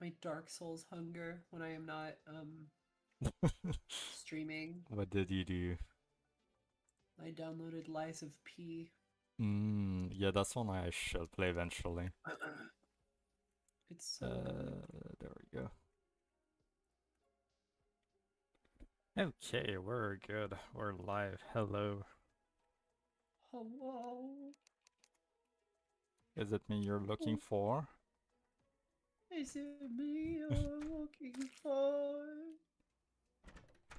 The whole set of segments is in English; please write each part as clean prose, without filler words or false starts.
my Dark Souls hunger when I am not streaming. What did you do? I downloaded Lies of P. Yeah, that's one I should play eventually. It's so good. There we go. Okay, we're good. We're live. Hello. Hello. Is it me you're looking for? Is it me you're looking for?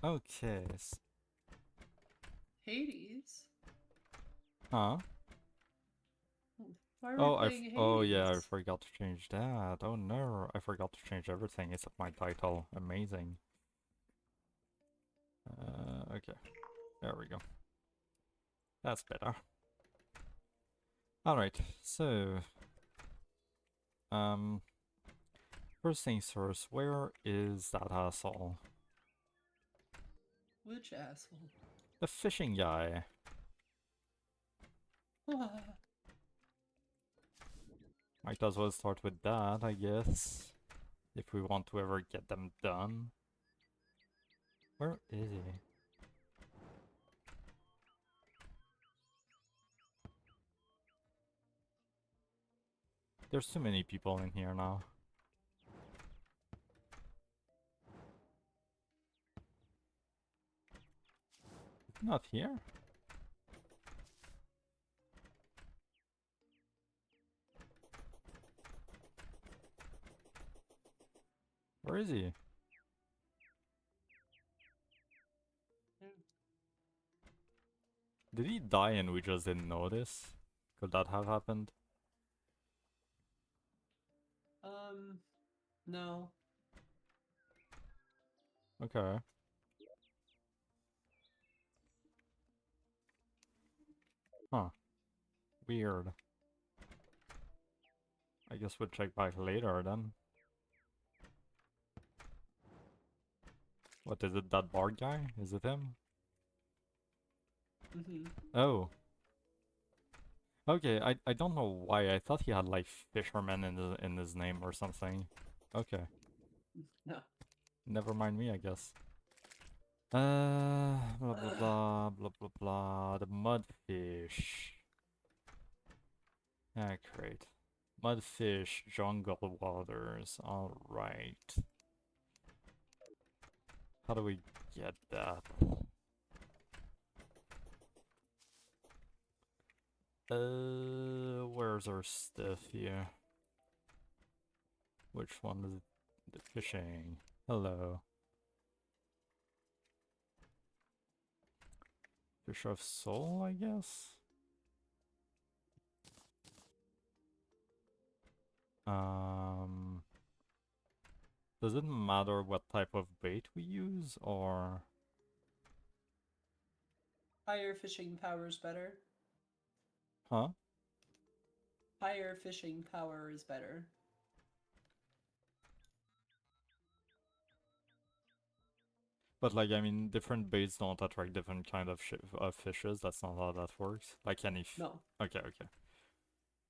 Okay. Hades? Huh? Why are we Oh, playing oh yeah, I Hades? forgot to change that. Oh no, I forgot to change everything except my title. Amazing. Okay. There we go. That's better. Alright, so... Um... First things first, where is that asshole? Which asshole? The fishing guy. Might as well start with that, I guess. If we want to ever get them done. Where is he? There's too many people in here now. Not here? Where is he? Did he die and we just didn't notice? Could that have happened? No. Okay. Huh. Weird. I guess we'll check back later then. What is it, that bard guy? Is it him? Oh. Okay, I don't know why. I thought he had like fisherman in his name or something. Okay. No. Never mind me, I guess. Blah blah blah blah blah blah. The mudfish. Ah, great. Mudfish, jungle waters. All right. How do we get that? Where's our stuff here? Which one is the fishing? Hello. Fish of soul, I guess? Does it matter what type of bait we use, or... Higher fishing power is better. Huh? Higher fishing power is better. But like, I mean, different baits don't attract different kind of fishes. That's not how that works. Like any... No. Okay, okay.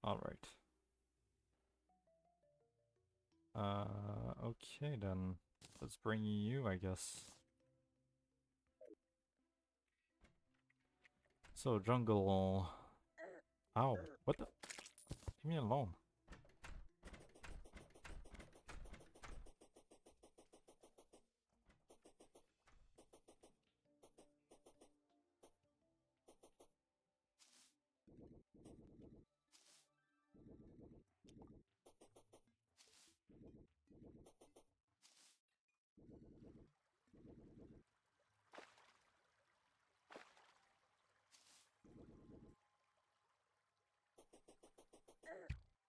Alright. Okay then. Let's bring you, I guess. So, jungle... Ow, what the... Leave me alone.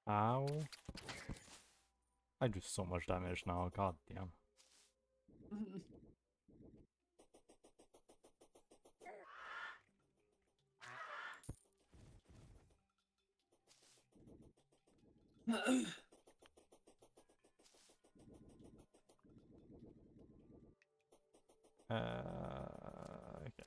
Ow. I do so much damage now, god damn. Okay.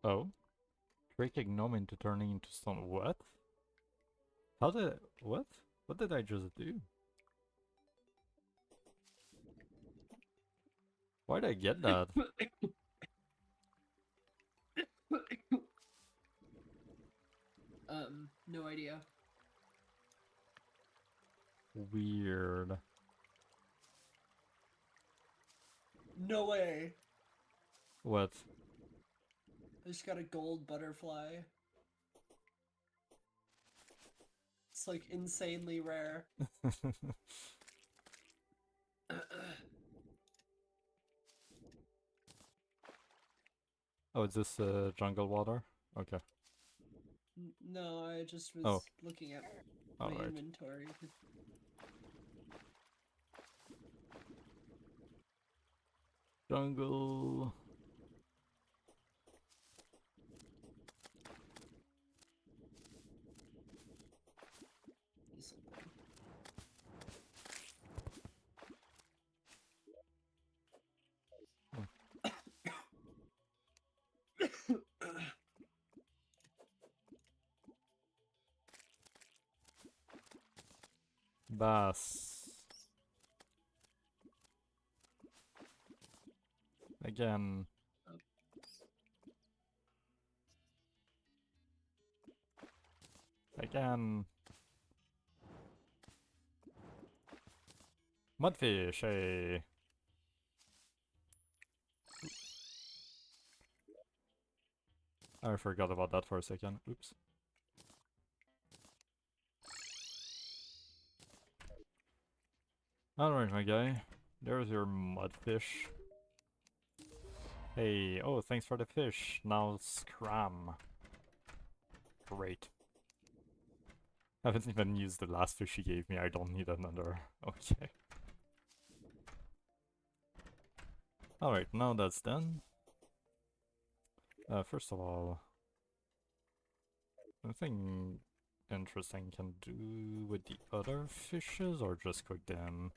Oh. Breaking gnome into turning into stone. What? How did... What? What did I just do? Why did I get that? No idea. Weird. No way. What? I just got a gold butterfly. It's like insanely rare. Oh, is this jungle water? Okay. No, I just was Oh. looking at my Alright. inventory. Jungle. Bass. Again. Again. Mudfish, hey. I forgot about that for a second. Oops. Alright, my guy. There's your mudfish. Hey, oh, thanks for the fish. Now scram. Great. Haven't even used the last fish he gave me. I don't need another. Okay. Alright, now that's done. First of all, anything interesting can do with the other fishes or just cook them?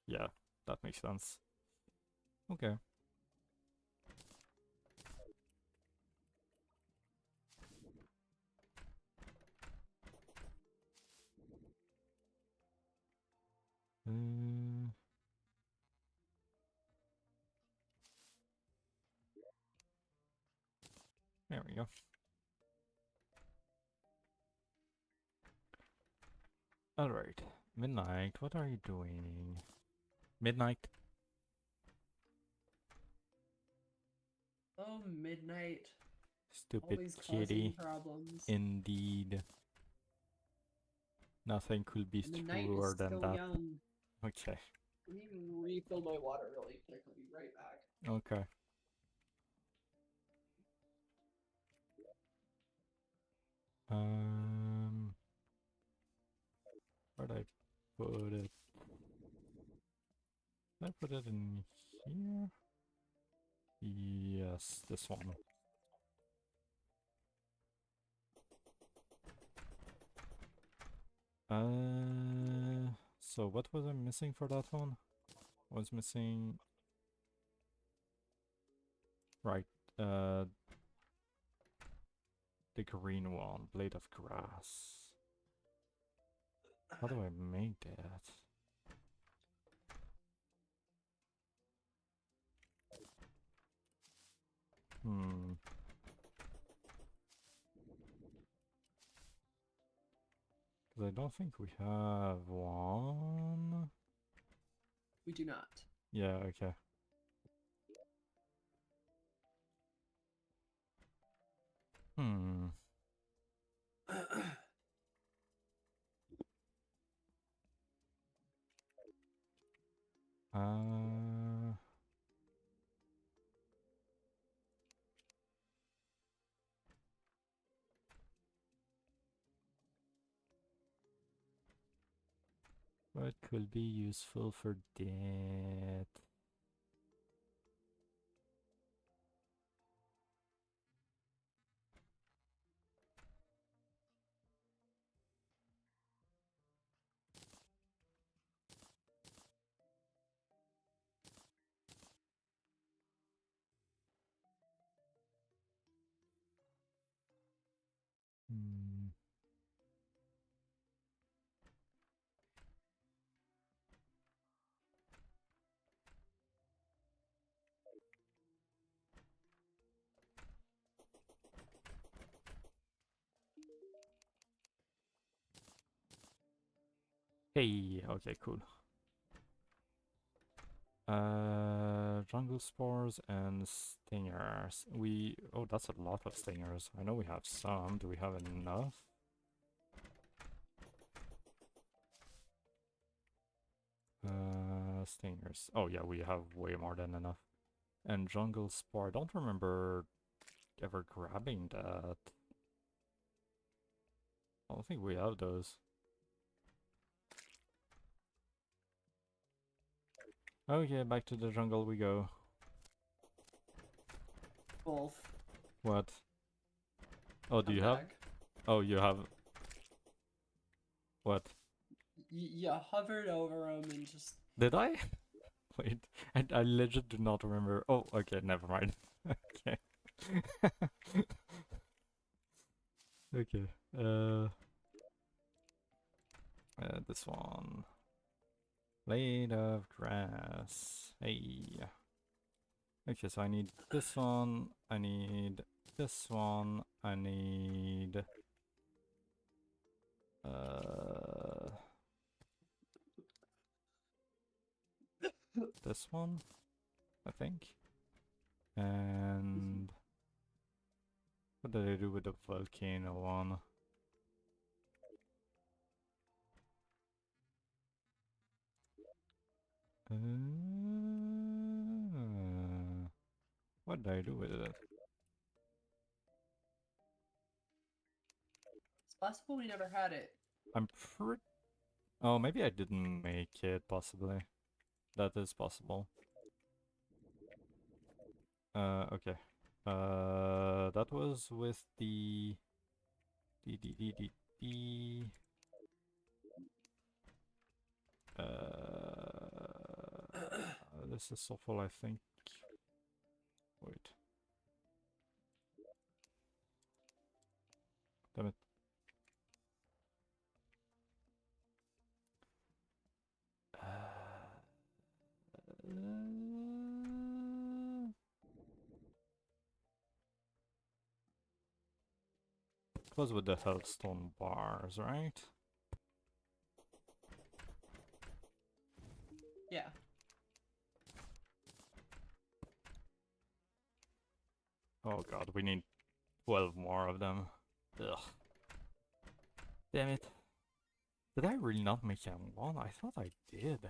Yeah, that makes sense. Okay. Uh, there we go. Alright. Midnight, what are you doing? Midnight? Oh, midnight. Stupid Always kitty. causing problems. Indeed. Nothing could be And the night is truer than still that. young. Okay. Let me refill my water really quick. I'll be right back. Okay. Where'd I put it? Did I put it in here? Yes, this one. So what was I missing for that one? I was missing... Right, the green one, blade of grass. How do I make that? Hmm. Because I don't think we have one. We do not. Yeah, okay. Hmm. Uh, what could be useful for that? Hey, okay, cool. Jungle spores and stingers. Oh, that's a lot of stingers. I know we have some. Do we have enough? Stingers. Oh yeah, we have way more than enough. And jungle spore. I don't remember ever grabbing that. I don't think we have those. Okay, back to the jungle we go. Wolf. What? Oh, do I'm you have? back. Oh, you have. What? You hovered over him and just. Did I? Wait, I legit do not remember. Oh, okay, never mind. Okay. Okay. This one. Blade of grass. Hey. Okay, so I need this one. I need this one. I need this one, I think. And what did I do with the volcano one? What did I do with it? It's possible we never had it. I'm pretty. Oh, maybe I didn't make it, possibly. That is possible. Okay. That was with the the this is so full, I think. Wait. Damn it. It was with the healthstone bars, right? Yeah. Oh god, we need 12 more of them. Ugh. Damn it. Did I really not make one? I thought I did.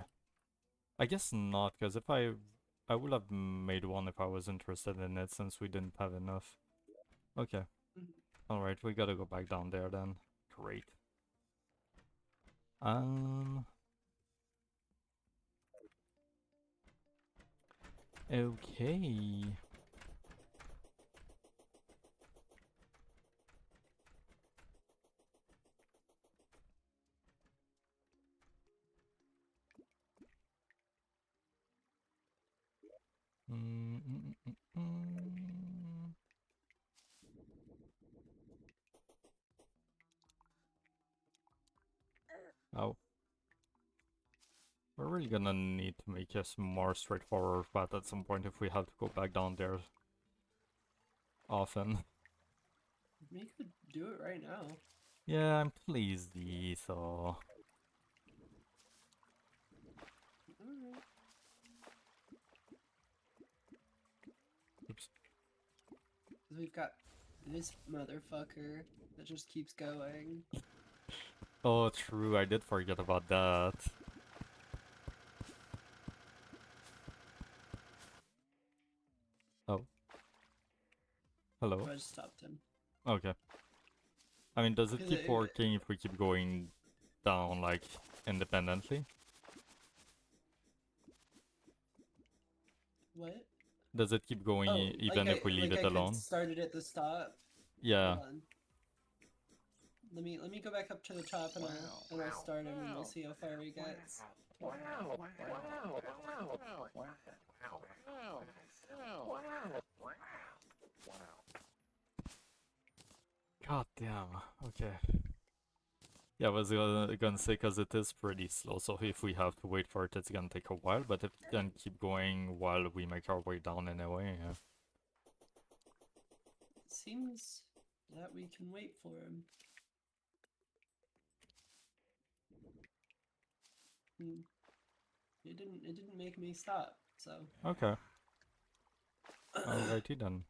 I guess not, because if I would have made one if I was interested in it, since we didn't have enough. Okay. Alright, we gotta go back down there then. Great. Okay. Mm, mm, mm, mm. Oh. We're really gonna need to make a more straightforward path at some point if we have to go back down there often. We could do it right now. Yeah, I'm too lazy, so... Alright. Oops. We've got this motherfucker that just keeps going. Oh, true, I did forget about that. Oh. Hello? I just stopped him. Okay. I mean, does it 'Cause keep working if we keep going down, like, independently? What? Does it keep going Oh, even if we leave it I could alone? start it at the top. Yeah. Hold on. Let me go back up to the top and I'll start him and we'll see how far he gets. God damn. Okay. Yeah, I was gonna say, because it is pretty slow, so if we have to wait for it, it's gonna take a while, but if it can keep going while we make our way down anyway, yeah. It seems that we can wait for him. And it didn't make me stop, so. Okay. Alrighty then.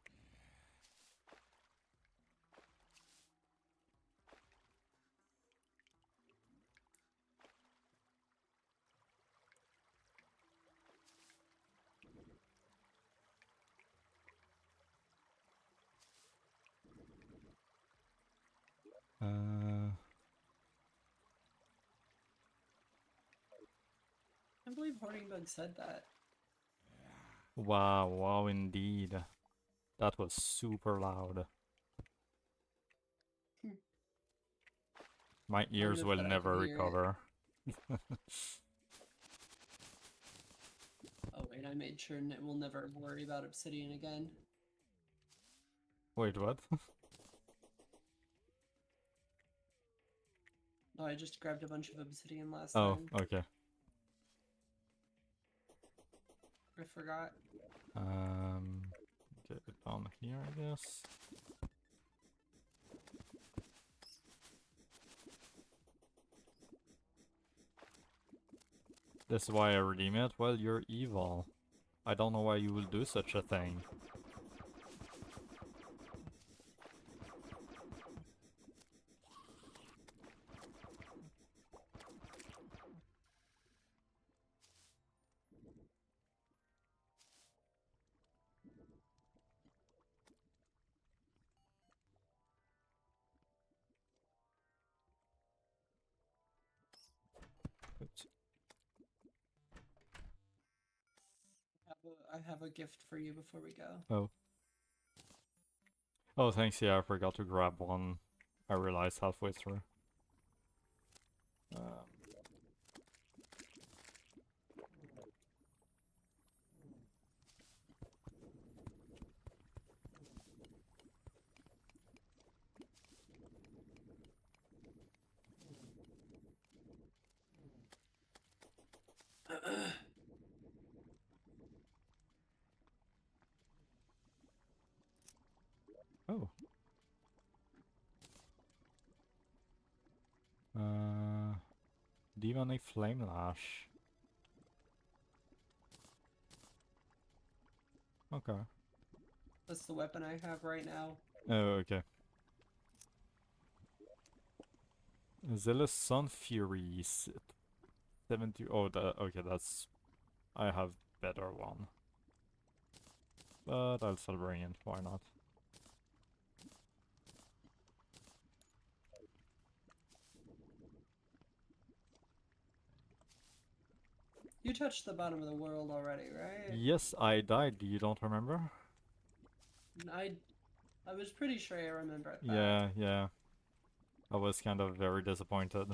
I believe Hoarding Bug said that. Wow, indeed. That was super loud. My ears will never recover. Oh wait, I made sure we'll never worry about obsidian again. Wait, what? No, I just grabbed a bunch of obsidian last Oh, time. okay. I forgot. Get it down here, I guess. This is why I redeem it? Well, you're evil. I don't know why you will do such a thing. Oops. I have a gift for you before we go. Oh. Oh, thanks. Yeah, I forgot to grab one. I realized halfway through. Oh. Demonic Flame Lash. Okay. That's the weapon I have right now. Oh, okay. Zealous Sun Fury 70. Oh, okay, that's. I have better one. But I'll still bring it, why not? You touched the bottom of the world already, right? Yes, I died. You don't remember? I was pretty sure I remembered that. Yeah, yeah. I was kind of very disappointed.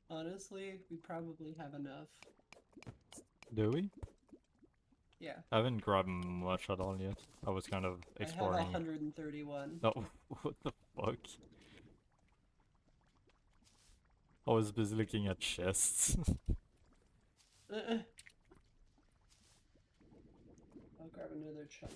Honestly, we probably have enough. Do we? Yeah. I haven't grabbed much at all yet. I was kind of exploring. I have 131. Oh, what the fuck? I was busy looking at chests. I'll grab another chunk.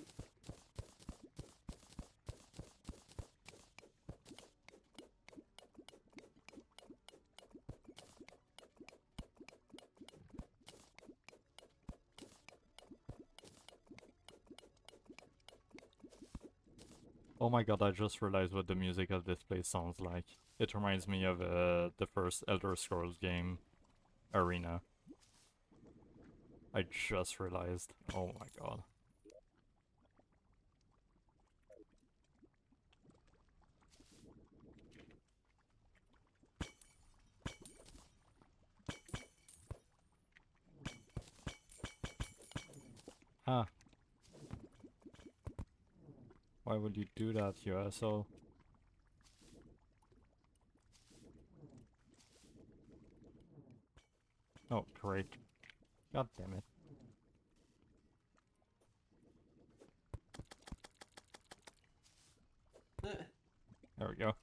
Oh my god, I just realized what the music of this place sounds like. It reminds me of the first Elder Scrolls game, Arena. I just realized. Oh my god. Ah. Why would you do that, you asshole? Oh, great. God damn it. There we go.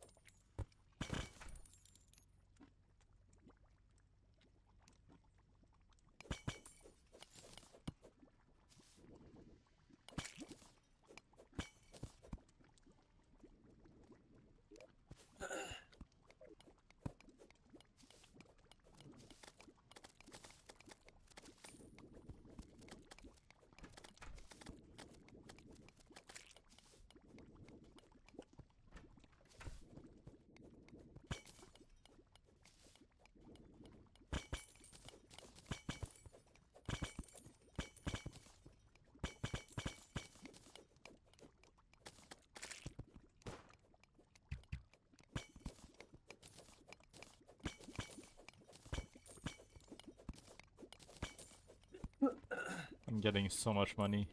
I'm getting so much money.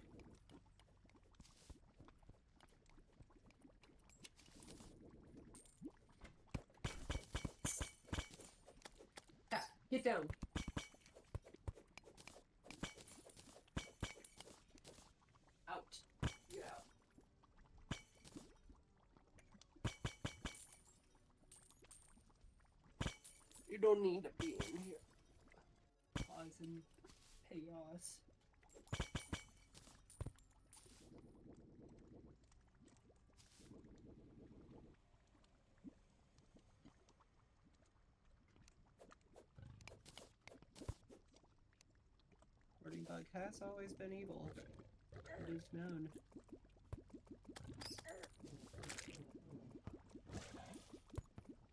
Ah, get down. Out. Get out. You don't need to be in here. Causing chaos. Hoarding bug has always been evil. It is known.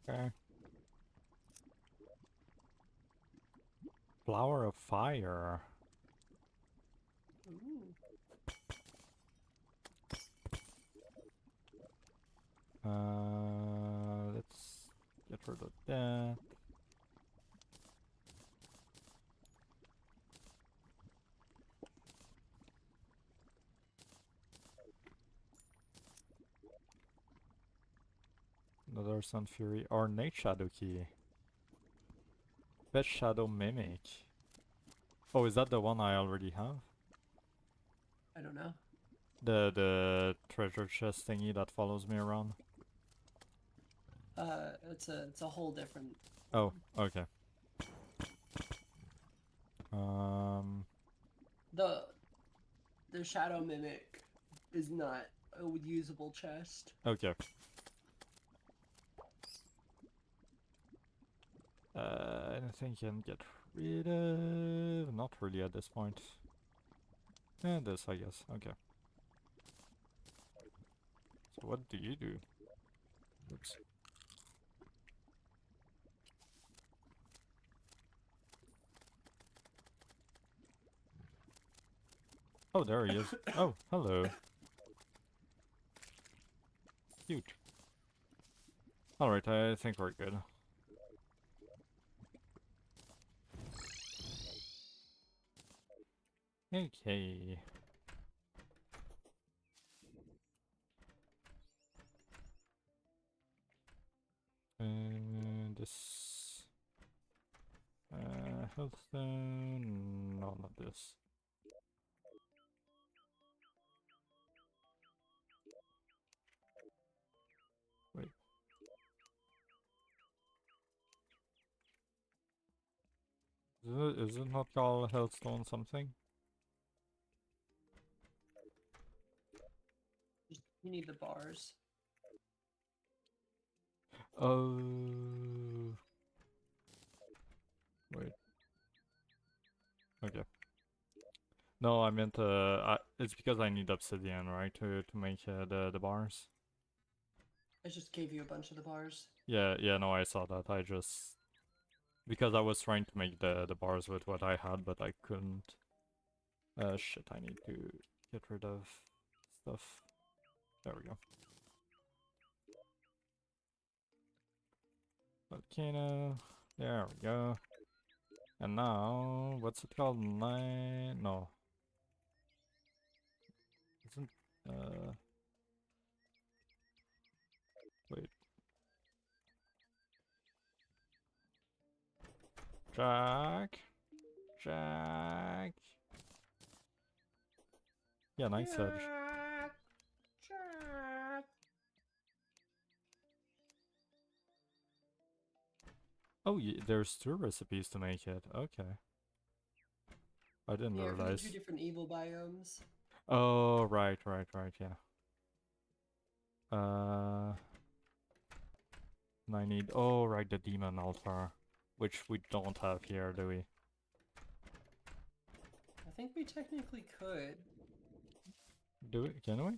Okay. Flower of Fire. Ooh. Let's get rid of that. Another Sun Fury. Ornate Shadow Key. Best Shadow Mimic. Oh, is that the one I already have? I don't know. The treasure chest thingy that follows me around? It's a whole different. Oh, okay. Um, The shadow mimic is not a usable chest. okay. Anything you can get rid of? Not really at this point. Yeah, this, I guess. Okay. So what do you do? Oops. Oh, there he is. Oh, hello. Huge. Alright, I think we're good. Okay. This... Healthstone... No, not this. Wait. Is it not called Healthstone something? You need the bars. Oh. Wait. Okay. No, I meant it's because I need obsidian, right, to make the bars. I just gave you a bunch of the bars. Yeah, no, I saw that. I just because I was trying to make the bars with what I had, but I couldn't. Shit, I need to get rid of stuff. There we go. Volcano. There we go. And now, what's it called? No. Wait. Jack. Jack. Yeah, nice edge. Jack. Oh, there's 2 recipes to make it. Okay. I didn't Yeah, for the 2 realize. different evil biomes. Oh, right, yeah. And I need, oh, right, the demon altar, which we don't have here, do we? I think we technically could. Do we? Can we?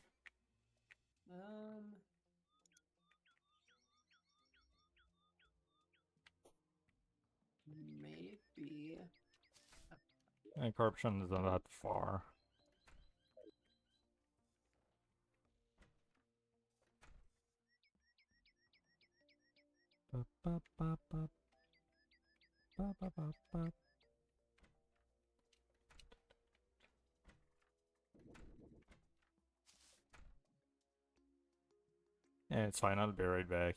Maybe. Corruption isn't that far. Yeah, it's fine, I'll be right back.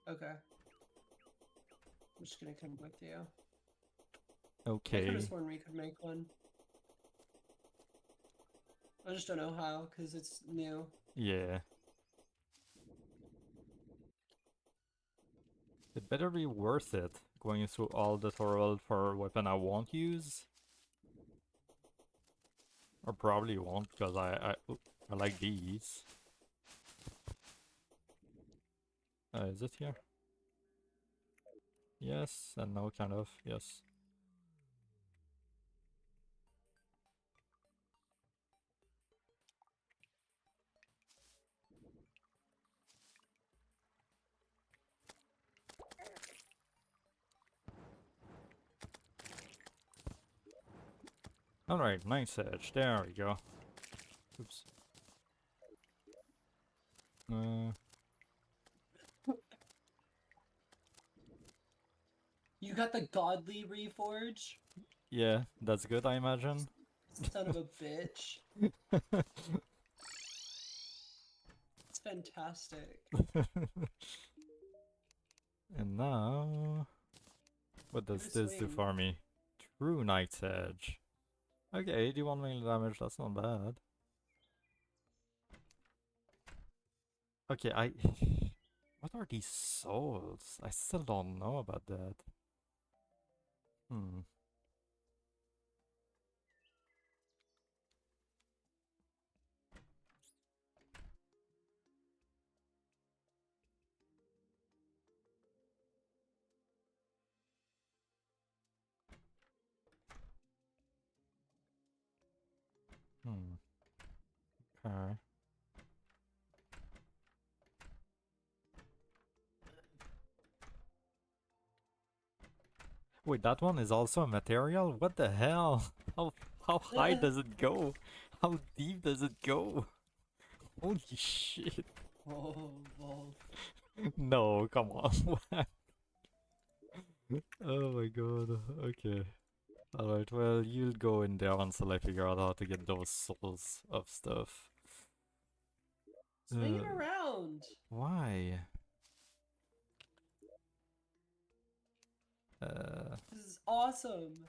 Okay. I'm just gonna come with you. Okay. I could have sworn we could make one. I just don't know how, because it's new. Yeah. It better be worth it, going through all the tutorial for a weapon I won't use. Or probably won't, because I like these. Is it here? Yes, and no, kind of, yes. Alright, nice edge, there we go. Oops. You got the godly reforge? Yeah, that's good, I imagine. Son of a bitch. It's fantastic. And now... What does this do for me? True Knight's Edge. Okay, 81 million damage, that's not bad. Okay, what are these souls? I still don't know about that. Hmm. Okay. Wait, that one is also a material? What the hell? How high does it go? How deep does it go? Holy shit. Oh, Wolf. No, come on. Oh my god. Okay. Alright, well, you'll go in there until I figure out how to get those souls of stuff. Swing it around! Why? This is awesome!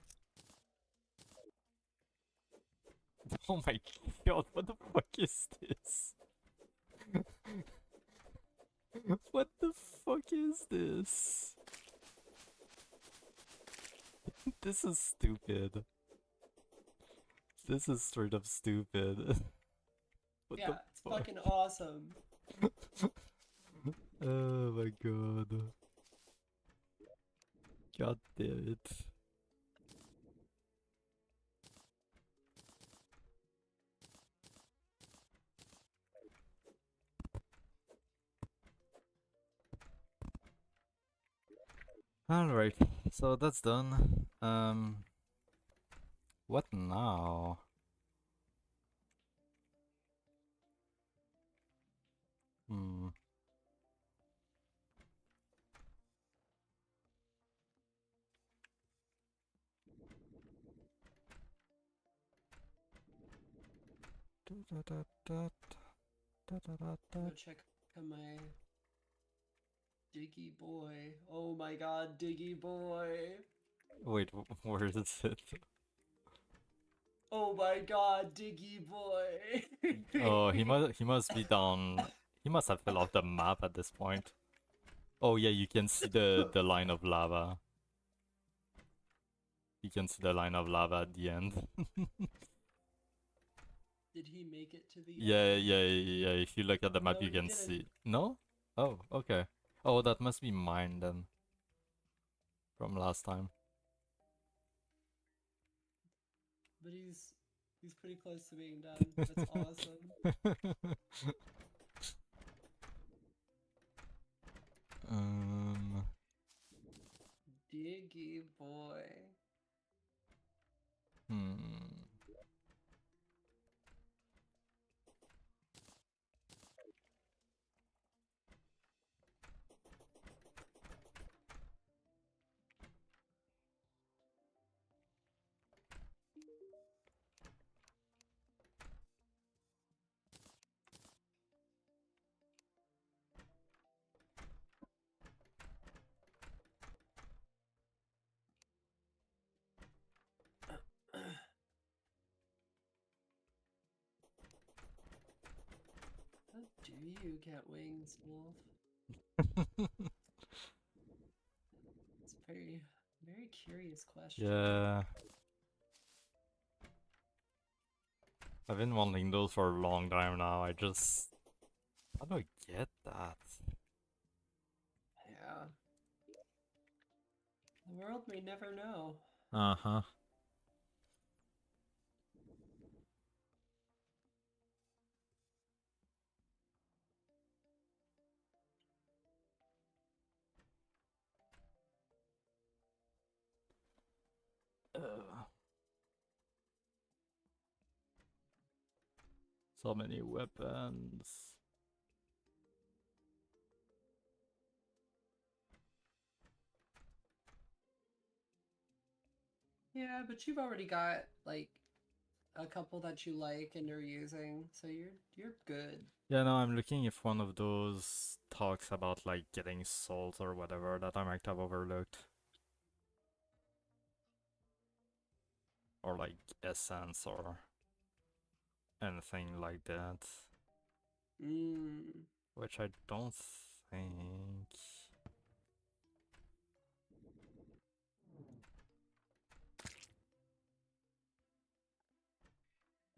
Oh my god, what the fuck is this? What the fuck is this? This is stupid. This is straight up stupid. What yeah, the it's fuck? fucking awesome. Oh my god. God damn it. Alright, so that's done. What now? Go check on my Diggy boy. Oh my god, Diggy boy. Wait, where is it? Oh my god, Diggy boy. Oh, he must be down. He must have fell off the map at this point. Oh yeah, you can see the line of lava. You can see the line of lava at the end. Did he make it to the Yeah, end? yeah. If you look at the map, No, you he can didn't. see. No? Oh, okay. Oh, that must be mine then. From last time. But he's pretty close to being done. That's awesome. um. Diggy boy. Hmm. How do you get wings, Wolf? It's a very curious question. Yeah. I've been wanting those for a long time now. How do I get that? Yeah. The world may never know. Uh-huh. So many weapons. Yeah, but you've already got like a couple that you like and you're using, so you're good. Yeah, no, I'm looking if one of those talks about like getting salt or whatever that I might have overlooked. Or like essence or anything like that. Mm. Which I don't think.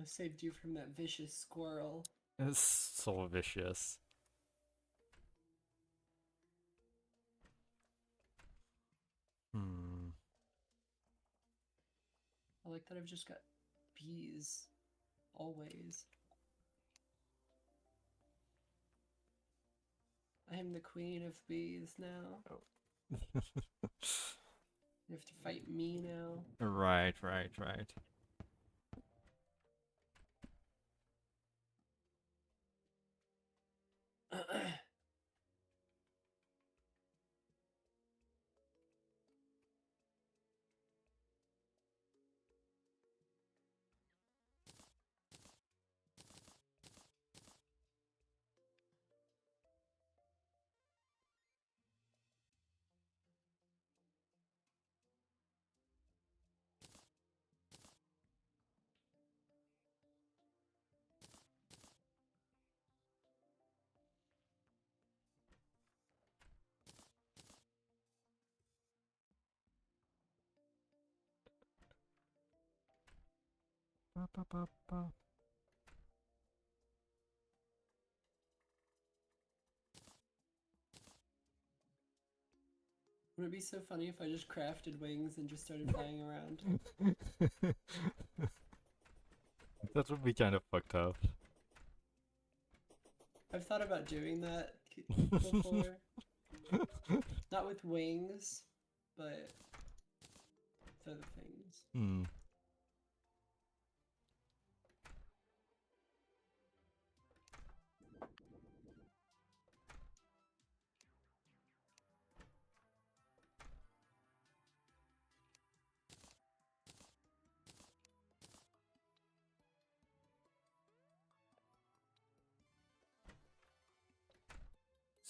I saved you from that vicious squirrel. It's so vicious. Hmm. I like that I've just got bees always. I am the queen of bees now. Oh. You have to fight me now. Right. Ba, ba, ba, ba. Would it be so funny if I just crafted wings and just started flying around? That would be kind of fucked up. I've thought about doing that before. Not with wings, but with other things. Hmm.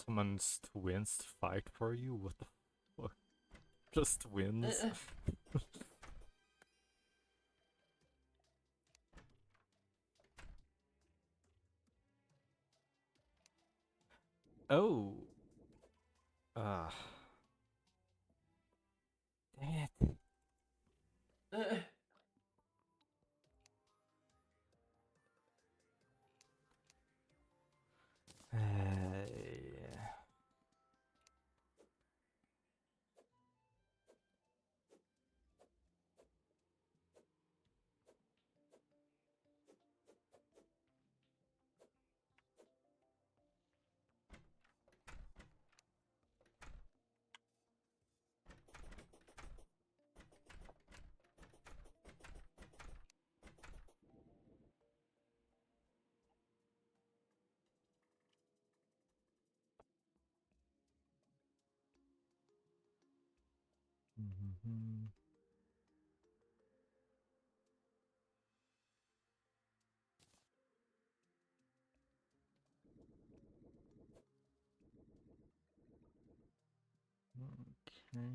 Someone's twins to fight for you? What the fuck? Just twins? Oh! Ah. Dang it. Yeah. Mm-hmm. Okay.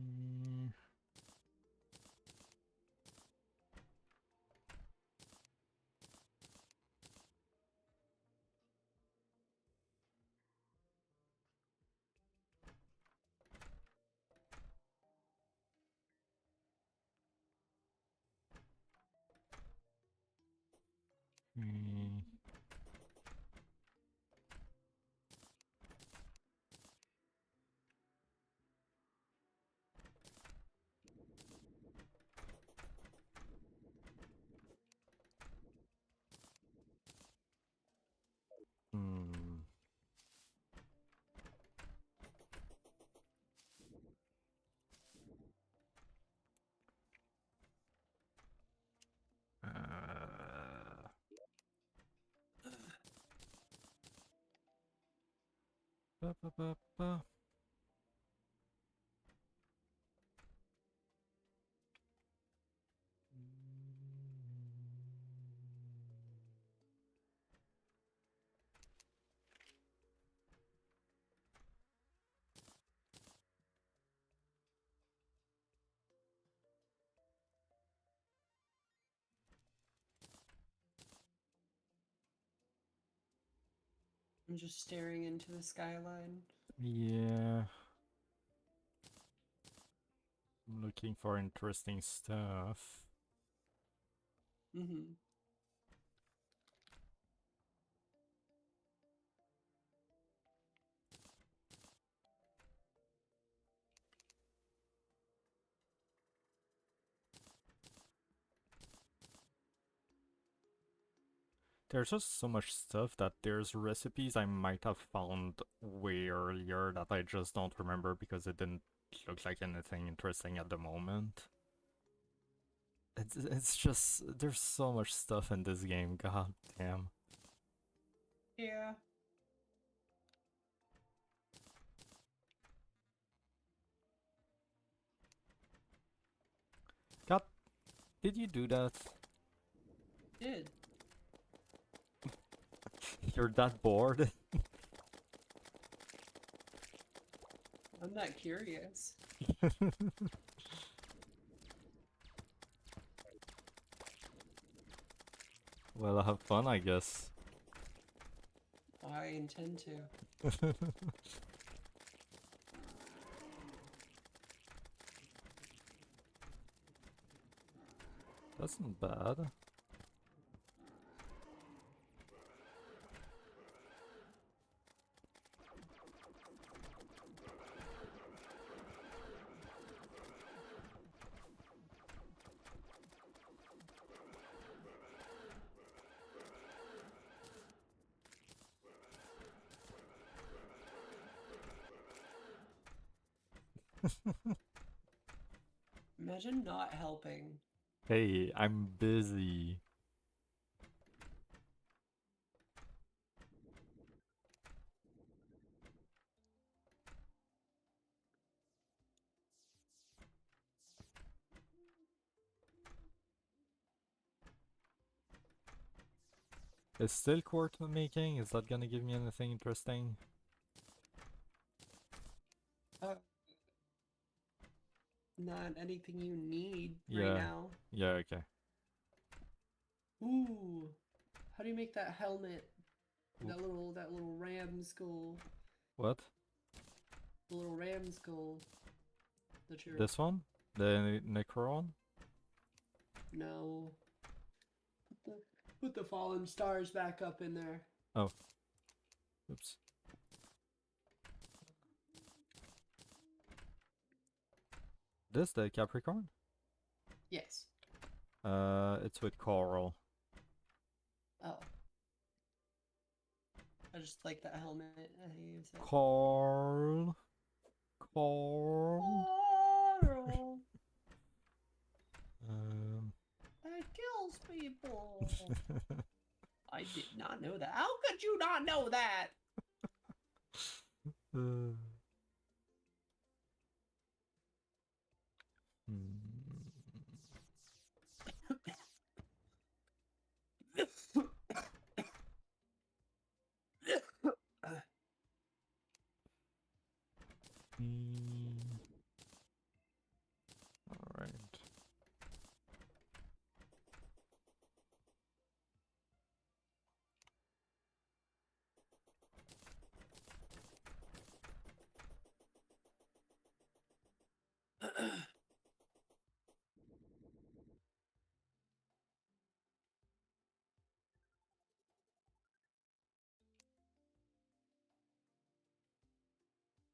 Mm. Hmm. Ba, ba, ba, ba. I'm just staring into the skyline. Yeah. I'm looking for interesting stuff. Mm-hmm. There's just so much stuff that there's recipes I might have found way earlier that I just don't remember because it didn't look like anything interesting at the moment. It's just, there's so much stuff in this game, god damn. Yeah. God, did you do that? Did. You're that bored? I'm not curious. Well, have fun, I guess. I intend to. That's not bad. Imagine not helping. Hey, I'm busy. Is still quarter making? Is that gonna give me anything interesting? not anything you need right Yeah. now. Yeah, okay. Ooh. How do you make that helmet? Ooh. That little ram skull. What? The little ram skull. That you're This one? The Necron? No. Put the fallen stars back up in there. Oh. Oops. This the Capricorn? Yes. It's with coral. Oh. I just like that helmet. I use it. Coral. Coral. Coral. That kills people. I did not know that. How could you not know that? Hmm. All right.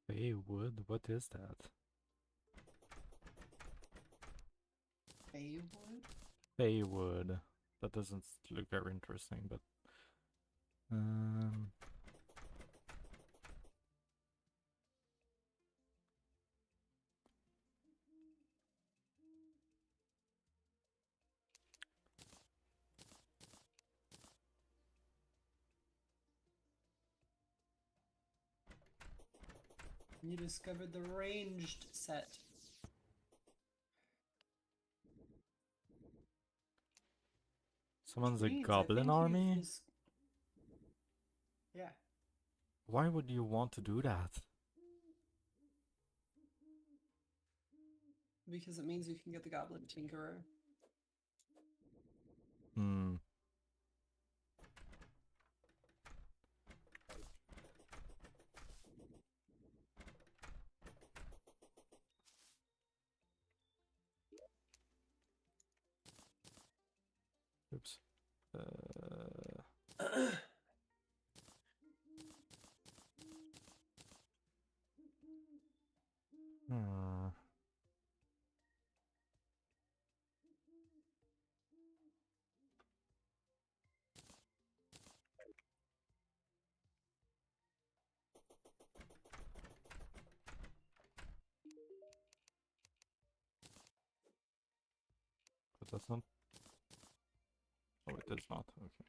Baywood? What is that? Baywood? Baywood. That doesn't look very interesting, but You discovered the ranged set. someone's a Means goblin army? Yeah. Why would you want to do that? Because it means you can get the Goblin Tinkerer. Hmm. Oops. Hmm. But that's not. Oh, it is not. Okay.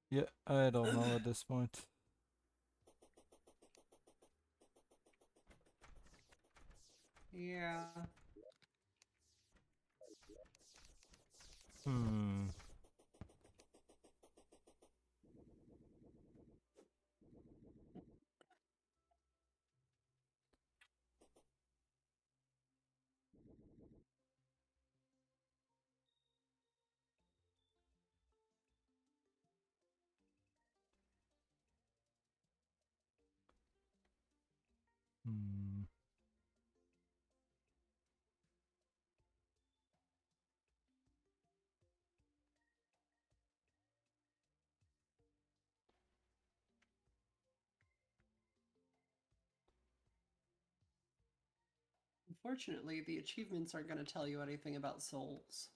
Yeah, I don't know at this point. Yeah. Hmm. Hmm. Unfortunately, the achievements aren't going to tell you anything about souls.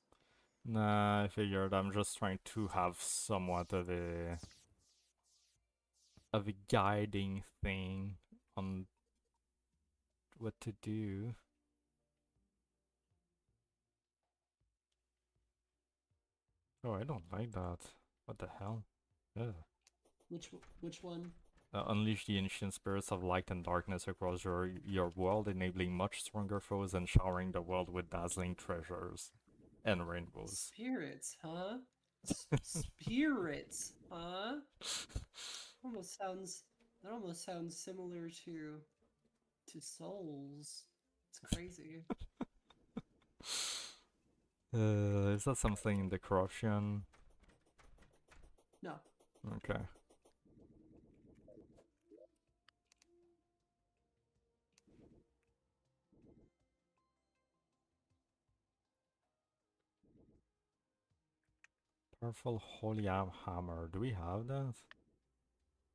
Nah, I figured I'm just trying to have somewhat of a guiding thing on what to do. Oh, I don't like that. What the hell? Ugh. Which one? Unleash the ancient spirits of light and darkness across your world, enabling much stronger foes and showering the world with dazzling treasures and rainbows. Spirits, huh? Spirits, huh? That almost sounds similar to souls. It's crazy. Is that something in the corruption? No. Okay. Powerful holy hammer. Do we have that?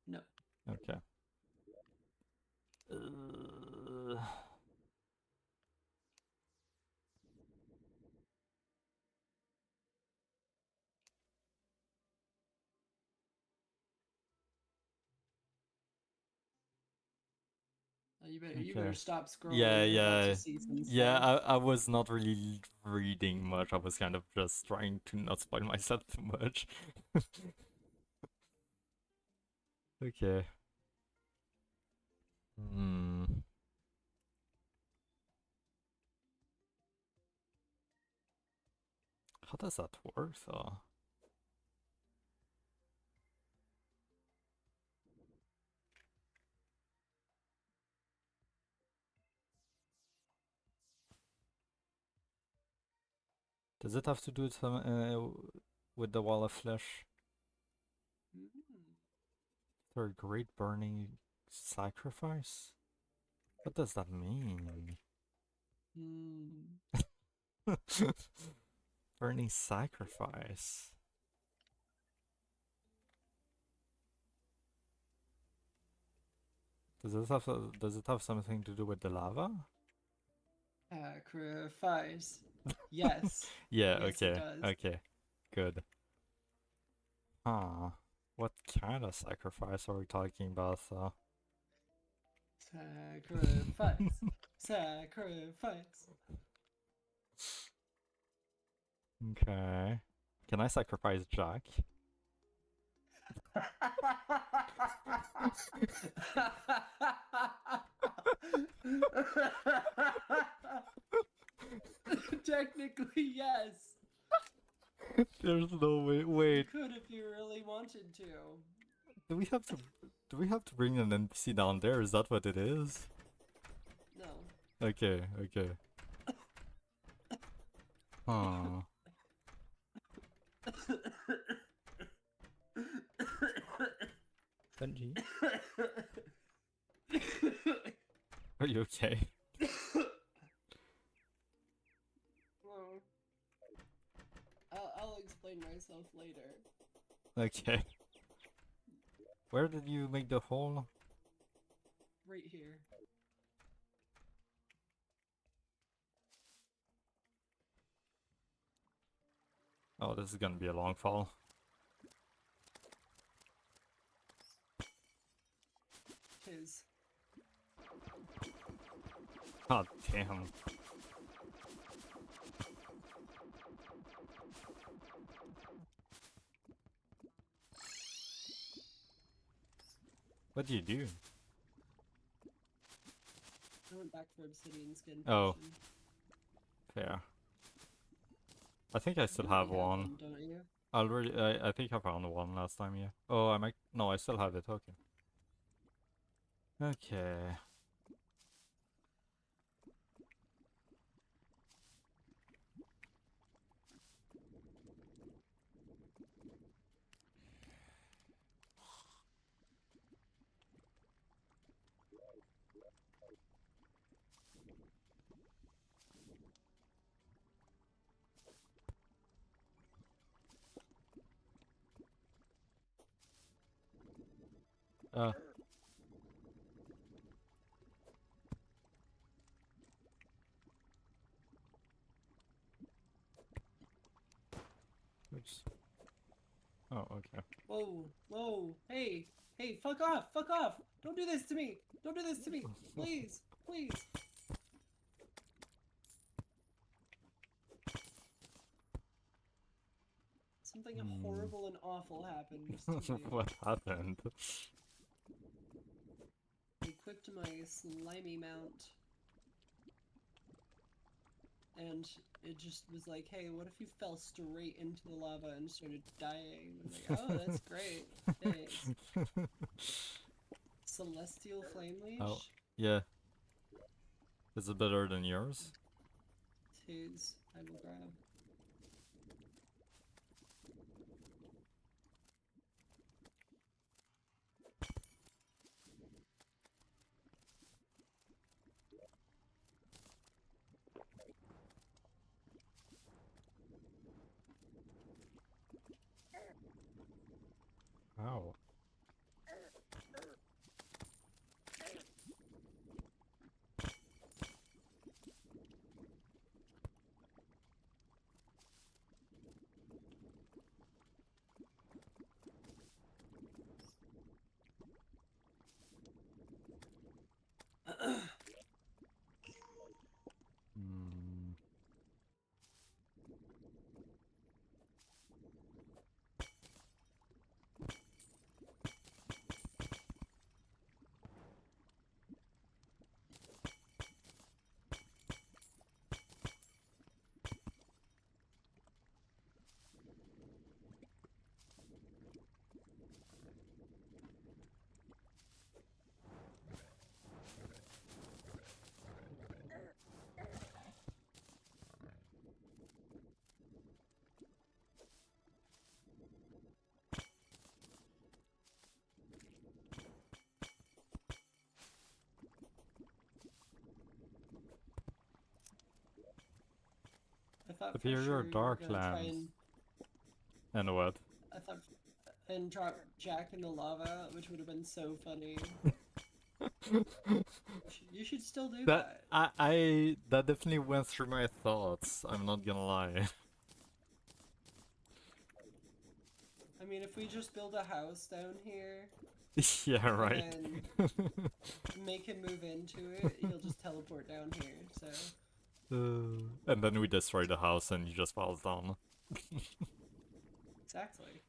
No. Okay. You better stop Yeah, scrolling. You're about to yeah. see some Yeah, stuff. I was not really reading much. I was kind of just trying to not spoil myself too much. Okay. Hmm. How does that work though? Does it have to do with some with the wall of flesh? For a great burning sacrifice? What does that mean? Burning sacrifice. Does it have something to do with the lava? Sacrifice. Yes. Yeah, Yes, it okay. does. Okay. Good. Huh. What kind of sacrifice are we talking about though? Sacrifice. Sacrifice. Okay. Can I sacrifice Jack? Technically, yes. There's no way. You Wait. could if you really wanted to. Do we have to bring an NPC down there? Is that what it is? No. Okay, okay. Huh. Benji? Are you okay? Well, I'll explain myself later. Okay. Where did you make the hole? Right here. Oh, this is gonna be a long fall. Tis. God damn. What do you do? I went back for obsidian skin. Oh. Potion. Fair. I think I still You have already one. don't you? I think I found one last time, yeah. Oh, I might. No, I still have it. Okay. Okay. Uh. Oops. Oh, okay. Whoa, whoa, hey, hey, fuck off, fuck off! Don't do this to me! Don't do this to me! Please, please! Something horrible and awful happened to me. What happened? I equipped my slimy mount. And it just was like, hey, what if you fell straight into the lava and started dying? I was like, oh, that's great. Thanks. Celestial Flame Leash? Oh, yeah. Is it better than yours? Tis, I will grab. Wow. Hmm. I thought for Superior sure you were gonna try Darklands. And what? I thought and drop Jack in the lava, which would have been so funny. You should still do that. That definitely went through my thoughts. I'm not gonna lie. I mean, if we just build a house down here, Yeah, right. and make him move into it, he'll just teleport down here. So. And then we destroy the house and he just falls down. Exactly.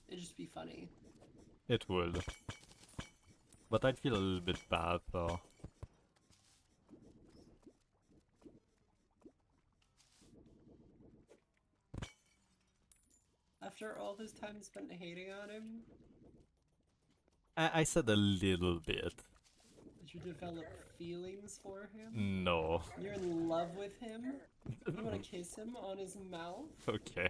It'd just be funny. It would. But I'd feel a little bit bad though. After all this time spent hating on him, I said a little bit. did you develop feelings for him? No. You're in love with him? You want to kiss him on his mouth? Okay.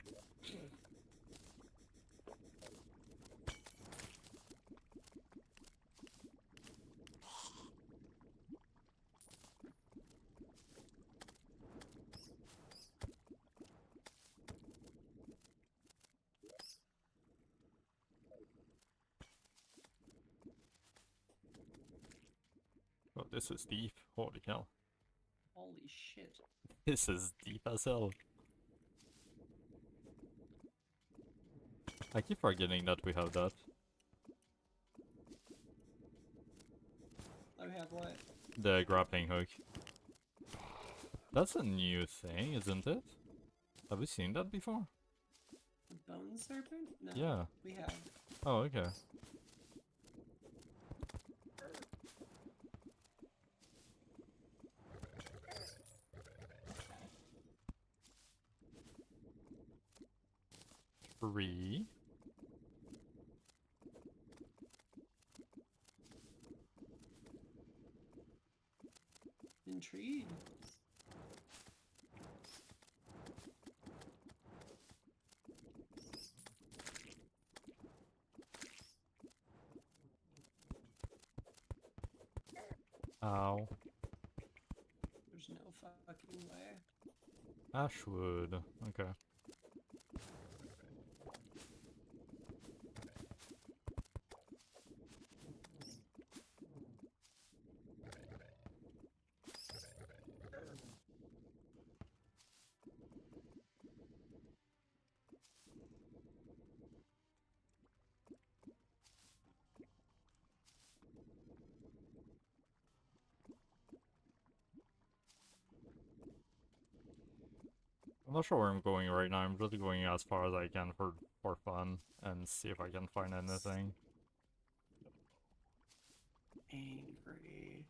Oh, this is deep. Holy hell. Holy shit. This is deep as hell. I keep forgetting that we have that. I have what? The grappling hook. That's a new thing, isn't it? Have we seen that before? The bone serpent? No. Yeah. We have. Oh, okay. Three. Intrigued. Ow. There's no fucking way. Ashwood. Okay. not sure where I'm going right now. I'm just going as far as I can for fun and see if I can find anything. Angry.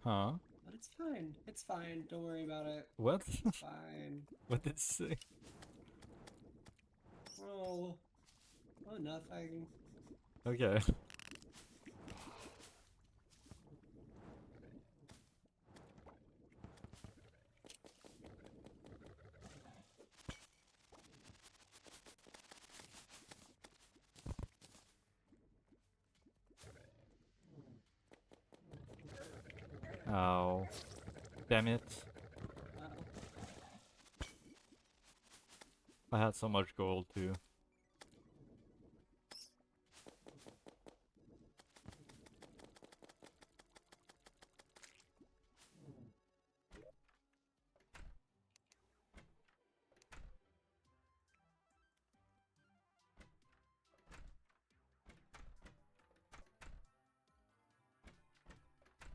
Huh? But it's fine. It's fine. Don't worry about it. What? It's fine. What did it say? Oh. Oh, nothing. Okay. Oh. Damn it. Uh-oh. I had so much gold too.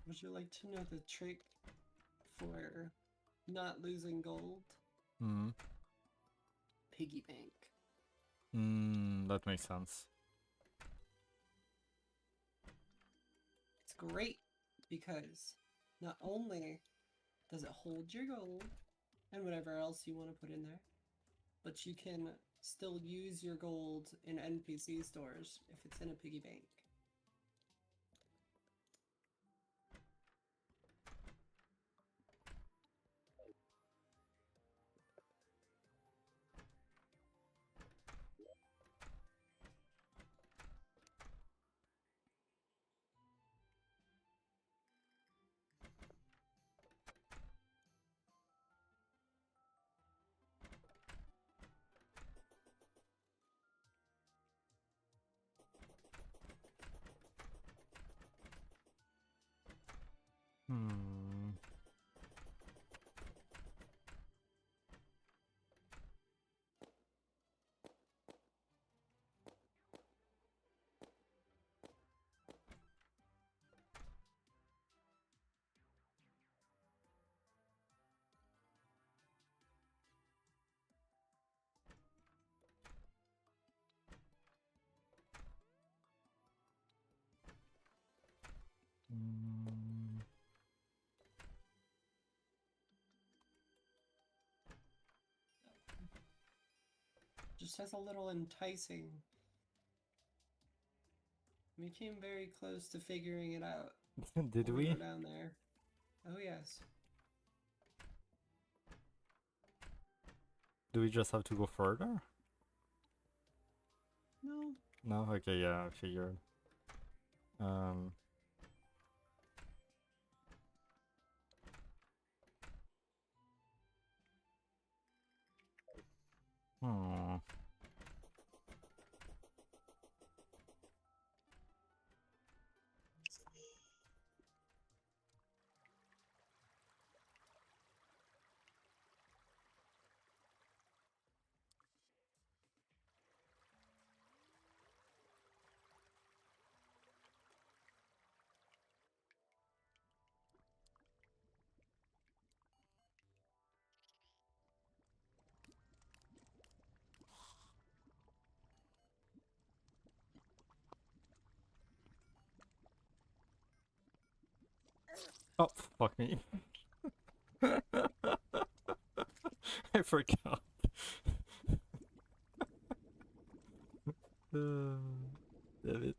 Would you like to know the trick for not losing gold? Hmm. Piggy bank. That makes sense. It's great because not only does it hold your gold and whatever else you want to put in there, but you can still use your gold in NPC stores if it's in a piggy bank. Hmm. Mm. Just as a little enticing. We came very close to figuring it out. Did When we we? go down there. Oh yes. Do we just have to go further? No. No? Okay, yeah, I figured. Um. Hmm. Oh, fuck me. I forgot. Damn it.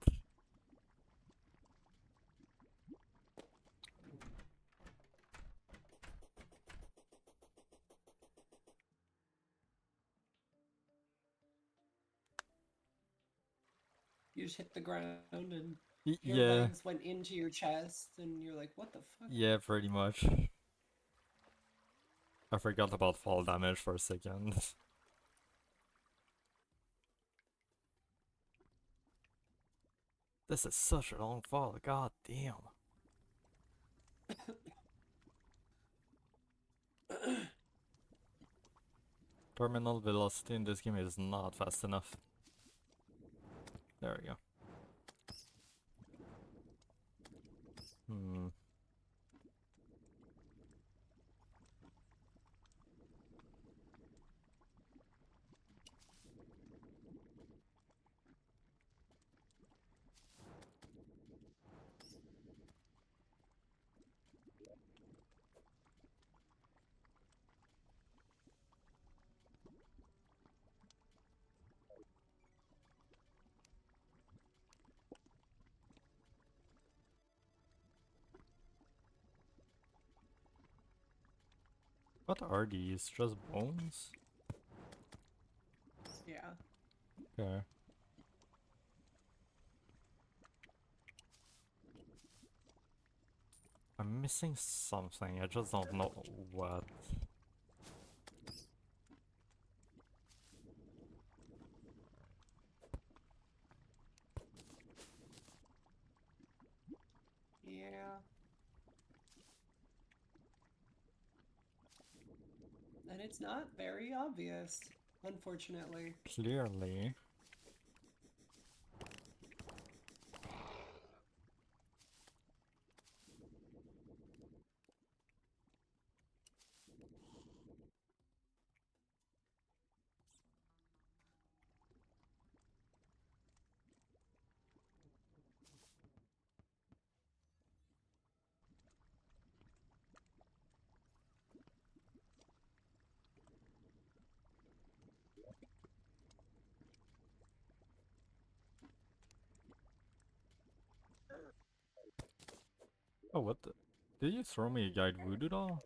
You just hit the ground and your Yeah, legs went into your chest and you're like, what the fuck? yeah, pretty much. I forgot about fall damage for a second. This is such a long fall, god damn. Terminal velocity in this game is not fast enough. There we go. Hmm. What are these? Just bones? Yeah. Okay. I'm missing something, I just don't know what. Yeah. And it's not very obvious, unfortunately. Clearly. Oh, what the? Did you throw me a guide voodoo doll?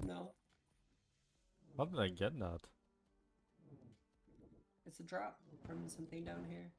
No, How did I get that? it's a drop from something down here.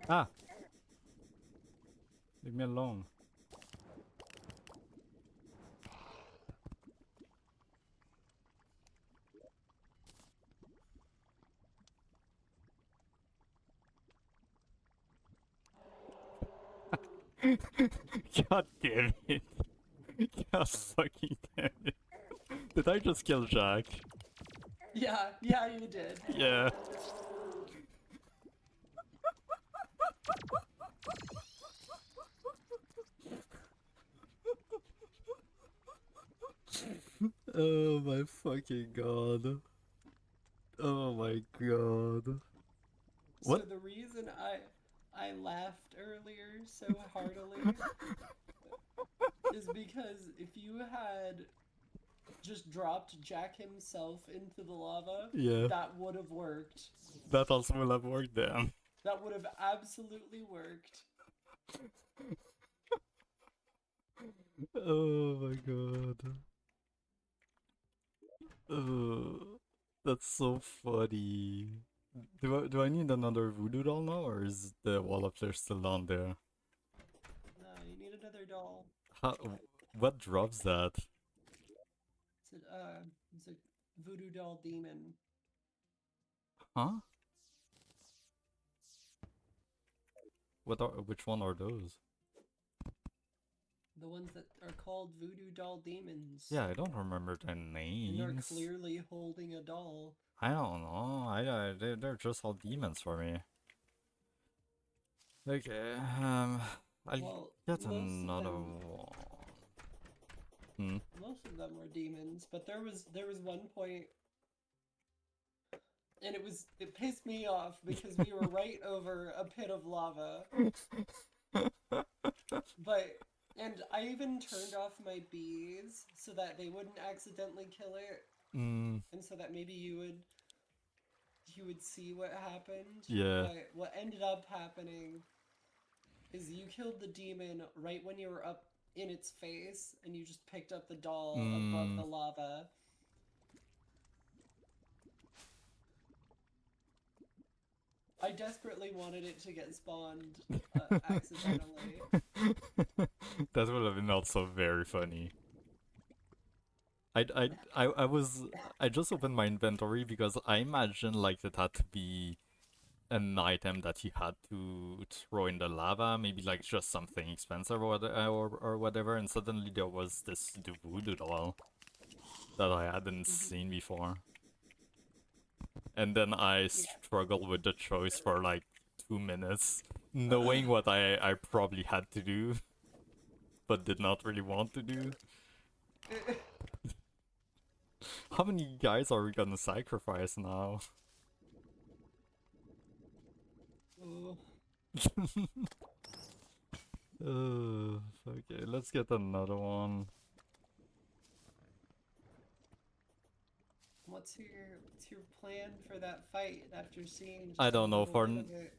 Ah! Leave me alone. God damn it. God fucking damn it. Did I just kill Jack? Yeah, yeah, you did. Yeah. Oh my fucking god. Oh my god. So What? the reason I laughed earlier so heartily is because if you had just dropped Jack himself into the lava, Yeah. that would have worked. That also will have worked then. That would have absolutely worked. Oh my god. That's so funny. Do I need another voodoo doll now, or is the wall up there still on there? No, you need another doll. How, what drops that? It's a voodoo doll demon. Huh? Which one are those? The ones that are called voodoo doll demons. Yeah, I don't remember their And they're names. clearly holding a doll. I don't know. They're just all demons for me. Okay, I'll Well, get most of another them one. Hmm. most of them were demons, but there was one point and it pissed me off because we were right over a pit of lava. But and I even turned off my bees so that they wouldn't accidentally kill it Mm, and so that maybe you would see what happened. yeah. But what ended up happening is you killed the demon right when you were up in its face and you just picked up the doll above Mm, the lava. I desperately wanted it to get spawned accidentally. that would have been also very funny. I just opened my inventory because I imagined like it had to be an item that he had to throw in the lava, maybe like just something expensive or whatever, and suddenly there was this voodoo doll. that I hadn't Mhm. seen before. And then I Yeah. struggled with the choice for like 2 minutes, knowing what I probably had to do, but did not really want to do. How many guys are we gonna sacrifice now? Oh, Okay, let's get another one. what's your plan for that fight after seeing I just a don't know. little bit of it?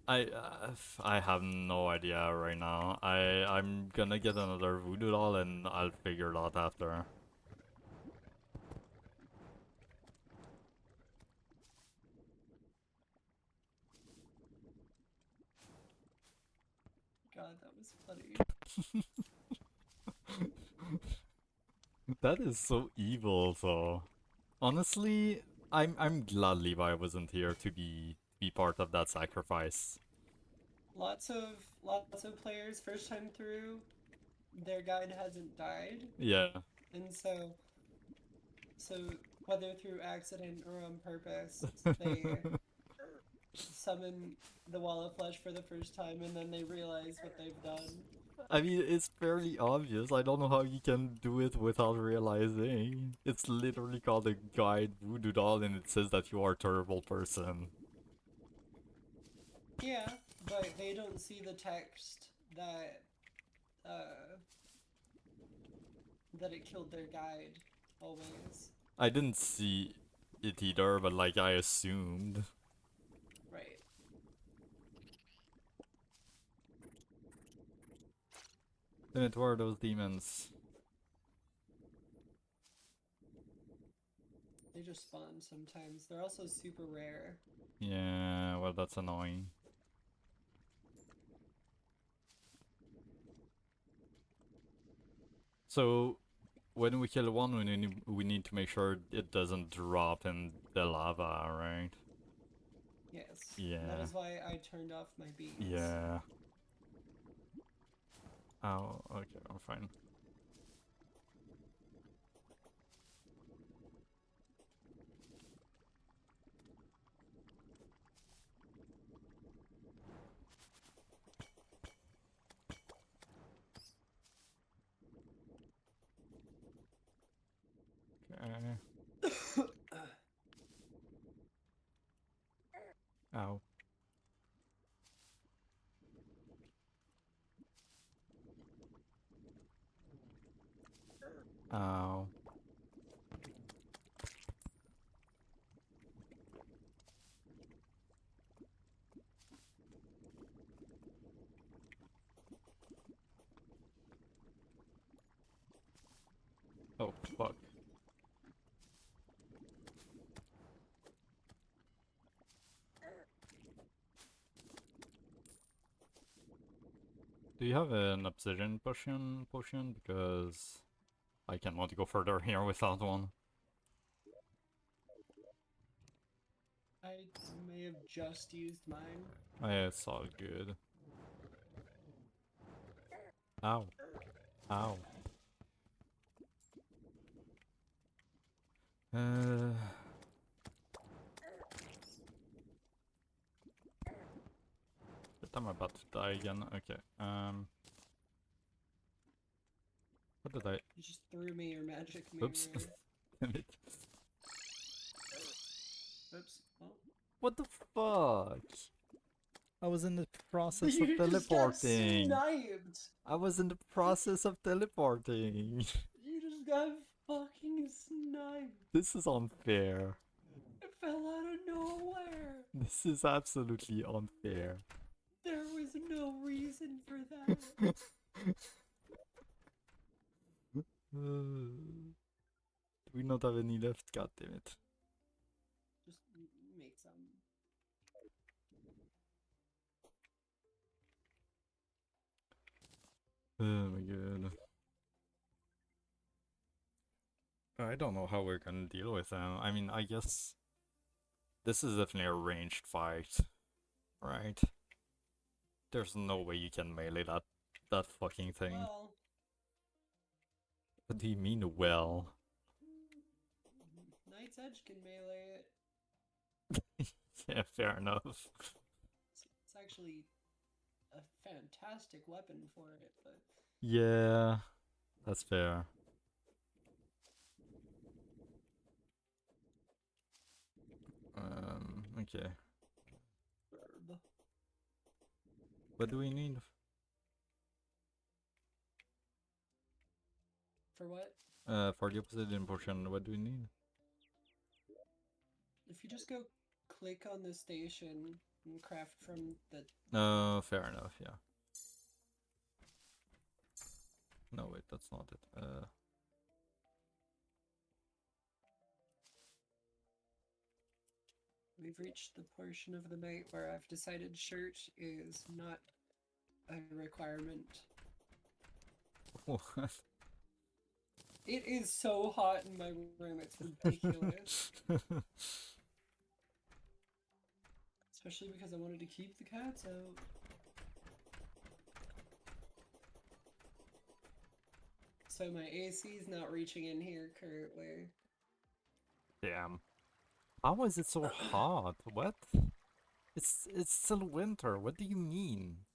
I have no idea right now. I'm gonna get another voodoo doll and I'll figure it out after. God, that was funny. That is so evil, though. Honestly, I'm glad Levi wasn't here to be part of that sacrifice. Lots of players first time through, their guide hasn't died, Yeah. and so whether through accident or on purpose, they summon the wall of flesh for the first time, and then they realize what they've done. I mean, it's fairly obvious. I don't know how you can do it without realizing. It's literally called a guide voodoo doll, and it says that you are a terrible person. Yeah, but they don't see the text that uh, that it killed their guide. Always, I didn't see it either, but like I assumed. right? Then it were those demons. They just spawn sometimes. They're also super rare. Yeah, well, that's annoying. So, when we kill one, we need to make sure it doesn't drop in the lava, right? Yes. That Yeah. is why I turned off my beams. Yeah. Oh, okay, I'm fine. Okay. Ow. Ow. Oh, fuck. Do you have an obsidian potion? Because I cannot go further here without one. I may have just used mine. It's all good. Ow. Ow. Uh... But I'm about to die again. Okay. What did I... You just threw me your magic mirror. Oops. Damn it. Oops. Oh. What the fuck? I was in the process of You just got teleporting. sniped. I was in the process of teleporting. You just got fucking sniped. This is unfair. It fell out of nowhere. This is absolutely unfair. There was no reason for that. Do we not have any left? God damn it. Just make some. Oh my god. I don't know how we're gonna deal with them. I mean, I guess this is definitely a ranged fight, right? There's no way you can melee that fucking thing. Well, What do you mean, well? Night's Edge can melee it. Yeah, fair enough. It's actually a fantastic weapon for it, but Yeah, that's fair. Okay. herb. What do we need? For what? For the obsidian portion, what do we need? If you just go click on the station and craft from the... Fair enough, yeah. No, wait, that's not it. We've reached the portion of the night where I've decided shirt is not a requirement. What? It is so hot in my room, it's ridiculous. Especially because I wanted to keep the cats out. So my AC is not reaching in here currently. Damn. How is it so hot? What? It's still winter. What do you mean?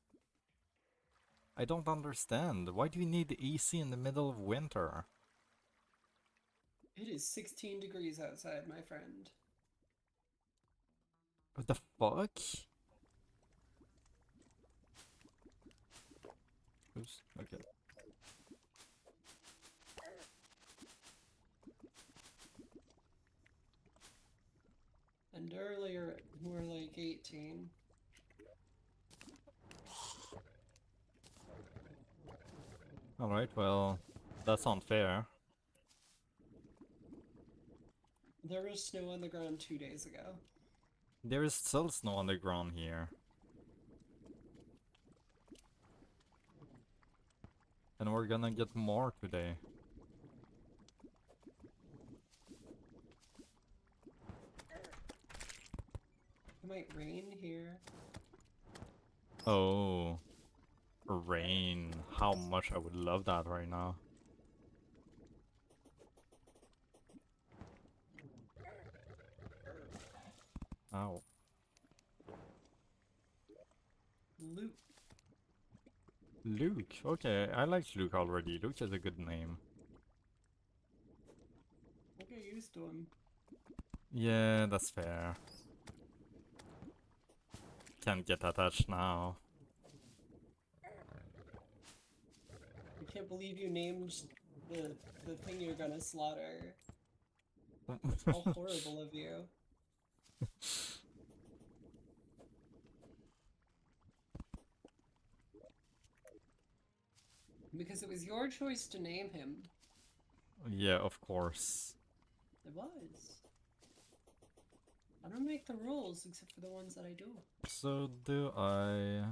I don't understand. Why do you need AC in the middle of winter? It is 16 degrees outside, my friend. What the fuck? Oops. Okay. And earlier, more like 18. Alright, well, that's unfair. There was snow on the ground 2 days ago. There is still snow on the ground here. And we're gonna get more today. It might rain here. Oh. Rain. How much I would love that right now. Ow. Luke. Luke. Okay, I like Luke already. Luke is a good name. I'll get used to him. Yeah, that's fair. Can't get attached now. I can't believe you named the thing you're gonna slaughter. How horrible of you. Because it was your choice to name him. Yeah, of course. It was. I don't make the rules except for the ones that I do. So do I.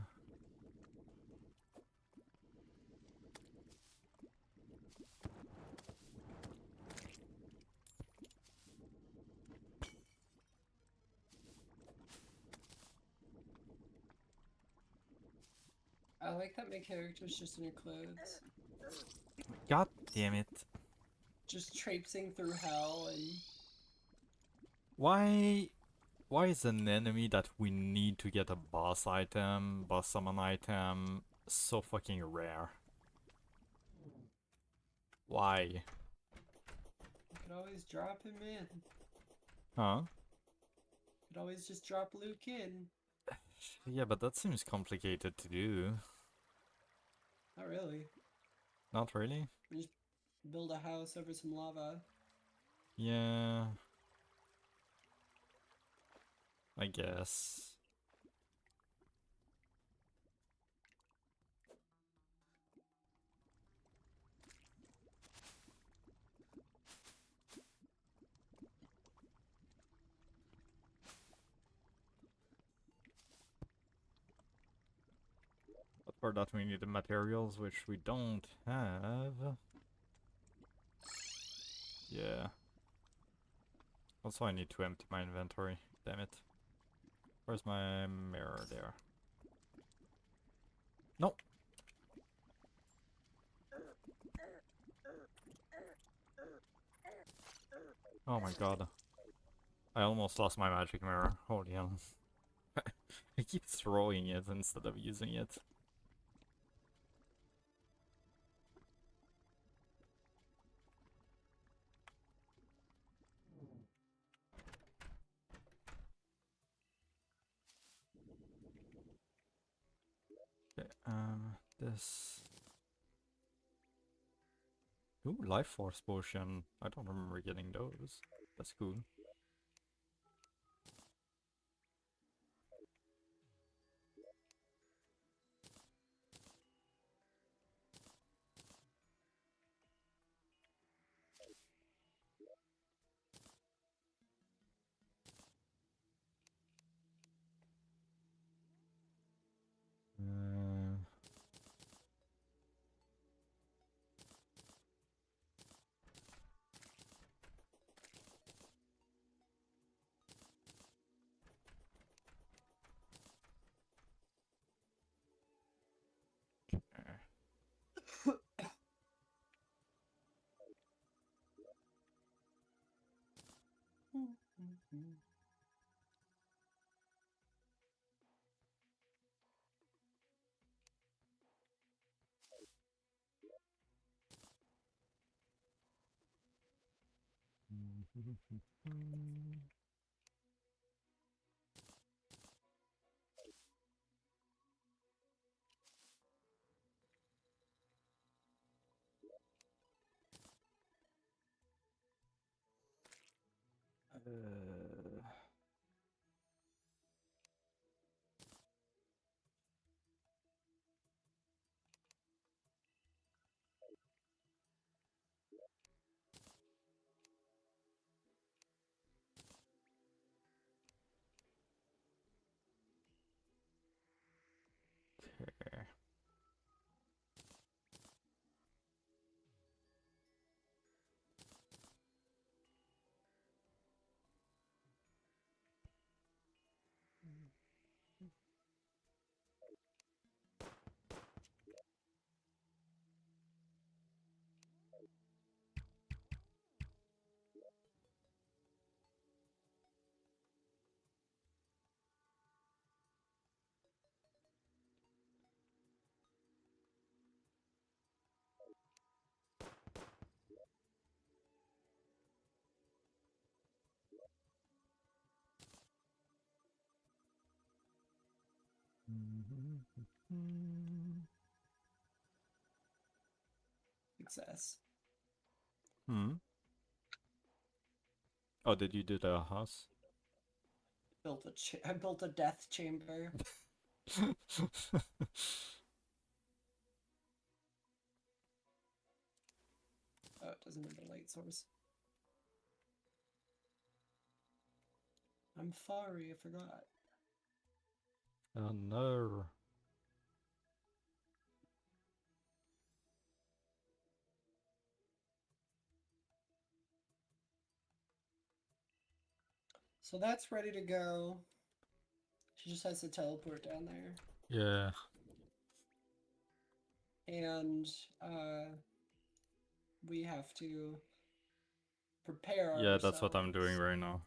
I like that my character's just in her clothes. God damn it. Just traipsing through hell and... Why is an enemy that we need to get a boss item, boss summon item, so fucking rare? Why? You could always drop him in. Huh? You could always just drop Luke in. Yeah, but that seems complicated to do. Not really. Not really? We just build a house over some lava. Yeah. I guess. But for that we need the materials, which we don't have. Yeah. Also I need to empty my inventory. Damn it. Where's my mirror? There. No! Oh my god. I almost lost my magic mirror. Holy hell. I keep throwing it instead of using it. Okay, this... Ooh, life force potion. I don't remember getting those. That's cool. Uh, okay. Success. Hmm. Oh, did you do the house? I built a death chamber. Oh, it doesn't have a light source. I'm sorry, I forgot. Oh no. So that's ready to go. She just has to teleport down there. Yeah. And we have to prepare Yeah, that's what I'm doing ourselves. right now.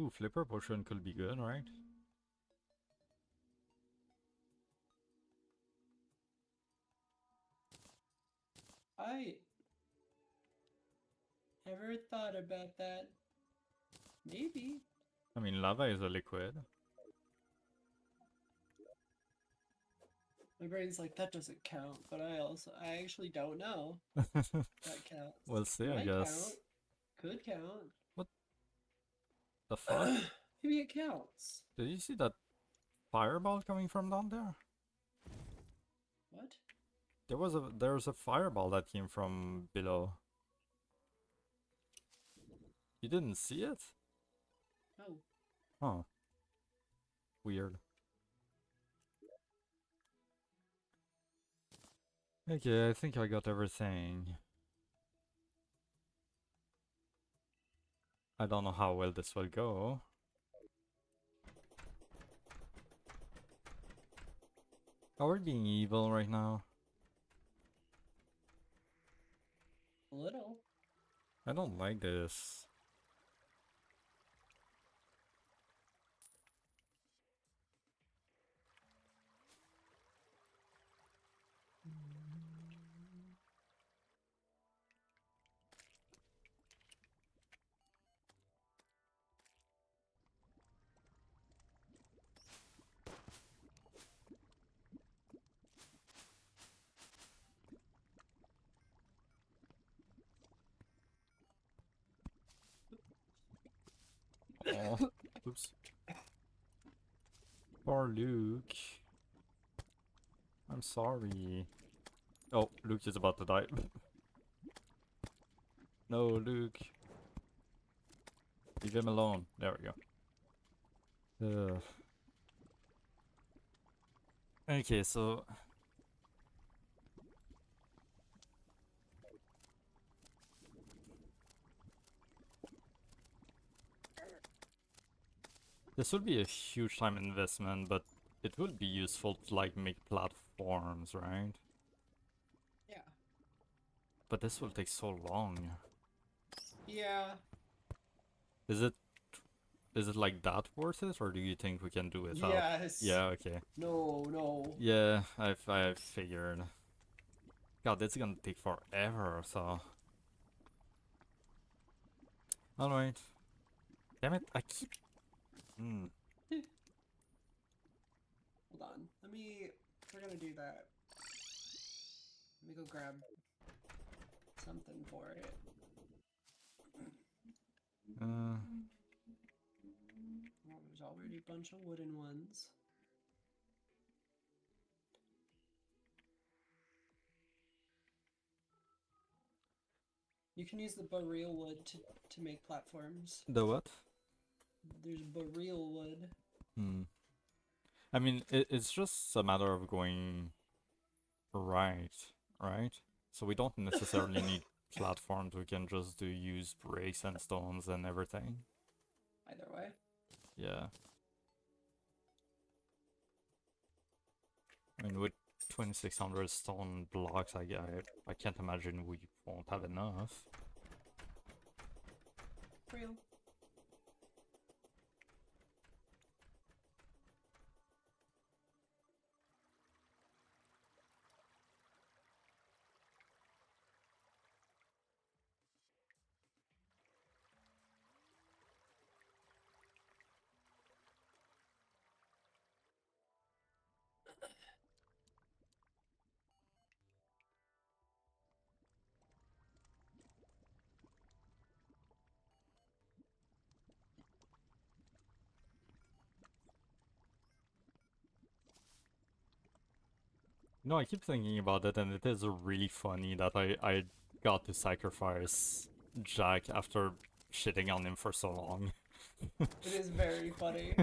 Ooh, flipper potion could be good, right? I never thought about that. Maybe. I mean, lava is a liquid. My brain's like, that doesn't count, but I actually don't know that counts. We'll see, I Might guess. count. Could count. What the fuck? Maybe it counts. Did you see that fireball coming from down there? What? There's a fireball that came from below. You didn't see it? Oh. Huh. Weird. Okay, I think I got everything. I don't know how well this will go. Are we being evil right now? A little. I don't like this. Oh, oops. Poor Luke. I'm sorry. Oh, Luke is about to die. No, Luke. Leave him alone. There we go. Okay, so this would be a huge time investment, but it would be useful to like make platforms, right? Yeah. But this will take so long. Yeah. Is it like that worth it, or do you think we can do without? Yes. Yeah, okay. No, no. Yeah, I've figured. God, it's gonna take forever, so. Alright. Damn it, I keep. Hmm. Hold on. We're gonna do that. Let me go grab something for it. Uh, Oh, there's already a bunch of wooden ones. You can use the barrel wood to make platforms. the what? There's barrel wood. Hmm. I mean, it's just a matter of going right, right? So we don't necessarily need platforms, we can just use bricks and stones and everything. Either way. Yeah. I mean, with 2600 stone blocks, I can't imagine we won't have enough. Real. No, I keep thinking about it, and it is really funny that I got to sacrifice Jack after shitting on him for so long. It is very funny.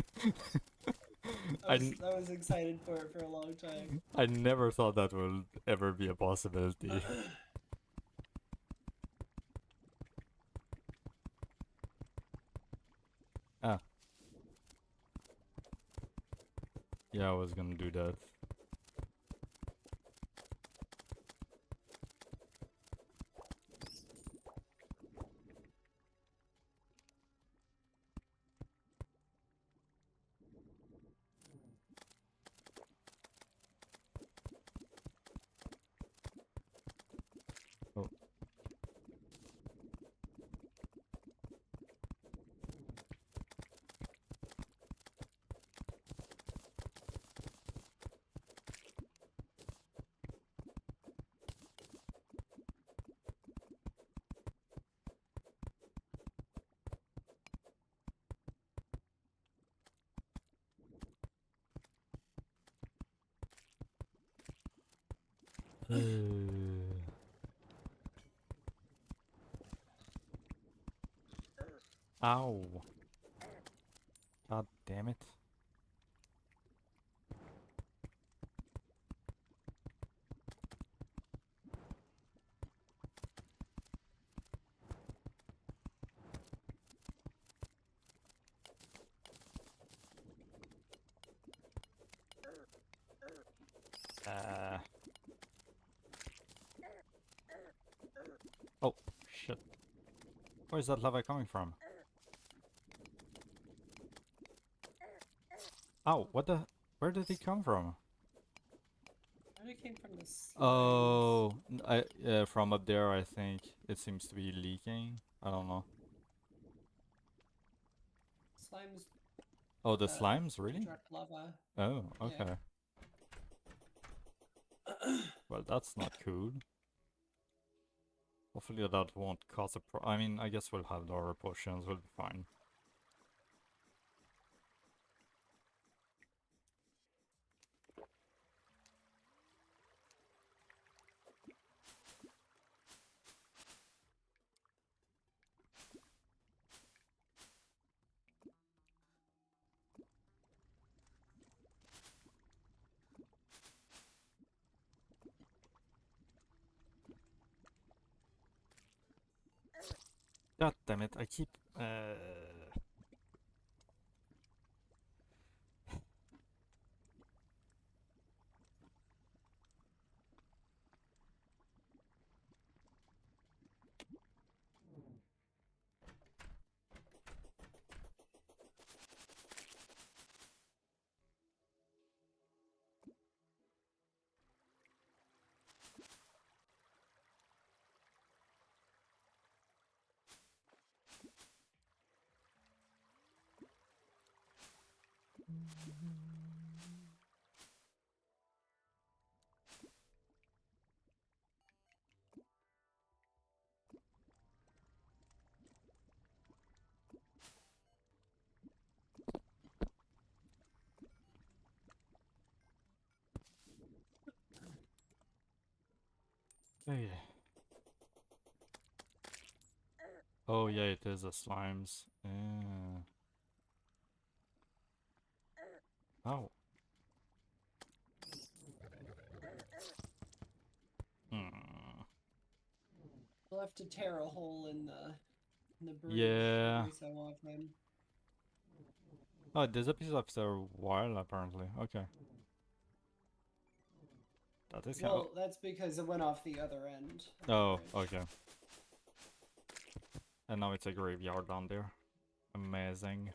I was excited for it for a long time. I never thought that would ever be a possibility. Ah, yeah, I was gonna do that. Oh. Ow. God damn it. Uh. Oh, shit. Where's that lava coming from? Ow, what the? Where did he come from? It came from the slimes. Oh, from up there, I think. It seems to be leaking. I don't know. Slimes. Oh, the slimes, really? Drop lava. Oh, Yeah. okay. Well, that's not cool. Hopefully that won't cause a I mean, I guess we'll have our potions, we'll be fine. God damn it, I keep... Hey. Oh yeah, it is the slimes. Oh. Hmm. We'll have to tear a hole in the bridge Yeah. every so often. Oh, there's a piece of the wire apparently. Okay. That is kind of... Well, that's because it went off the other end. Of Oh, the bridge. okay. And now it's a graveyard down there. Amazing.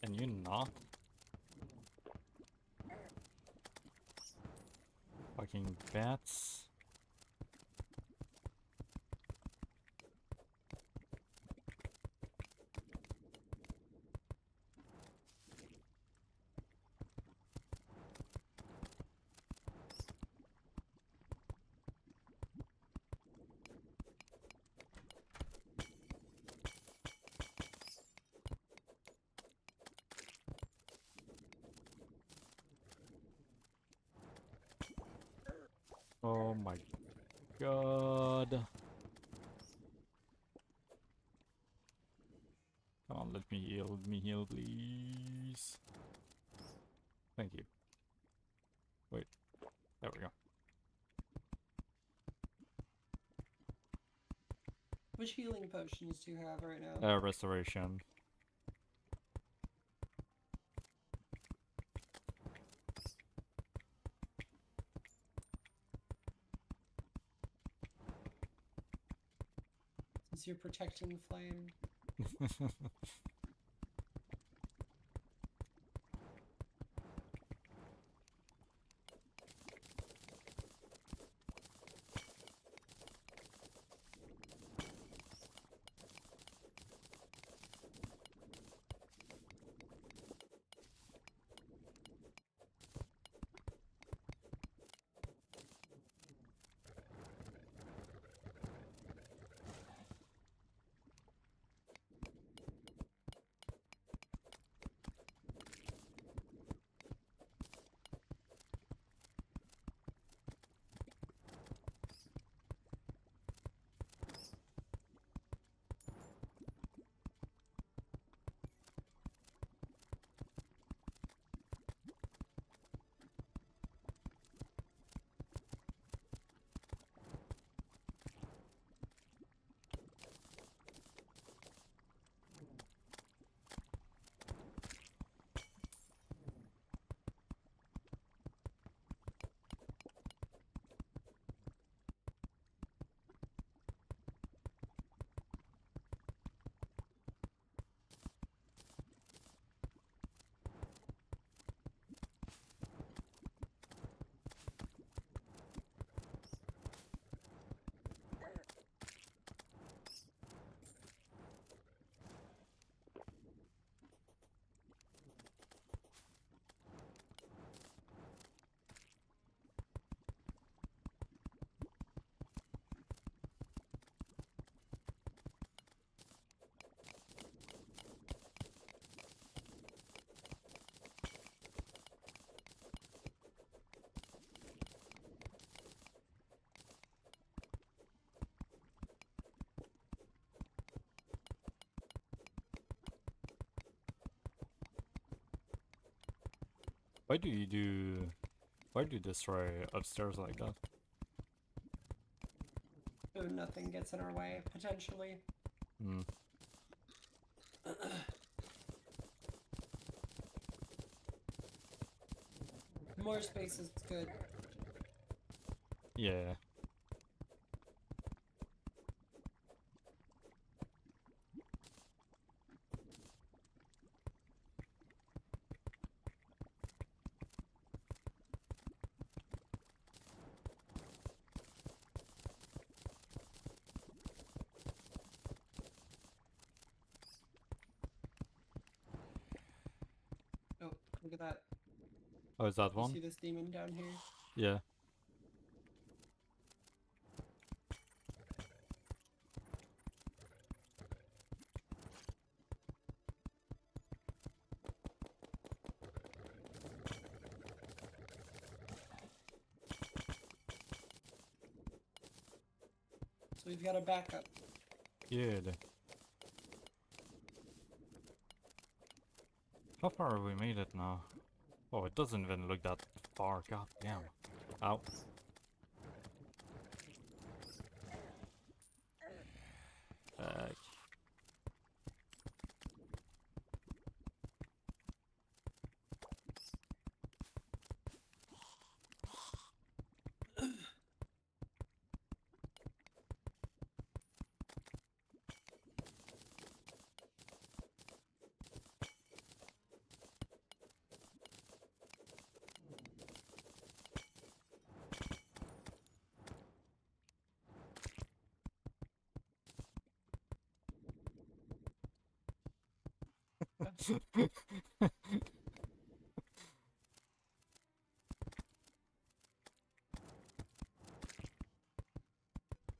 And you not? Fucking bats. Oh my god. Come on, let me heal, please. Thank you. Wait, there we go. Which healing potions do you have right now? Restoration. Is your protecting flame? Why do you do... Why do you destroy upstairs like that? So nothing gets in our way, potentially. Hmm. More space is good. Yeah. Oh, look at that. Oh, is that You one? see this demon down here? Yeah. So we've got a backup. Good. How far have we made it now? Oh, it doesn't even look that far. God damn. Ow.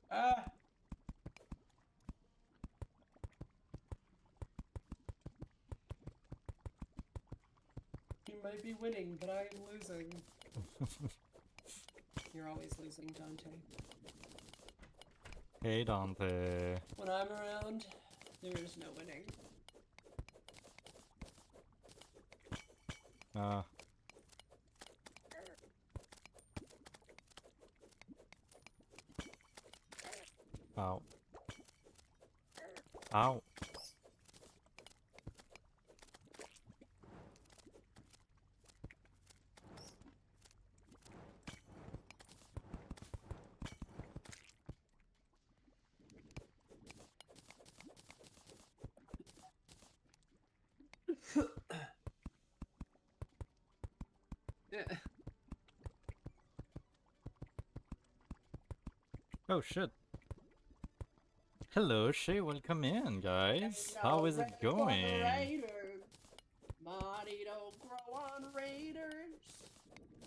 Ah! You might be winning, but I'm losing. You're always losing, Dante. Hey, Dante. When I'm around, there is no winning. Uh. Ow. Ow. Oh shit. Hello, Shay, welcome in, guys. How is it going? Money don't grow on raiders.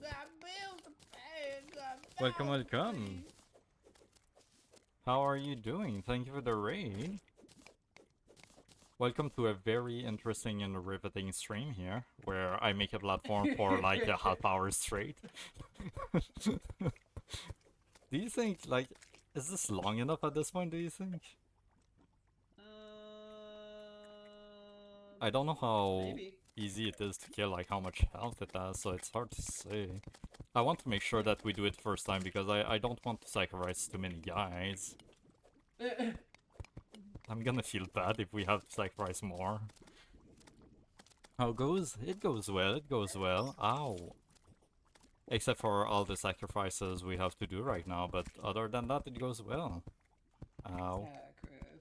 I built a bed, I Welcome, found a welcome. place. How are you doing? Thank you for the raid. Welcome to a very interesting and riveting stream here, where I make a platform for like a half hour straight. Do you think, like, is this long enough at this point, do you think? I don't know how Maybe. easy it is to kill, like how much health it has, so it's hard to say. I want to make sure that we do it first time, because I don't want to sacrifice too many guys. I'm gonna feel bad if we have to sacrifice more. How it goes? It goes well, it goes well. Ow. Except for all the sacrifices we have to do right now, but other than that, it goes well. Ow.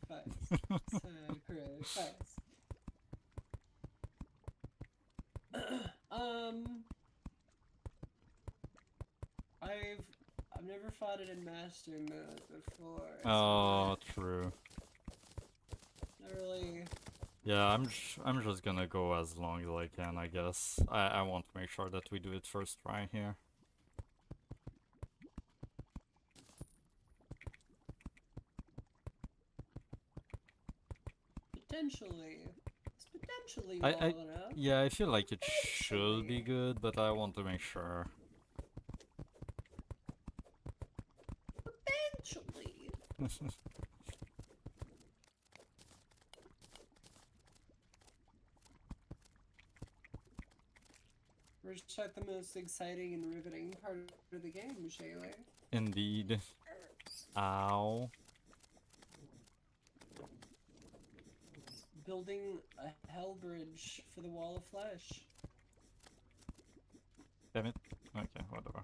Sacrifice. Sacrifice. I've never fought it in master mode before. Oh, true. Not really. Yeah, I'm just gonna go as long as I can, I guess. I want to make sure that we do it first try here. Potentially. It's potentially long enough. Yeah, I feel like it should be good, but I want to make sure. Potentially. We're just at the most exciting and riveting part of the game, Shayla. Indeed. Ow. Building a hell bridge for the wall of flesh. Damn it. Okay, whatever.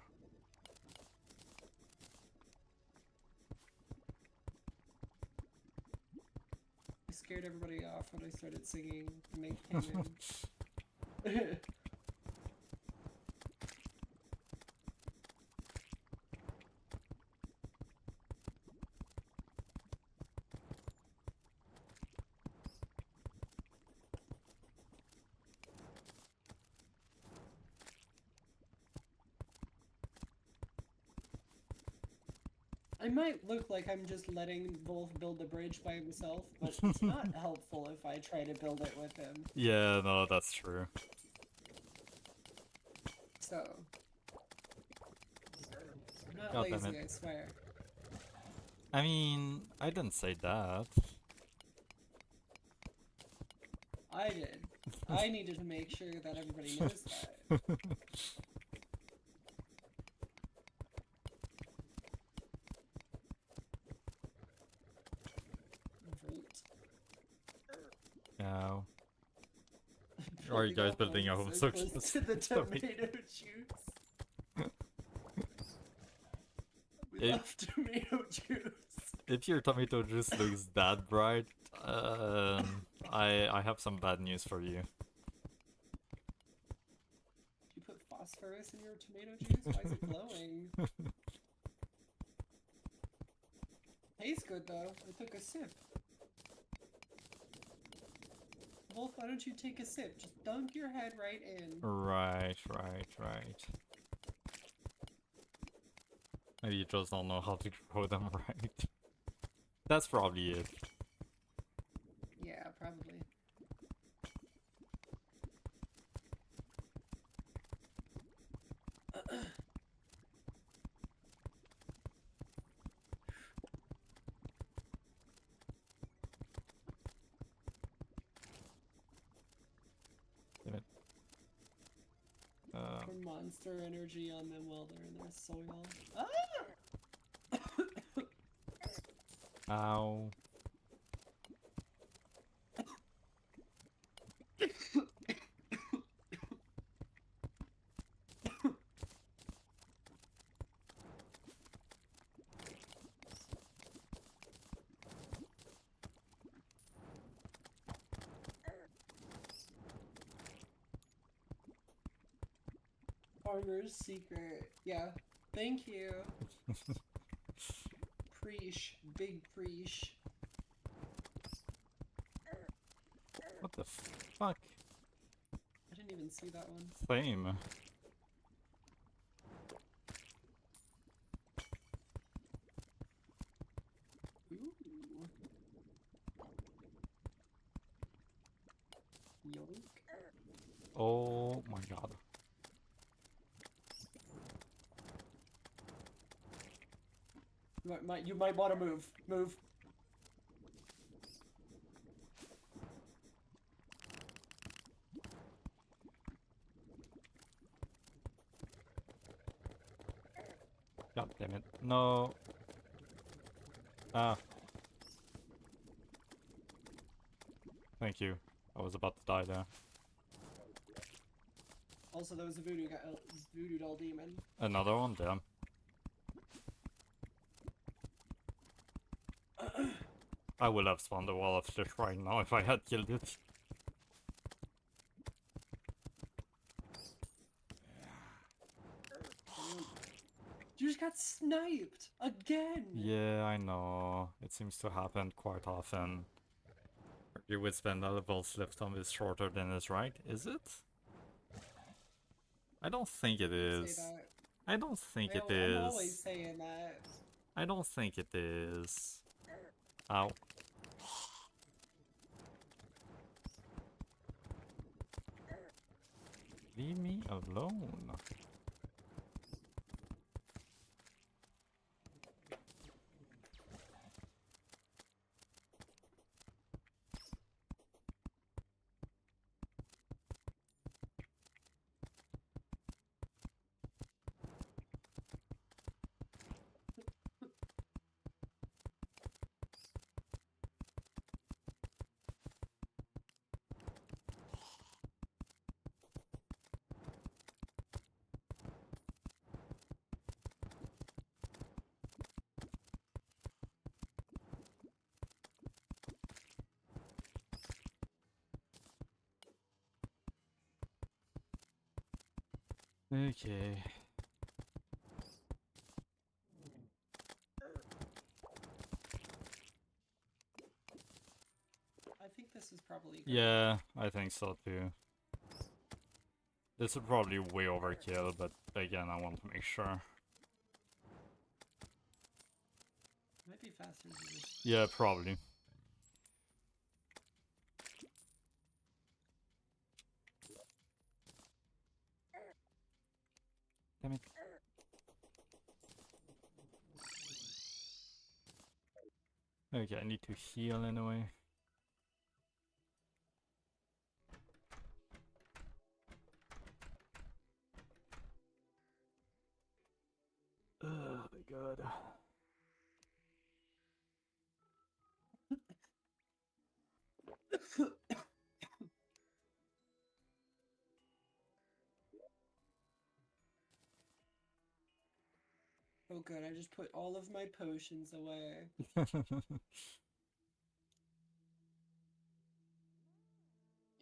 I scared everybody off when I started singing and they came in. I might look like I'm just letting Wolf build the bridge by himself, but it's not helpful if I try to build it with him. Yeah, no, that's true. So... I'm not God damn lazy, it. I swear. I mean, I didn't say that. I did. I needed to make sure that everybody knows that. Ow. Or are you guys building a home so close to the tomato juice? We love tomato juice. If your tomato juice looks that bright, I have some bad news for you. You put phosphorus in your tomato juice? Why is it glowing? Tastes good though. I took a sip. Wolf, why don't you take a sip? Just dunk your head right in. Right. Maybe you just don't know how to grow them right. That's probably it. Yeah, probably. Damn it. Pour monster energy on them while they're in their soil. Ah! Ow. Farmer's secret. Yeah. Thank you. preesh. Big preesh. What the fuck? I didn't even see that one. Same. Ooh. Yoink. Oh my god. You might want to move. Move. God damn it. No. Ah. Thank you. I was about to die there. Also, there was a voodoo doll demon. Another one? Damn. I would have spawned a wall of flesh right now if I had killed it. You just got sniped again. Yeah, I know. It seems to happen quite often. Your withstand levels left on is shorter than his right, is it? I don't think it Say is. that. I don't think it I'm always is. saying that. I don't think it is. Ow. Leave me alone. Okay. I think this is probably good. Yeah, I think so too. This would probably way overkill, but again, I want to make sure. Might be faster to just... Yeah, probably. Damn it. Okay, I need to heal anyway. Oh my god. Oh good, I just put all of my potions away.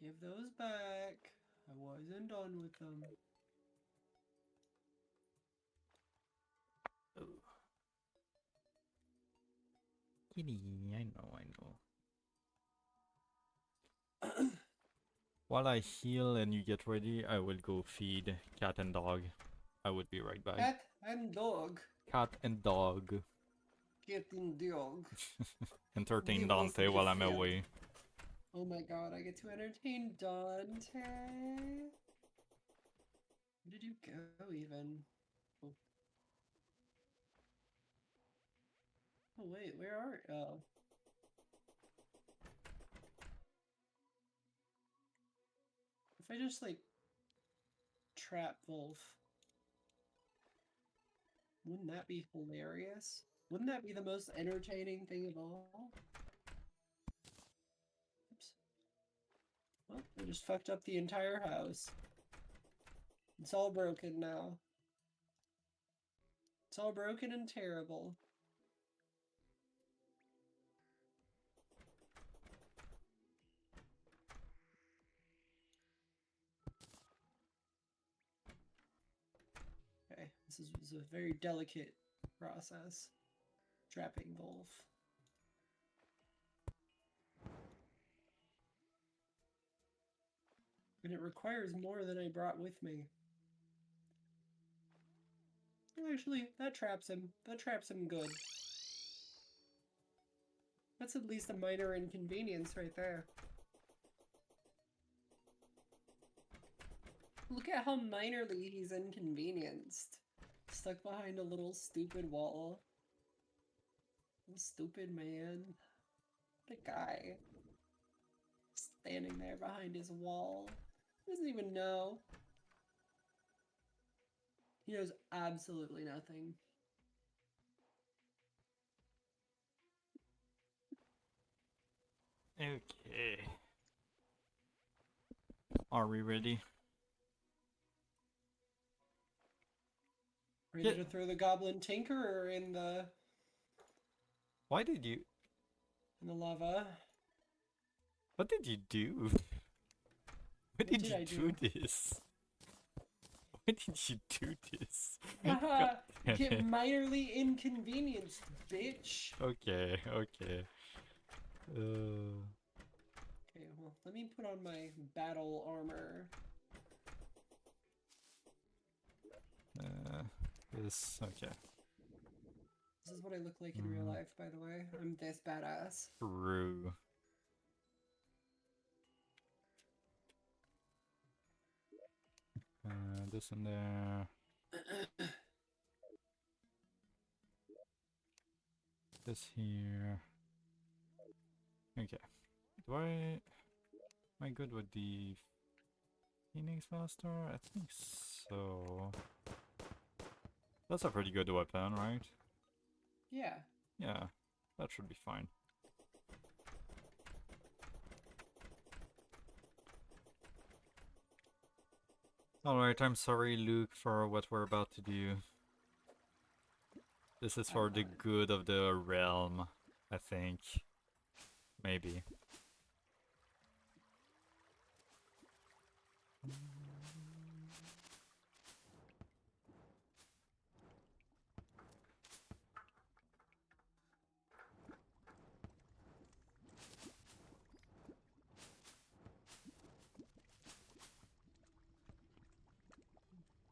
Give those back. I wasn't done with them. Kitty, I know. While I heal and you get ready, I will go feed cat and dog. I would be right back. Cat and dog. Cat and dog. Cat and dog. Entertain Give us Dante the while I'm field. away. Oh my god, I get to entertain Dante. Where did you go even? Oh, oh wait, where are... Oh. If I just, like, trap Wolf, wouldn't that be hilarious? Wouldn't that be the most entertaining thing of all? Oops. Well, I just fucked up the entire house. It's all broken now. It's all broken and terrible. Okay, this is a very delicate process. Trapping wolf. And it requires more than I brought with me. Actually, that traps him. That traps him good. That's at least a minor inconvenience right there. Look at how minorly he's inconvenienced. Stuck behind a little stupid wall. Stupid man. What a guy. Standing there behind his wall. He doesn't even know. He knows absolutely nothing. Okay. Are we ready? Ready Yeah. to throw the goblin tinker in the Why did you... lava? What did you do? Why did you do this? Why did you do this? Haha! God Get damn it. minorly inconvenienced, bitch! Okay, okay. Okay, well, let me put on my battle armor. This, okay. This is what I look like in real life, by the way. I'm this badass. True. This in there. This here. Okay. Do I... Am I good with the Phoenix Master? I think so. That's a pretty good weapon, right? Yeah. Yeah, that should be fine. Alright, I'm sorry, Luke, for what we're about to do. This is for the good of the realm, I think. Maybe.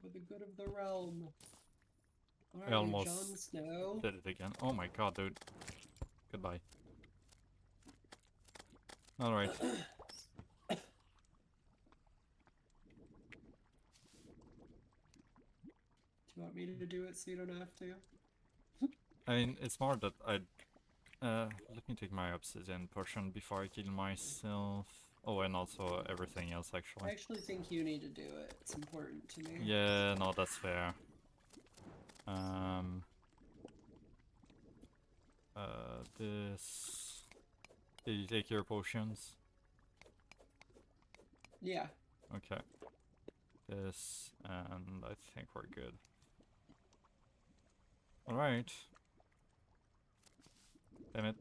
For the good of the realm. I Alright, almost Jon Snow. did it again. Oh my god, dude. Goodbye. Alright. Do you want me to do it so you don't have to? I mean, it's more that let me take my obsidian potion before I kill myself. Oh, and also everything else, I actually. actually think you need to do it. It's important to me. Yeah, no, that's fair. This... Did you take your potions? Yeah. Okay. This, and I think we're good. Alright. Damn it.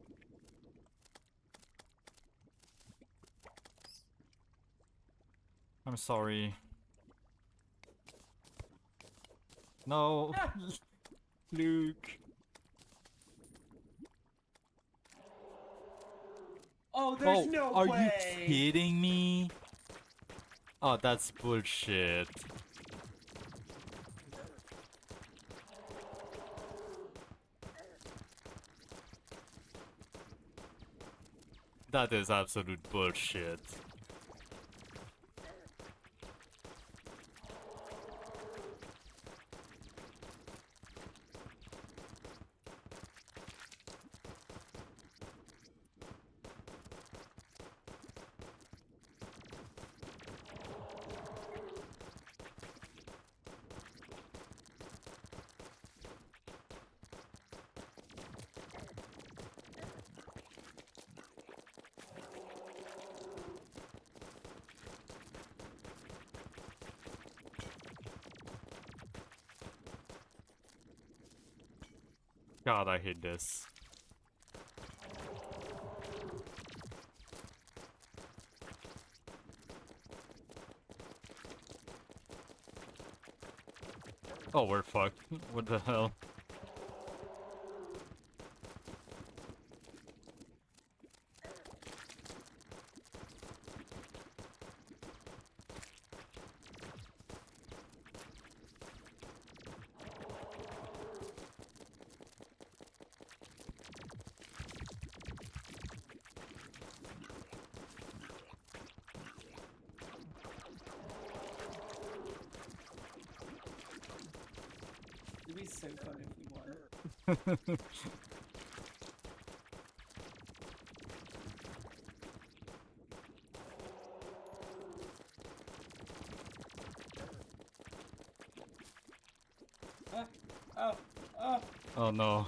I'm sorry. No! Ah! Luke! Oh, there's no are way! you kidding me? Oh, that's bullshit. That is absolute bullshit. God, I hate this. Oh, we're fucked. What the hell? so fun if we won. Oh, oh. Oh no.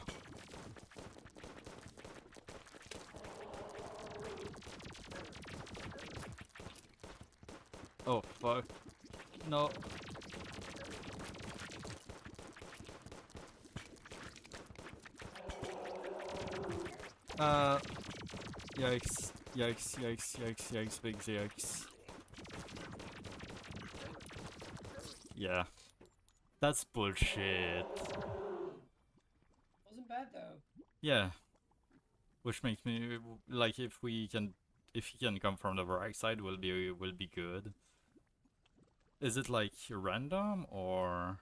Oh fuck. No. Yikes. Yikes, yikes, yikes, yikes, big yikes. Yeah. That's bullshit. Wasn't bad though. Yeah. Which makes me like if he can come from the right side will be good. Is it like random or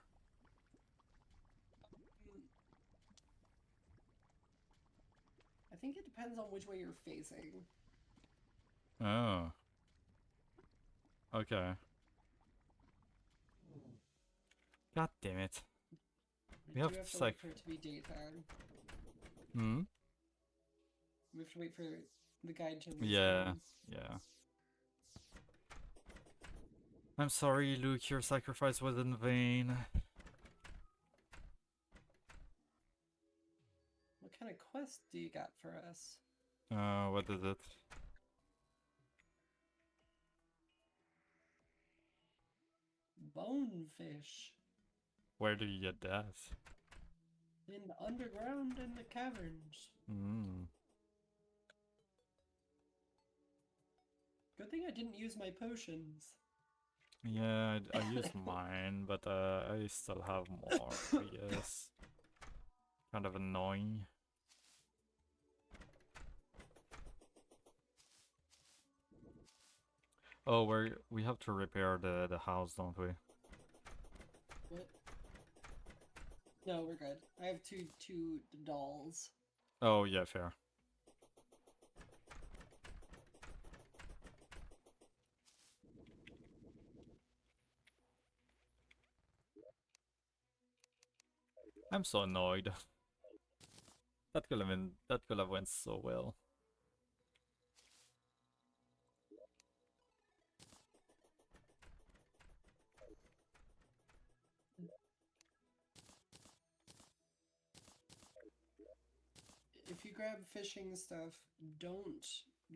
I think it depends on which way you're facing. oh. Okay. God damn it. We You have have to like wait for it to be daytime. hmm? We have to wait for the guide to respawn. Yeah, yeah. I'm sorry, Luke, your sacrifice was in vain. What kind of quest do you got for us? What is it? Bonefish. Where do you get that? In the underground in the caverns. Hmm. Good thing I didn't use my potions. Yeah, I used mine, but I still have more, I guess. Kind of annoying. Oh, we have to repair the house, don't we? What? No, we're good. I have two dolls. Oh, yeah, fair. I'm so annoyed. That could have went so well. If you grab fishing stuff, don't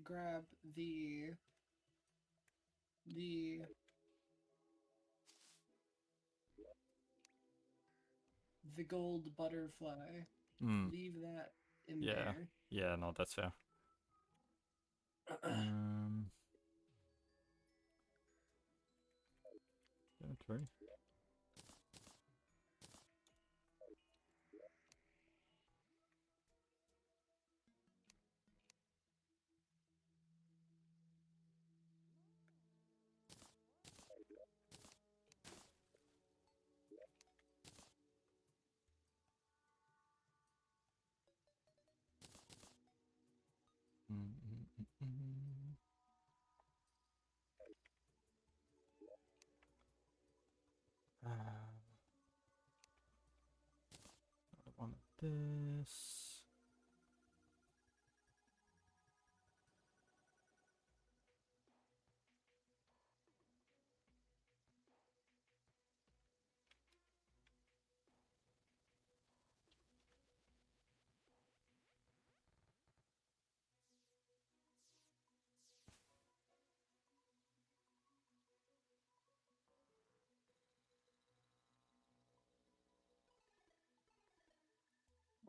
grab the gold butterfly. Hmm. Leave that in Yeah. there. Yeah, no, that's fair. Inventory. I want this.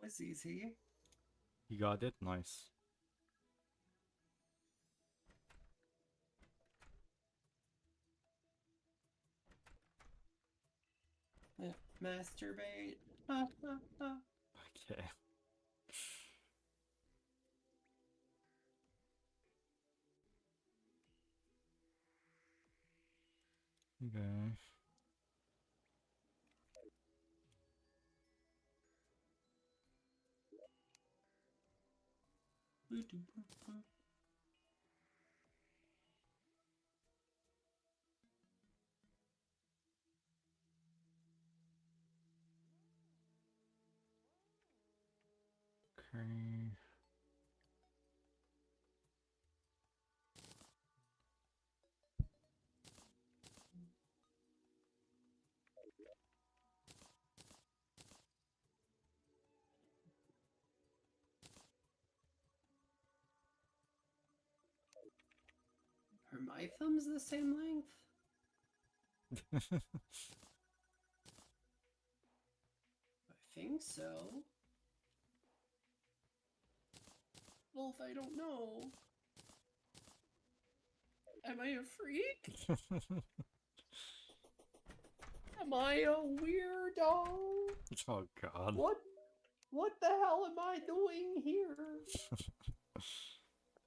Was easy. You got it? Nice. Yeah. Masturbate. Okay. Okay. Okay. Are my thumbs the same length? I think so. Well, if I don't know, am I a freak? Am I a weirdo? Oh god. What the hell am I doing here?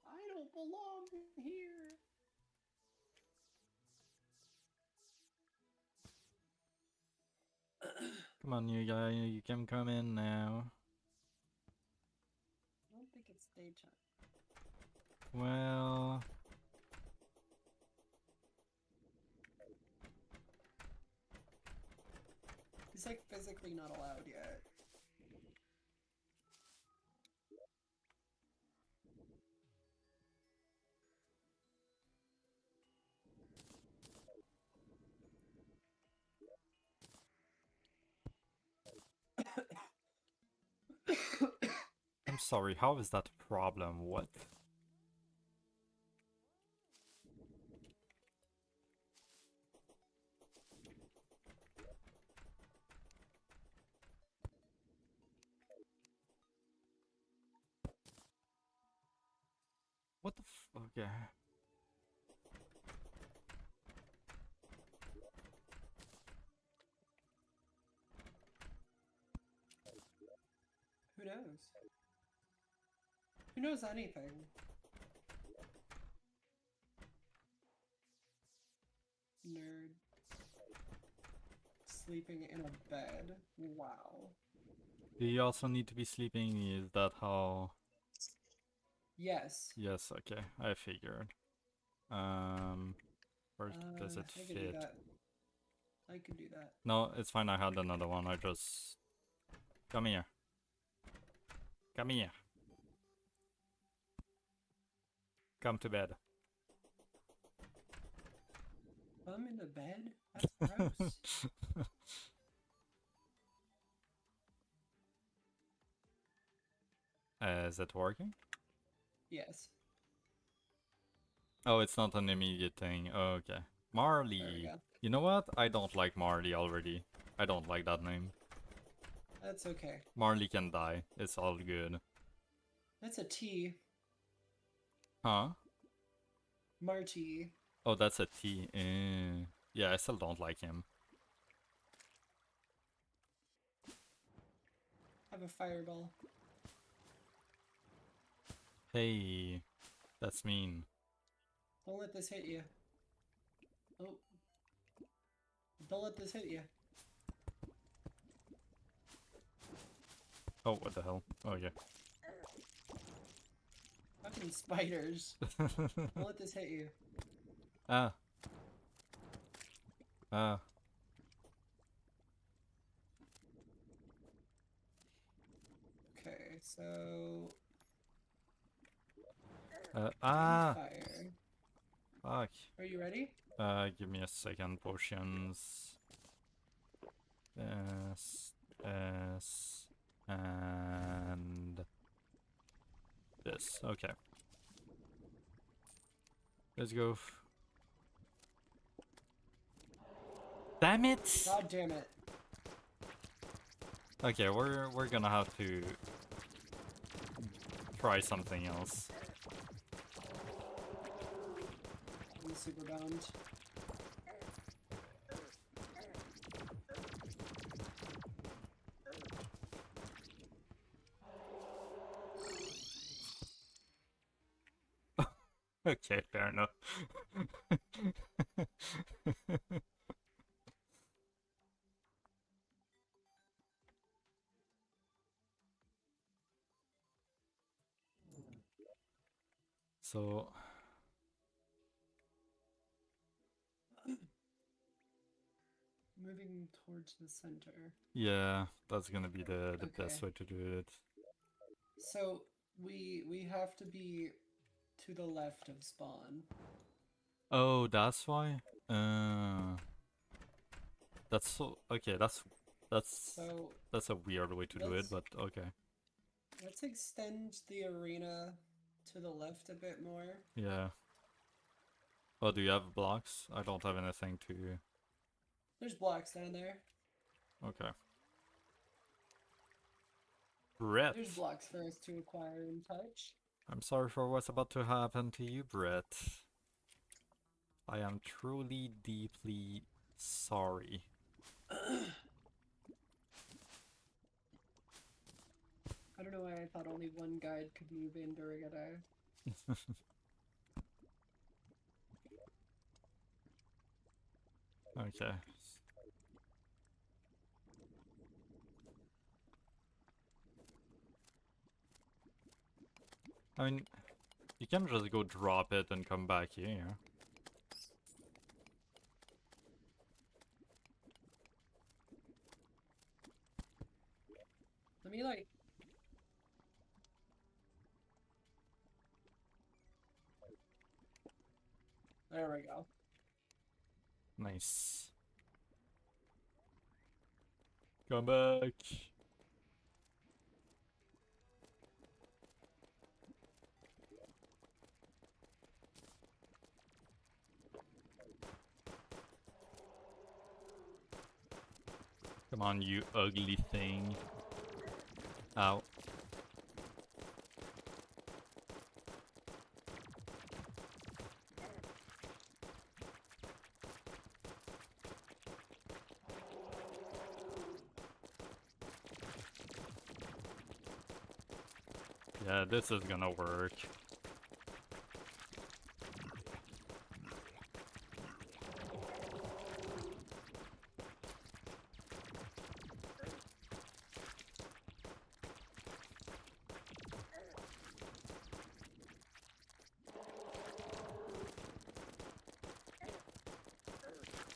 I don't belong here. Come on, you guy, you can come in now. I don't think it's daytime. Well, He's like physically not allowed yet. I'm sorry, how is that a problem? What? What the f- okay. Who knows? Who knows anything? Nerd. Sleeping in a bed. Wow. Do you also need to be sleeping? Is that how? Yes. Yes, okay, I figured. Where does it I could do fit? that. I could do that. No, it's fine, I had another one, I just... Come here. Come here. Come to bed. Bum in the bed? That's gross. Is it working? Yes. Oh, it's not an immediate thing. Oh, okay. There we Marley. go. You know what? I don't like Marley already. I don't like that name. That's okay. Marley can die. It's all good. That's a T. Huh? Marty. Oh, that's a T. Yeah, I still don't like him. Have a fireball. Hey, that's mean. Don't let this hit you. Oh. Don't let this hit you. Oh, what the hell? Oh, yeah. Fucking spiders. Don't let this hit you. Ah. Ah. Okay, so... Ah. Fire. Fuck. Are you ready? Give me a second. Potions. This. This. And... this. Okay. Let's go. Damn it! God damn it. Okay, we're gonna have to try something else. I'm super bummed. Okay, fair enough. So, Moving towards the center. yeah, that's gonna be the Okay. best way to do it. So we have to be to the left of spawn. Oh, that's why? That's so... Okay, that's... So That's a weird way to do it, let's but okay. let's extend the arena to the left a bit more. Yeah. Oh, do you have blocks? I don't have anything to... There's blocks down there. Okay. Brett. There's blocks for us to acquire and touch. I'm sorry for what's about to happen to you, Brett. I am truly, deeply sorry. I don't know why I thought only one guide could move in during a day. Okay. I mean, you can just go drop it and come back here. Let me like... There we go. Nice. Come back. Come on, you ugly thing. Ow. Yeah, this is gonna work.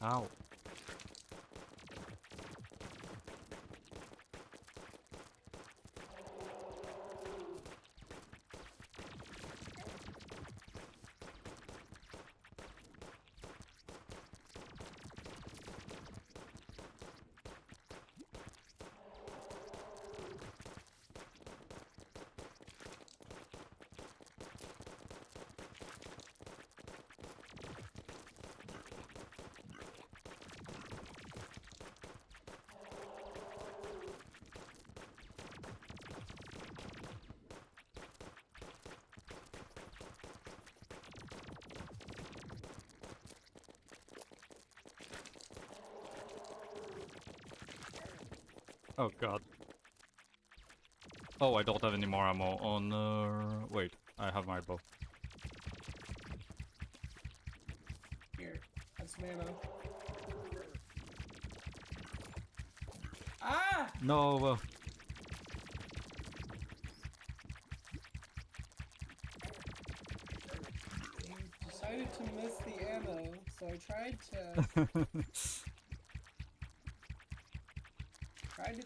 Ow. Oh god. Oh, I don't have any more ammo on... Wait, I have my bow. Here, have some ammo. Ah! No! You decided to miss the ammo, so I tried to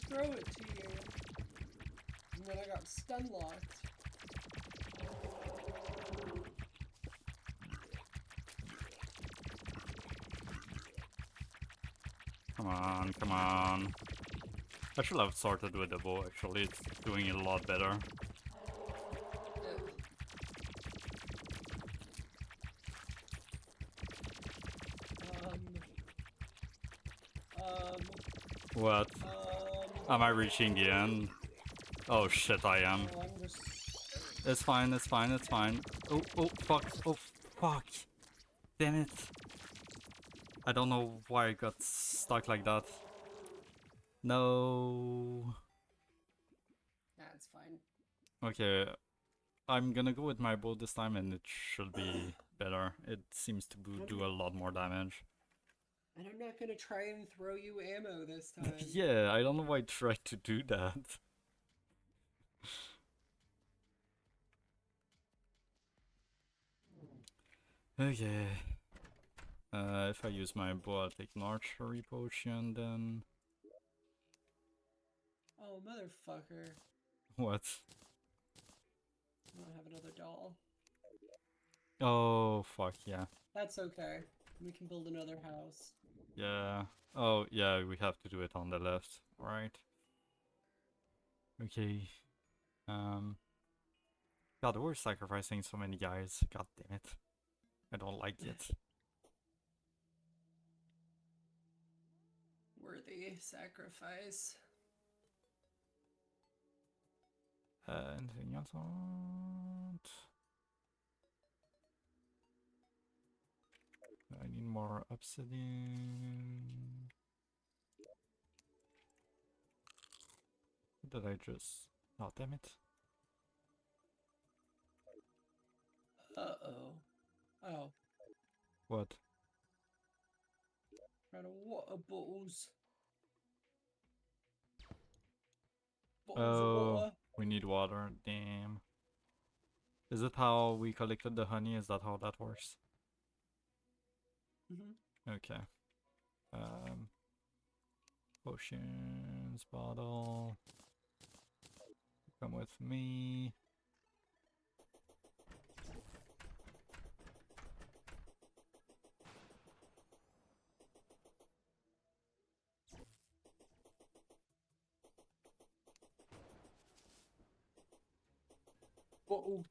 throw it to you, and then I got stun locked. Come on, come on. I should have started with the bow, actually. It's doing it a lot better. What? Am I reaching the end? Oh shit, I am. Oh, I'm just... It's fine, it's fine, it's fine. Oh, oh, fuck, oh, fuck. Damn it. I don't know why I got stuck like that. No. That's fine. Okay, I'm gonna go with my bow this time and it should be better. It seems to do a lot more damage. And I'm not gonna try and throw you ammo this time. Yeah, I don't know why I tried to do that. Okay. If I use my bow, I'll take an archery potion then. Oh, motherfucker. What? I don't have another doll. Oh, fuck, yeah. That's okay. We can build another house. Yeah. Oh, yeah, we have to do it on the left, right? Okay. God, we're sacrificing so many guys. God damn it. I don't like it. Worthy sacrifice. Anything else on? I need more obsidian. What did I just... Oh, damn it. Uh-oh. Oh. What? Out of water bottles. Bottles of Oh, water. we need water. Damn. Is it how we collected the honey? Is that how that works? Okay. Potions, bottle. Come with me. Bottle.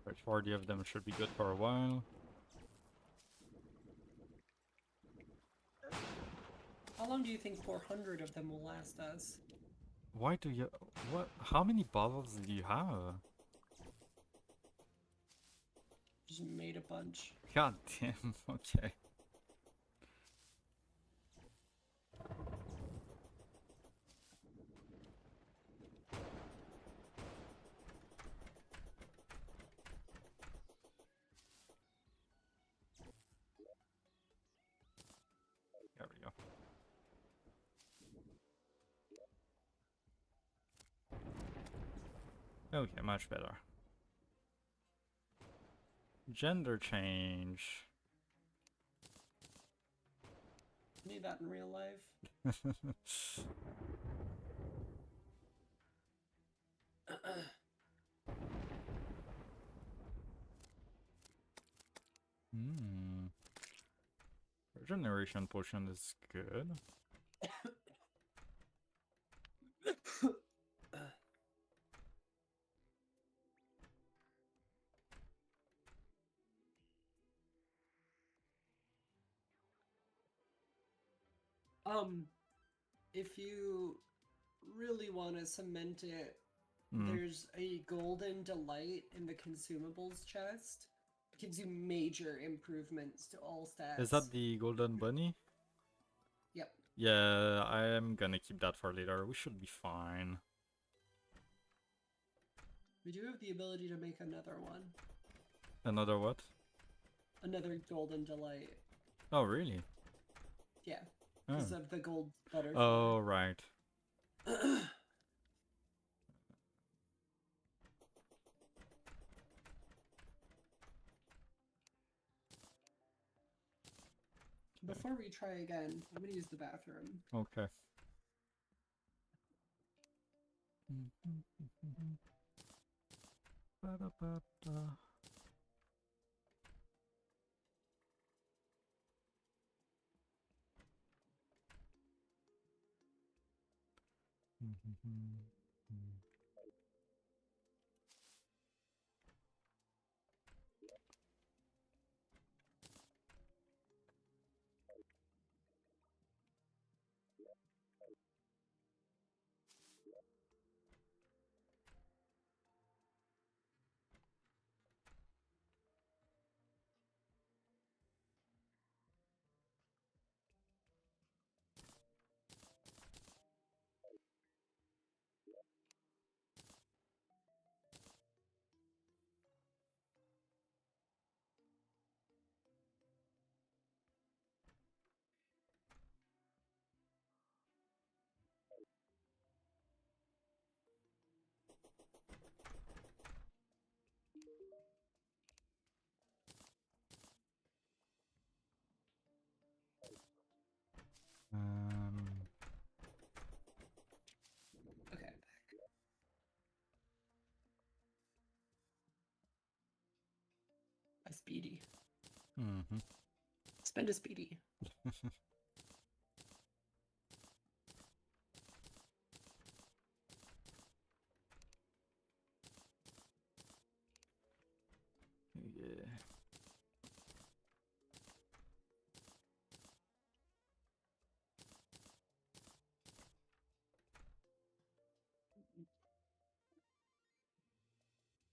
Right, 40 of them should be good for a while. How long do you think 400 of them will last us? Why do you... What? How many bottles do you have? Just made a bunch. God damn, okay. There we go. Okay, much better. Gender change. Need that in real life. Hmm. Regeneration potion is good. If you really want to cement it, Mm. there's a golden delight in the consumables chest. It gives you major improvements to all stats. Is that the golden bunny? Yep. Yeah, I am gonna keep that for later. We should be fine. We do have the ability to make another one. Another what? Another golden delight. Oh, really? Yeah. Oh, Because of the gold butterfly. oh right. Before we try again, I'm gonna use the bathroom. Okay. Ba-da-ba-da. A speedy. Mm-hmm. Spend a speedy. Yeah.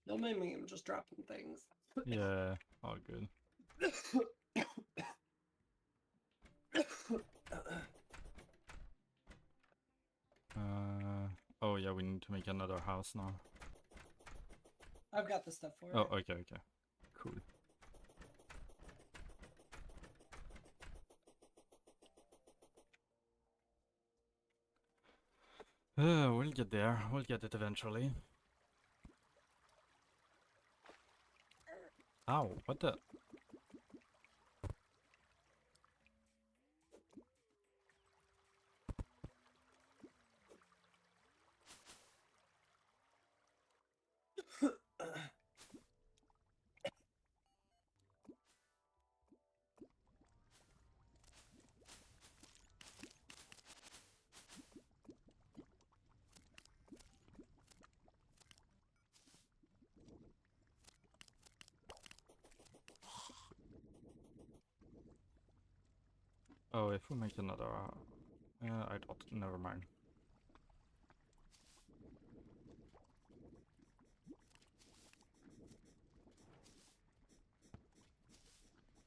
Don't mind me, I'm just dropping things. Yeah, all good. Oh yeah, we need to make another house now. I've got the stuff for it. Oh, okay, okay. Cool. We'll get there. We'll get it eventually. Ow, what the? Oh, if we make another... I thought... Never mind.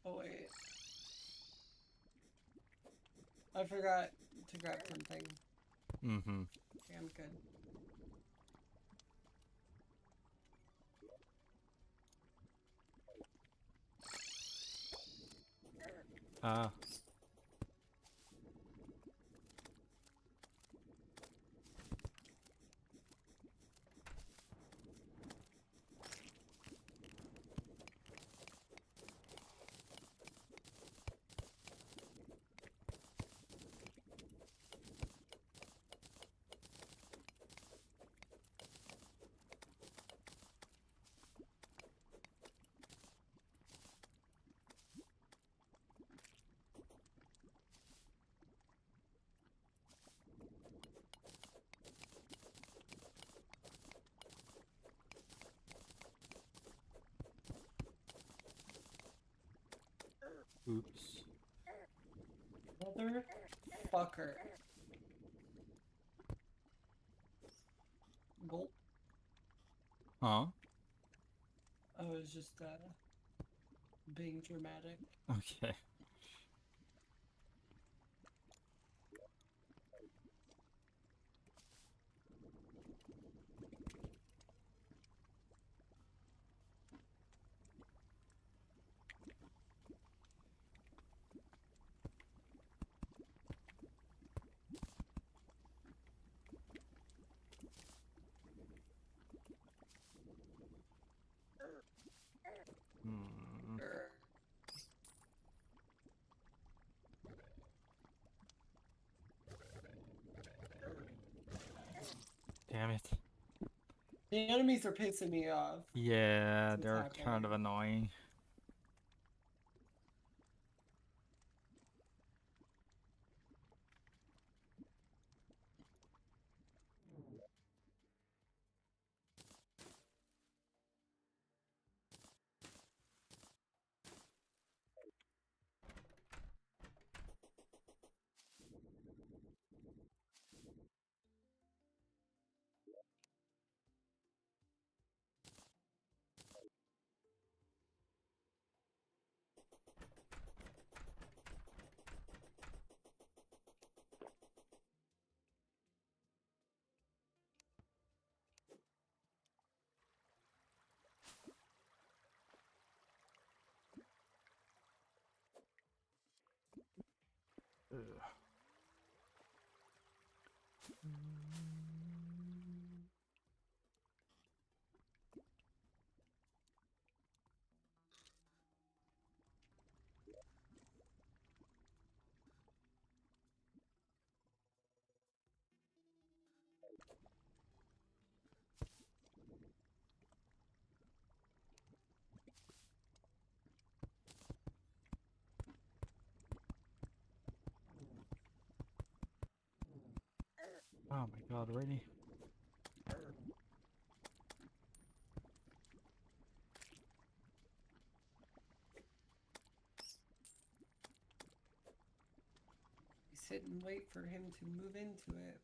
Oh wait. I forgot to grab something. Mm-hmm. Okay, I'm good. Ah. Oops. Motherfucker. Gulp. Huh? I was just being dramatic. Okay. Hmm. Damn it. The enemies are pissing me off. Yeah, What's they're happening? kind of annoying. Ugh. Oh my god, really? We sit and wait for him to move into it.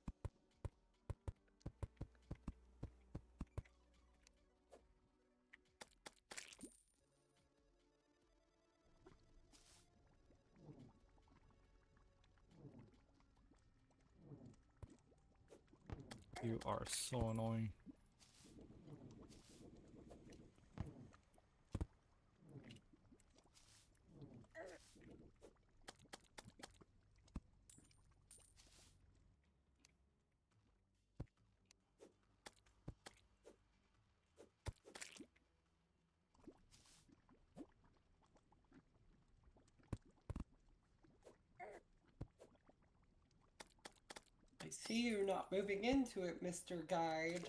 You are so annoying. I see you're not moving into it, Mr. Guide.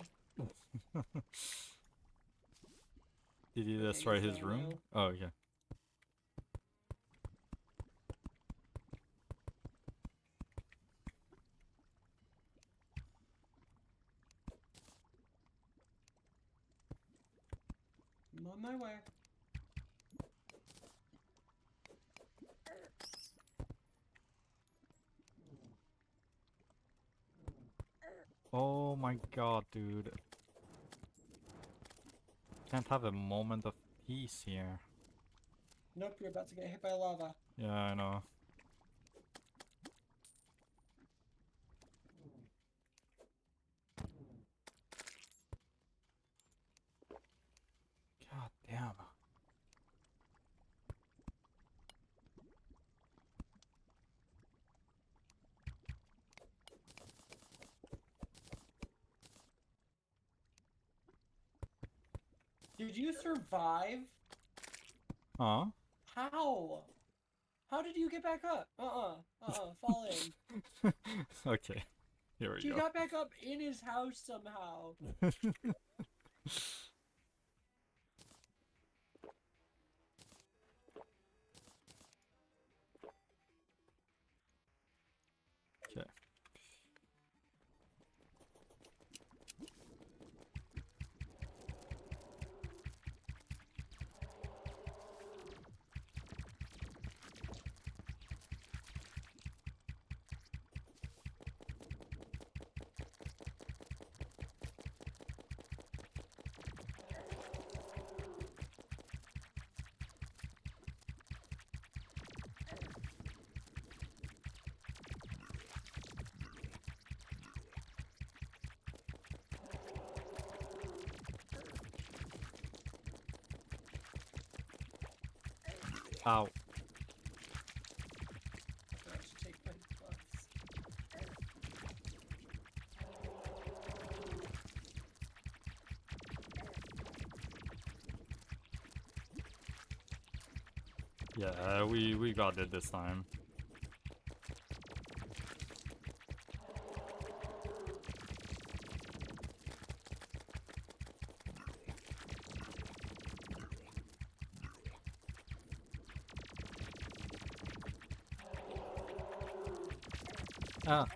Did he Okay, destroy he's his gone room? now. Oh, okay. I'm on my way. Oh my god, dude. Can't have a moment of peace here. Nope, you're about to get hit by lava. Yeah, I know. God damn. Did you survive? Huh? How? How did you get back up? Fall in. Okay. Here we She go. got back up in his house somehow. Okay. Ow. Gosh, take my buffs. Yeah, we got it this time. Ah.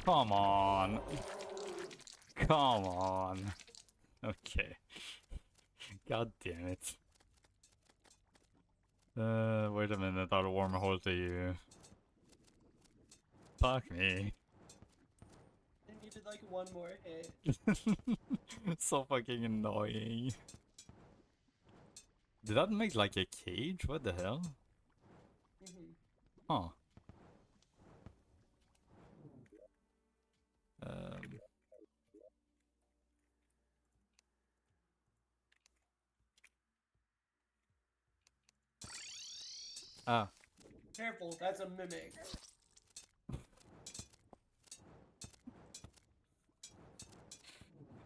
Come on. Come on. Okay. God damn it. Wait a minute, I'll warm a hole to you. Fuck me. I needed like one more hit. So fucking annoying. Did that make like a cage? What the hell? Huh. Um. Ah. Careful, that's a mimic.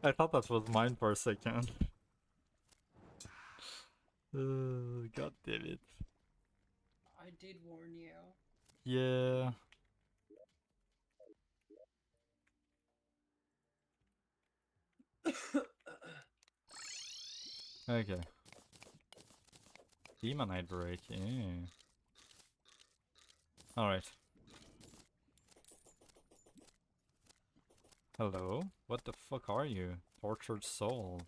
I thought that was mine for a second. God damn it. I did warn you. Yeah. Okay. Demonite break. Yeah. Alright. Hello? What the fuck are you? Tortured soul.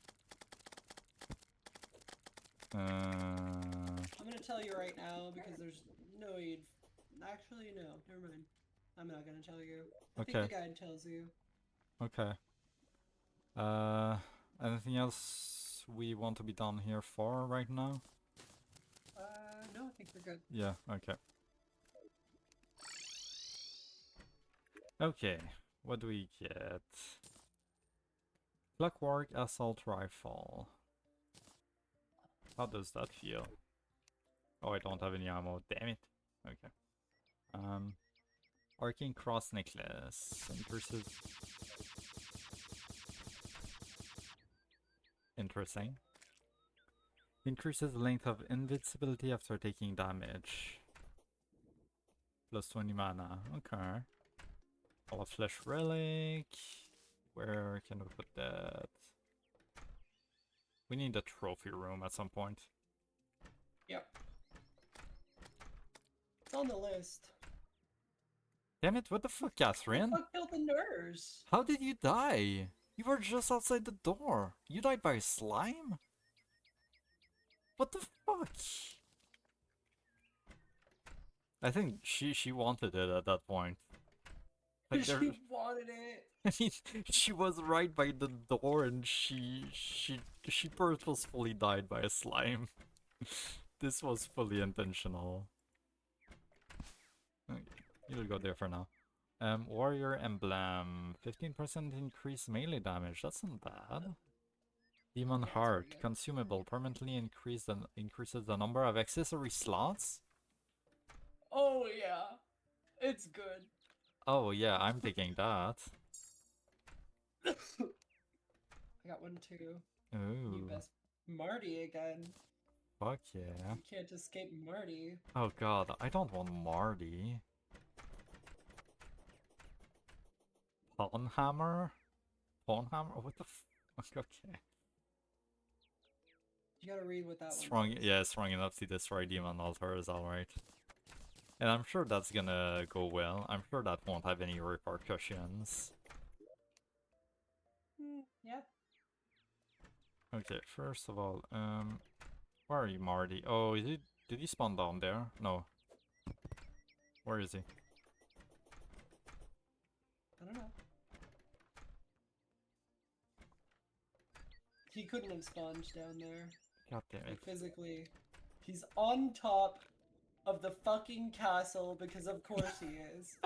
I'm gonna tell you right now because there's no need. Actually, no. Never mind. I'm not gonna tell you. I think Okay. the guide tells you. Okay. Anything else we want to be done here for right now? No, I think we're good. Yeah, okay. Okay, what do we get? Clockwork assault rifle. How does that feel? Oh, I don't have any ammo, damn it. Okay. Arcane cross necklace. Increases. Interesting. Increases length of invincibility after taking damage. Plus 20 mana. Okay. Hollow Flesh Relic. Where can we put that? We need a trophy room at some point. Yep. It's on the list. Damn it, what the fuck, Who Catherine? the fuck killed the nurse? How did you die? You were just outside the door. You died by slime? What the fuck? I think she wanted it at that point. Like there, She wanted it. I mean, she was right by the door and she purposefully died by a slime. This was fully intentional. Okay, you'll go there for now. Warrior emblem, 15% increased melee damage. That's not bad. Demon Yeah, it's heart, pretty good. consumable, permanently increases the number of accessory slots. Oh yeah, it's good. Oh yeah, I'm taking that. I got one too. You Ooh, best Marty again. fuck yeah. You can't escape Marty. Oh god, I don't want Marty. Pawnhammer? Pawnhammer? What the fuck? Okay. You gotta read what that Strong, one says. yeah, strong enough to destroy demon altar is alright. And I'm sure that's gonna go well. I'm sure that won't have any repercussions. Yeah. Okay, first of all, where are you, Marty? Oh, did he spawn down there? No. Where is he? I don't know. He couldn't have spawned down there. God damn Like it. physically. He's on top of the fucking castle because of course he is.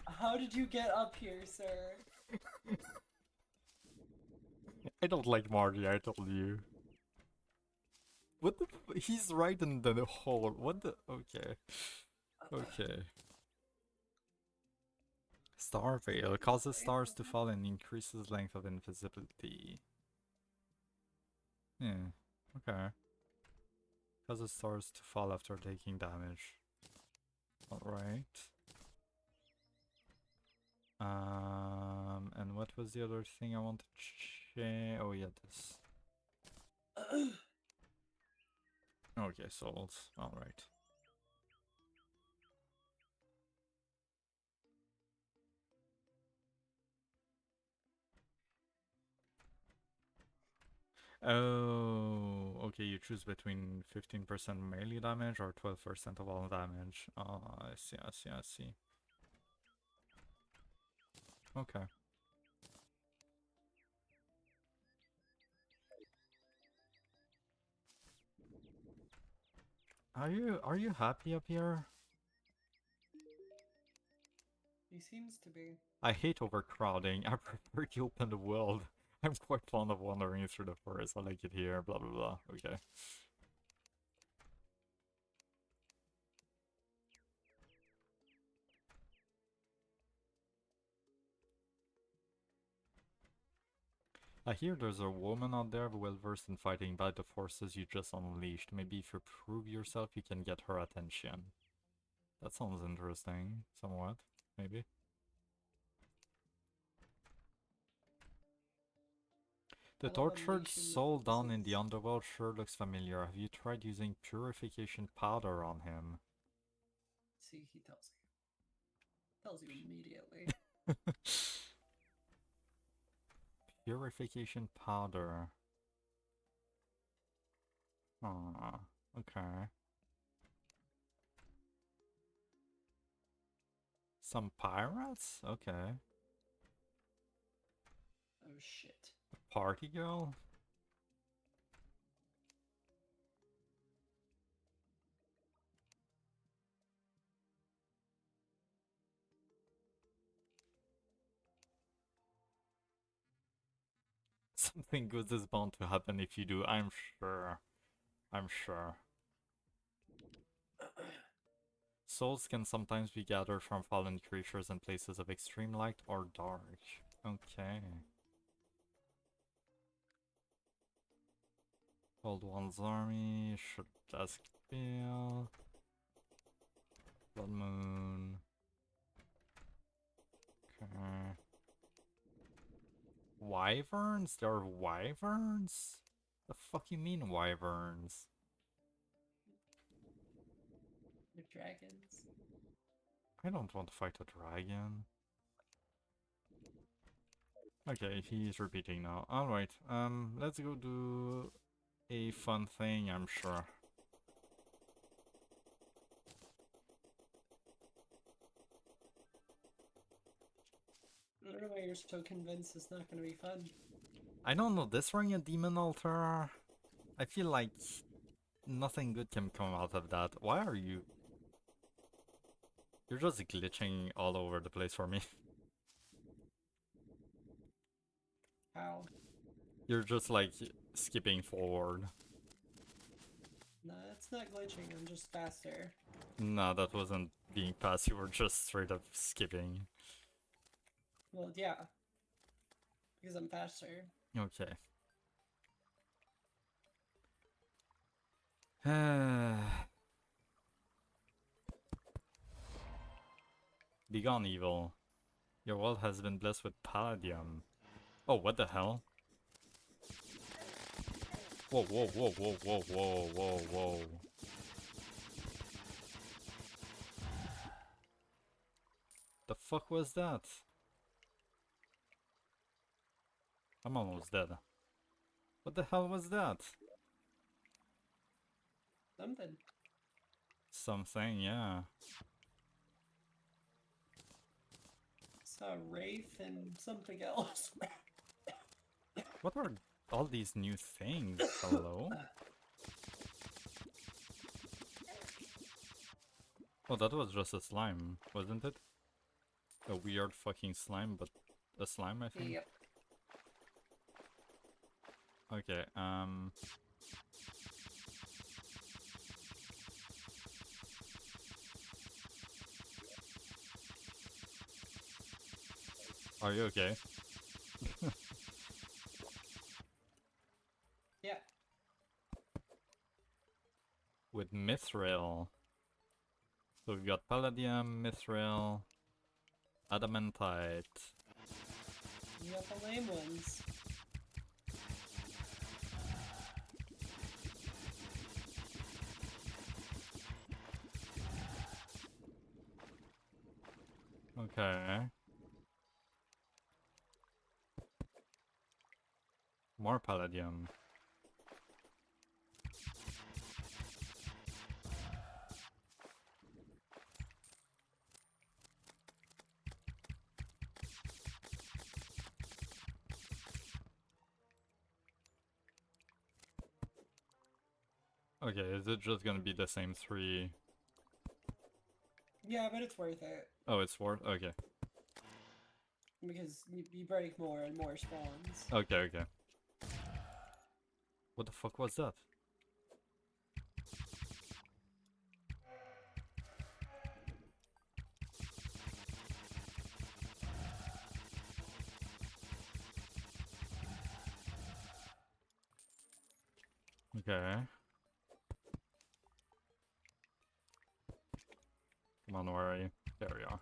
How did you get up here, sir? I don't like Marty, I told you. What the he's right in the hole. What the okay. Okay. Star Veil causes stars to fall and increases length of invisibility. Yeah, okay. Causes stars to fall after taking damage. Alright. And what was the other thing I wanted to check? Oh yeah, this. Okay, souls. Alright. Oh, okay, you choose between 15% melee damage or 12% of all damage. Oh, I see, I see, I see. Okay. Are you happy up here? He seems to be. I hate overcrowding. I prefer the open world. I'm quite fond of wandering through the forest. I like it here, blah blah blah. Okay. I hear there's a woman out there well versed in fighting by the forces you just unleashed. Maybe if you prove yourself, you can get her attention. That sounds interesting, somewhat, maybe. The I love tortured unleashing the soul down in the forces. underworld sure looks familiar. Have you tried using purification powder on him? See, he tells you. Tells you immediately. Purification powder. Oh, okay. Some pirates? Okay. Oh shit. Party girl? Something good is bound to happen if you do, I'm sure. I'm sure. Souls can sometimes be gathered from fallen creatures in places of extreme light or dark. Okay. Old One's Army, should ask Bill. Blood Moon. Okay. Wyverns? There are wyverns? The fuck you mean wyverns? The dragons. I don't want to fight a dragon. Okay, he's repeating now. Alright, let's go do a fun thing, I'm sure. I don't know why you're so convinced it's not gonna be fun. I don't know, destroying a demon altar... I feel like nothing good can come out of that. Why are you... You're just glitching all over the place for me. How? You're just like skipping forward. No, that's not glitching, I'm just faster. No, that wasn't being fast, you were just straight up skipping. Well, yeah. Because I'm faster. Okay. Begone, evil. Your world has been blessed with palladium. Oh, what the hell? Whoa, whoa, whoa, whoa, whoa, whoa, whoa, whoa. The fuck was that? I'm almost dead. What the hell was that? Something. Something, yeah. Saw Wraith and something else. What are all these new things? Hello? Oh, that was just a slime, wasn't it? A weird fucking slime, but a slime, I think. Yep. Okay, are you okay? Yeah. With mithril. So we've got palladium, mithril, adamantite. You got the lame ones. Okay. More palladium. Okay, is it just gonna be the same three? Yeah, but it's worth it. Oh, it's worth. Okay. Because you break more and more spawns. Okay, okay. What the fuck was that? Okay. Come on, where are you? There we are.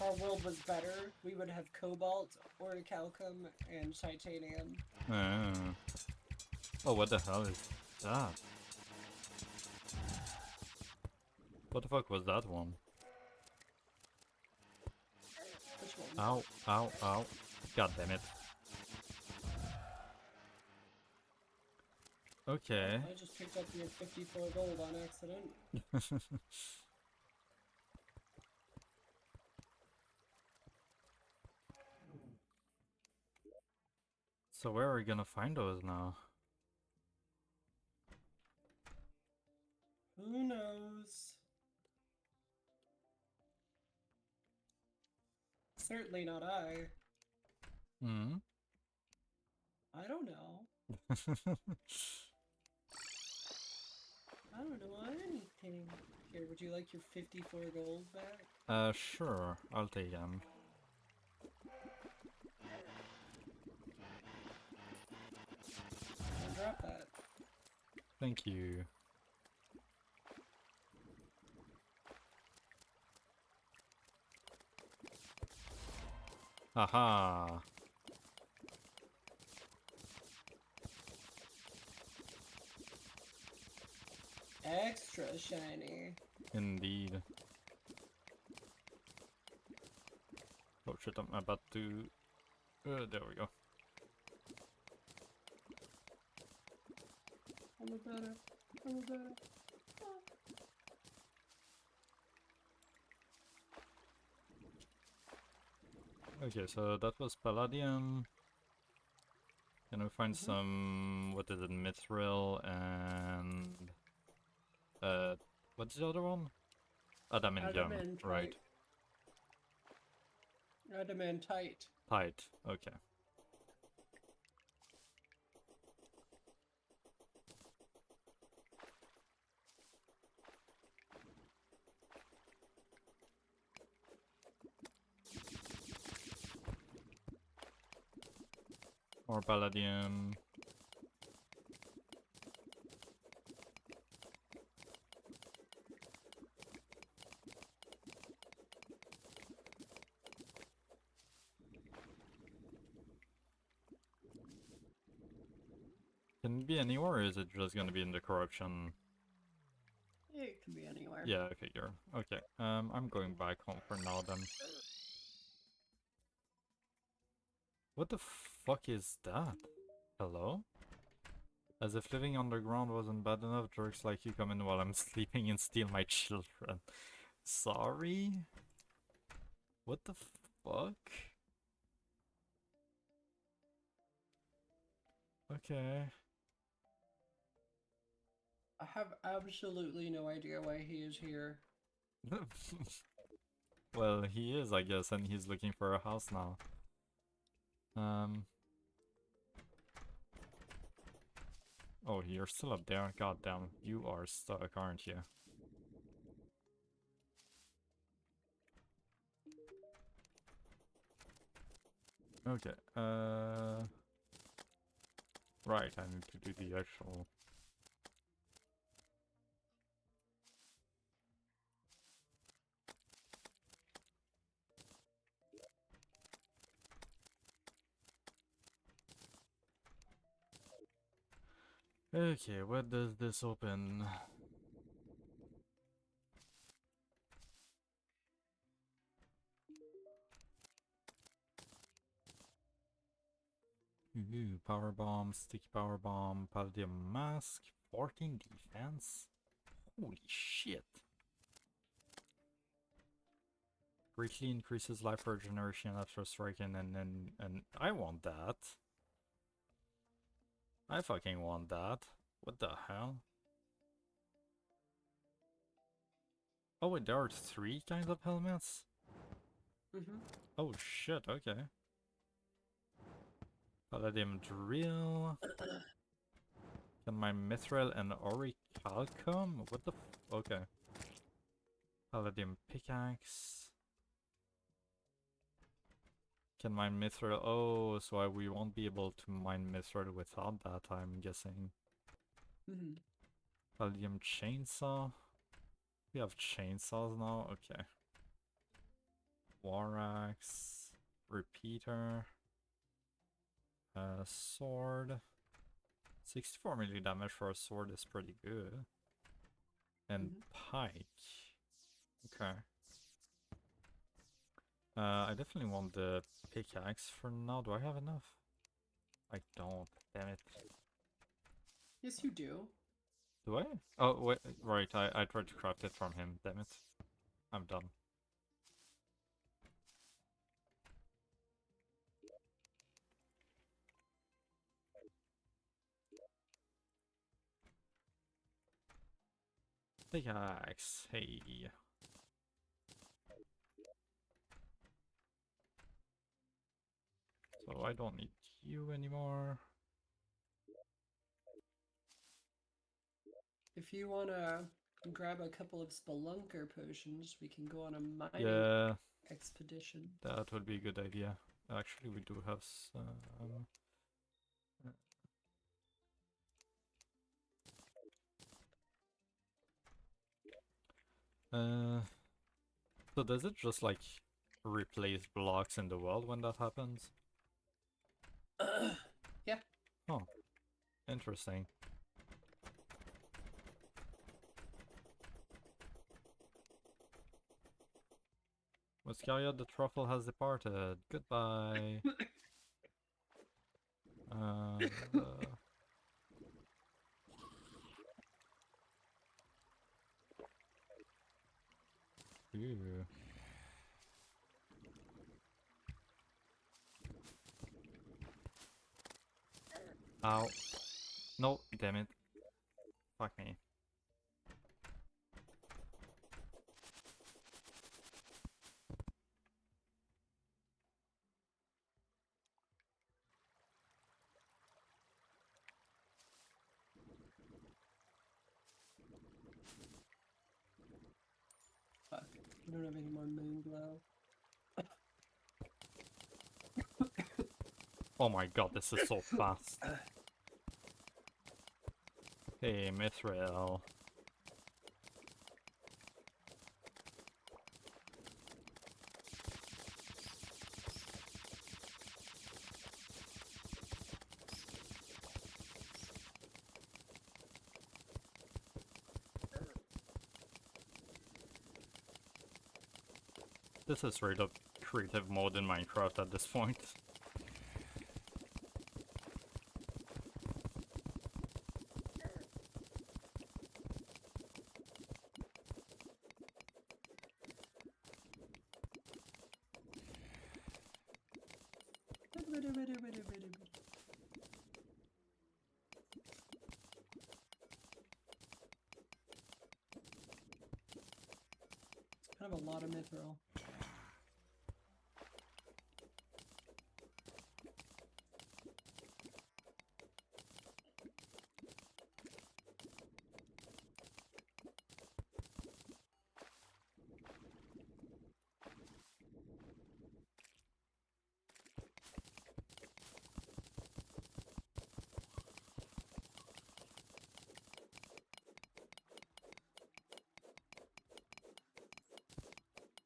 our world was better, we would have cobalt, orichalcum, and titanium. Oh, what the hell is that? What the fuck was that one? Which one? Ow, ow, ow. God damn it. Okay. I just picked up your 54 gold on accident. So where are we gonna find those now? Who knows? Certainly not I. Hmm? I don't know. I don't know anything. Here, would you like your 54 gold back? Sure. I'll take them. Don't drop that. Thank you. Aha! Extra shiny. Indeed. Oh shit, I'm about to... there we go. I'm a better. I'm a better. Okay, so that was Palladium. Can we find some... what is it? Mithril and... what's the other one? Adamantium, right. Adamantite. Tight, okay. More Palladium. Can it be anywhere, or is it just gonna be in the corruption? It can be anywhere. Yeah, I figure. Okay, I'm going back home for now then. What the fuck is that? Hello? As if living underground wasn't bad enough, jerks like you come in while I'm sleeping and steal my children. Sorry? What the fuck? Okay. I have absolutely no idea why he is here. Well, he is, I guess, and he's looking for a house now. Oh, you're still up there? Goddamn, you are stuck, aren't you? Okay, right, I need to do the actual... Okay, what does this open? Ooh, power bomb, sticky power bomb, palladium mask, 14 defense. Holy shit. Greatly increases life regeneration after striking, and I want that. I fucking want that. What the hell? Oh wait, there are 3 kinds of helmets? Oh shit, okay. Palladium drill. Can my mithril and orichalcum? What the f- okay. Palladium pickaxe. Can mine mithril? Oh, so we won't be able to mine mithril without that, I'm guessing. Palladium chainsaw. We have chainsaws now? Okay. War axe, repeater, sword. 64 melee damage for a sword is pretty good. And pike. Okay. I definitely want the pickaxe for now. Do I have enough? I don't. Damn it. Yes, you do. Do I? Oh, wait. Right. I tried to craft it from him. Damn it. I'm done. Pickaxe. Hey. So I don't need you anymore. If you wanna grab a couple of spelunker potions, we can go on a mining Yeah, expedition. that would be a good idea. Actually, we do have some. So does it just like replace blocks in the world when that happens? Yeah. Oh, interesting. Muscaria the truffle has departed. Goodbye. And, ew. Ow. No, damn it. Fuck me. Fuck. We don't have any more moon glow. Oh my god, this is so fast. Hey, Mithril. This is straight up creative mode in Minecraft at this point. It's kind of a lot of mithril.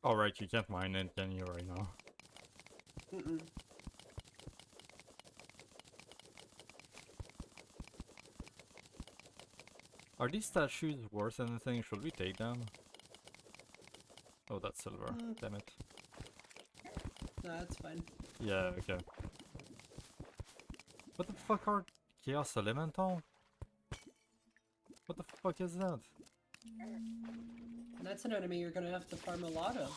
Alright, you can't mine it, can you, right now? Mm-mm. Are these statues worth anything? Should we take them? Oh, that's silver. Damn it. Nah, that's fine. Yeah, okay. What the fuck are Chaos Elemental? What the fuck is that? That's an enemy you're gonna have to farm a lot of.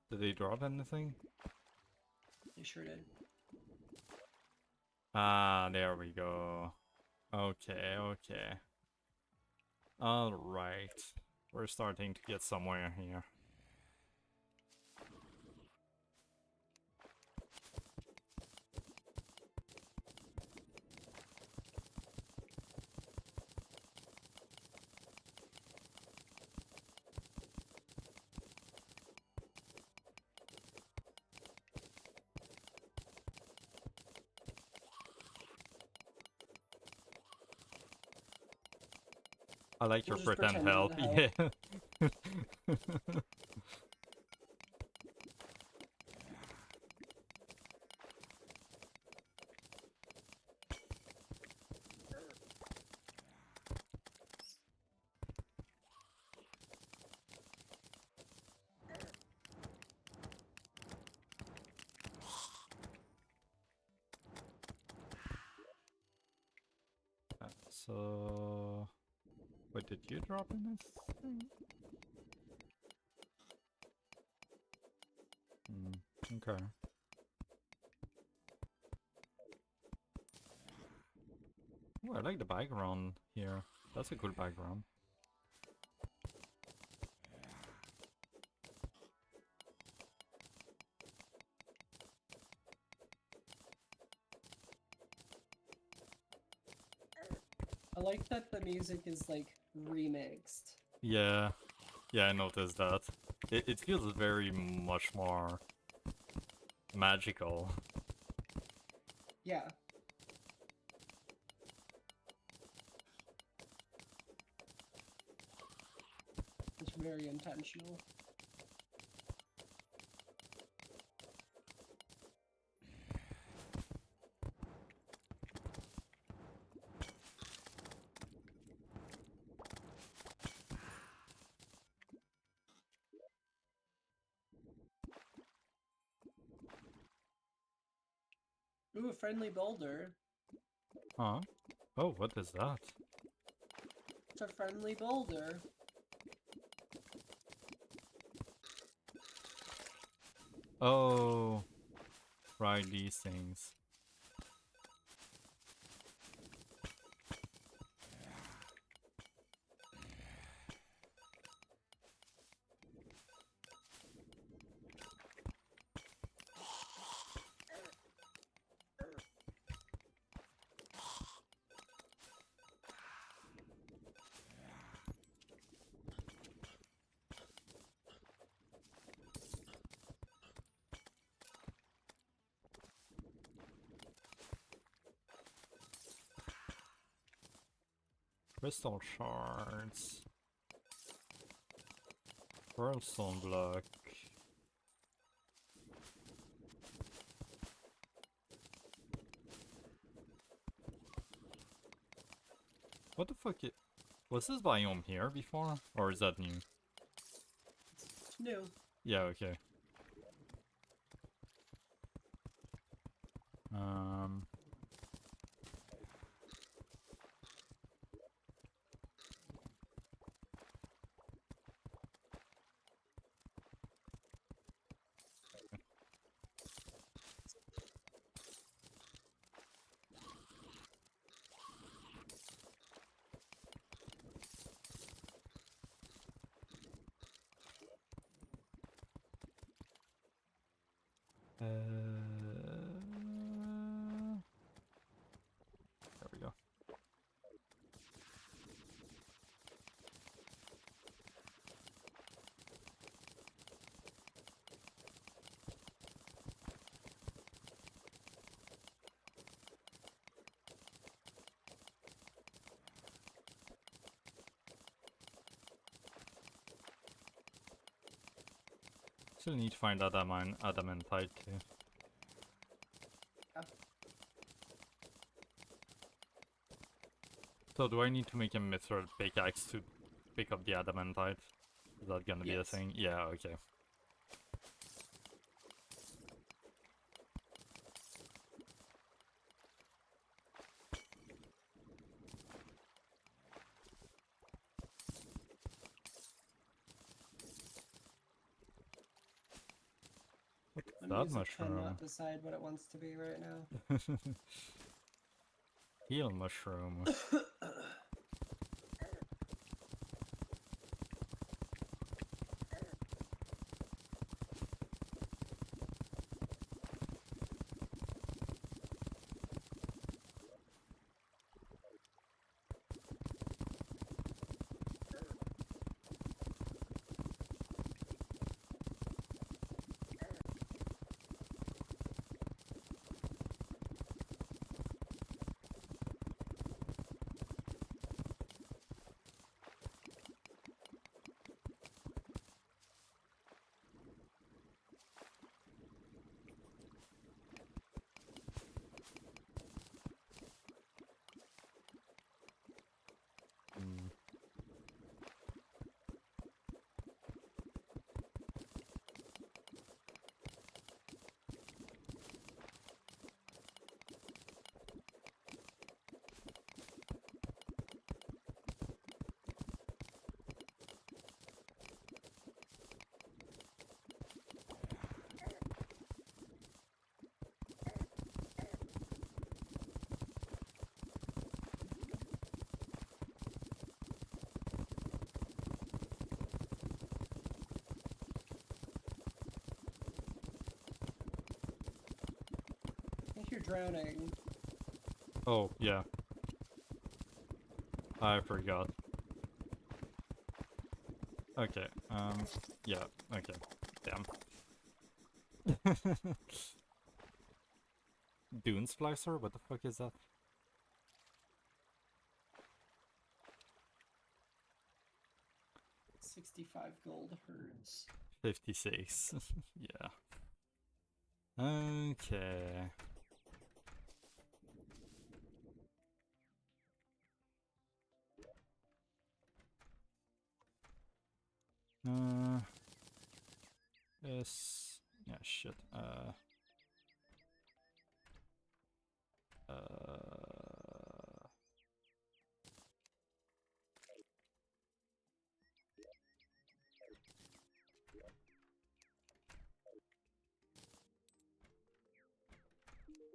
Did they drop anything? They sure did. Ah, there we go. Okay, okay. Alright. We're starting to get somewhere here. I like We're your just pretend pretending help. to help. Yeah. So, wait, did you drop in this thing? Okay. Ooh, I like the background here. That's a cool background. I like that the music is like remixed. Yeah, yeah, I noticed that. It feels very much more magical. Yeah. It's very intentional. Ooh, a friendly boulder. Huh? Oh, what is that? It's a friendly boulder. Oh, right, these things. Crystal shards. Pearlstone block. What the fuck was this biome here before? Or is that new? It's new. Yeah, okay. Um... There we go. Still need to find adamantite too. Yeah. So do I need to make a mithril pickaxe to pick up the adamantite? Is that gonna be a Yes. thing? Yeah, okay. The That music mushroom. cannot decide what it wants to be right now. Heal mushroom. drowning. Oh, yeah. I forgot. Okay, yeah, okay. Damn. Dune Splicer? What the fuck is that? 65 gold herds. 56. Yeah. Okay. Yes. Yeah, shit.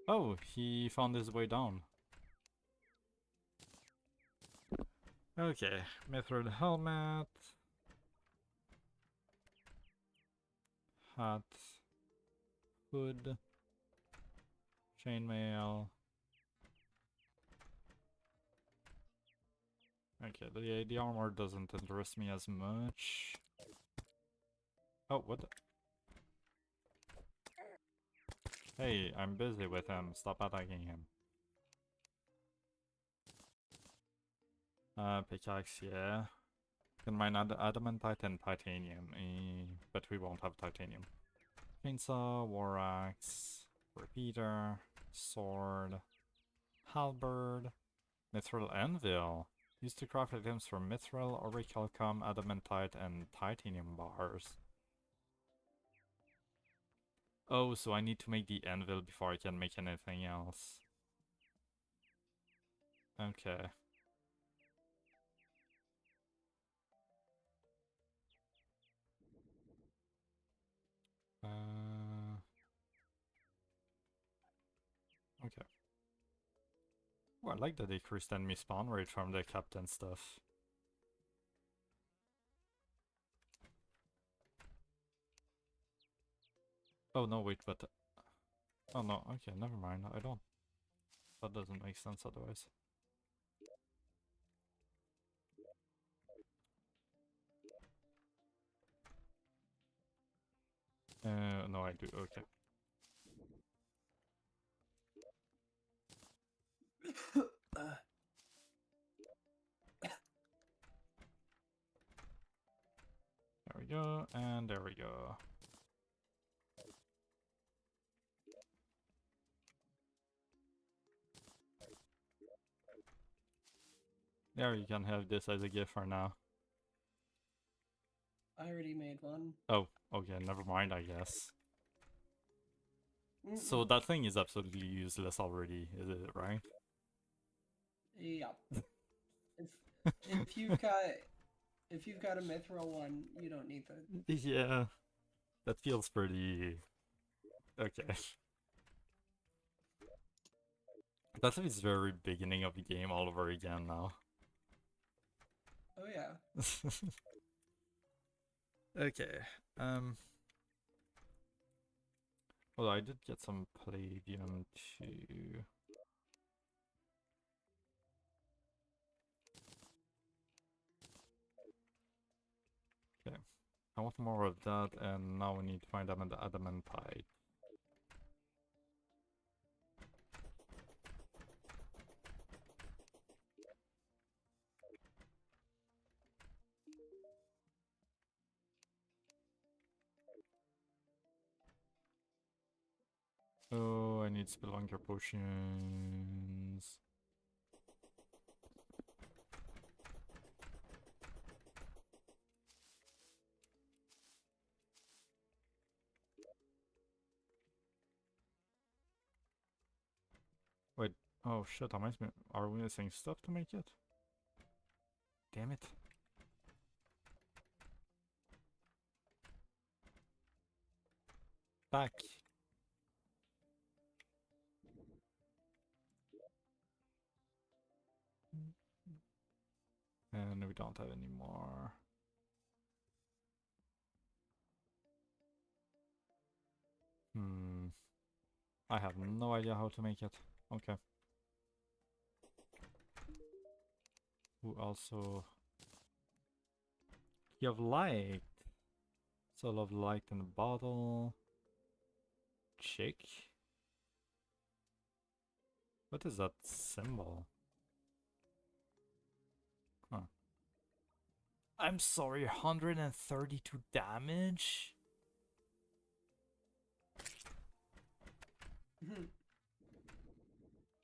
Oh, he found his way down. Okay, mithril helmet. Hat. Hood. Chainmail. Okay, the armor doesn't interest me as much. Oh, what the? Hey, I'm busy with him. Stop attacking him. Pickaxe, yeah. Can mine adamantite and titanium, but we won't have titanium. Chainsaw, war axe, repeater, sword, halberd, mithril anvil. Used to craft items from mithril, orichalcum, adamantite, and titanium bars. Oh, so I need to make the anvil before I can make anything else. Okay. Okay. Oh, I like the decreased enemy spawn rate from the captain stuff. Oh no, wait, but... oh no, okay, never mind, I don't... that doesn't make sense otherwise. No I do, okay. There we go, and there we go. There, you can have this as a gift for now. I already made one. Oh, okay, never mind, I guess. So that thing is absolutely useless already, is it, right? Yep. if you've got a mithril one, you don't need that. Yeah, that feels pretty... okay. That's like the very beginning of the game all over again now. Oh yeah. Okay, well, I did get some palladium too. Okay, I want more of that, and now we need to find adamantite. Oh, I need spelunker potions. Wait, oh shit, are we missing stuff to make it? Damn it. Back. And we don't have any more. I have no idea how to make it. Okay. Who also... You have light. Soul of light in the bottle. Chick? What is that symbol? Huh. I'm sorry, 132 damage?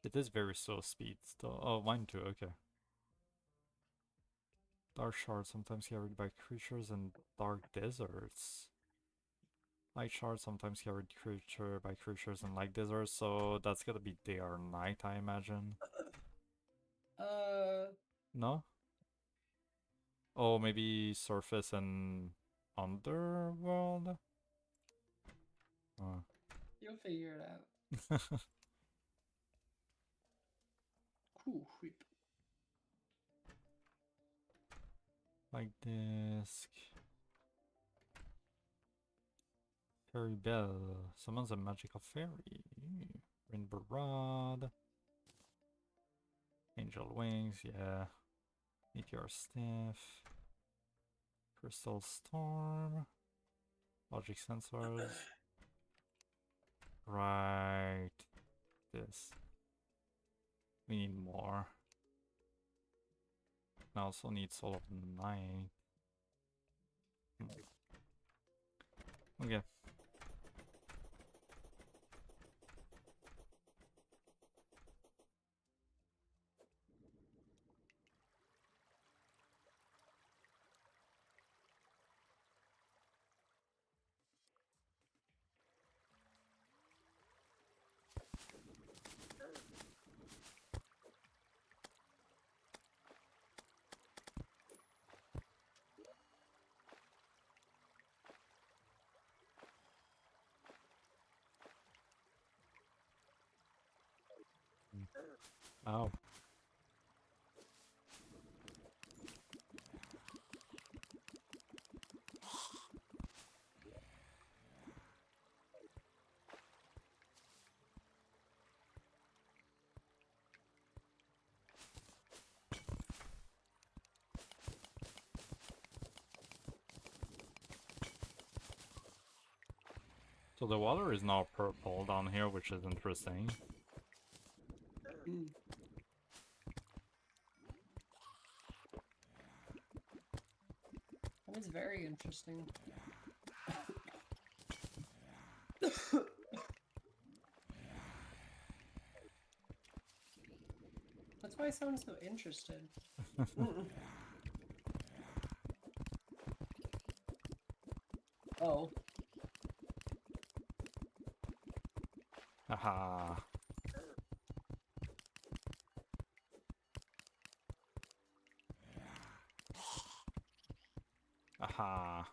It is very slow speed still. Oh, mine too, okay. Dark shards sometimes carried by creatures in dark deserts. Light shards sometimes carried by creatures in light deserts, so that's gonna be day or night, I imagine. No? Oh, maybe surface and underworld? Oh. You'll figure it out. Ooh, whip. Like this. Fairy bell. Summons a magical fairy. Rainbow rod. Angel wings, yeah. Meteor staff. Crystal storm. Logic sensors. Right. This. We need more. I also need Soul of Night. Okay. Ow. So the water is now purple down here, which is interesting. That is very interesting. That's why I sound so interested. Oh. Haha. Aha.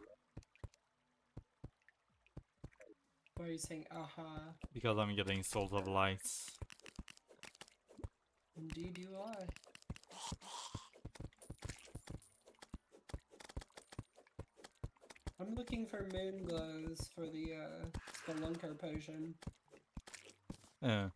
Why are you saying aha? Because I'm getting Souls of Lights. Indeed you are. I'm looking for moon glows for the spelunker potion. Yeah.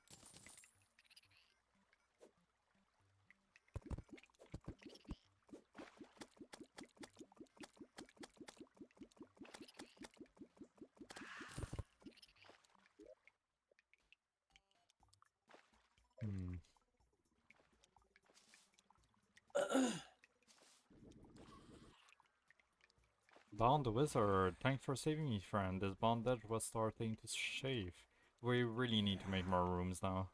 Bound the Wizard, thanks for saving me, friend. This bondage was starting to shave. We really need to make more rooms now.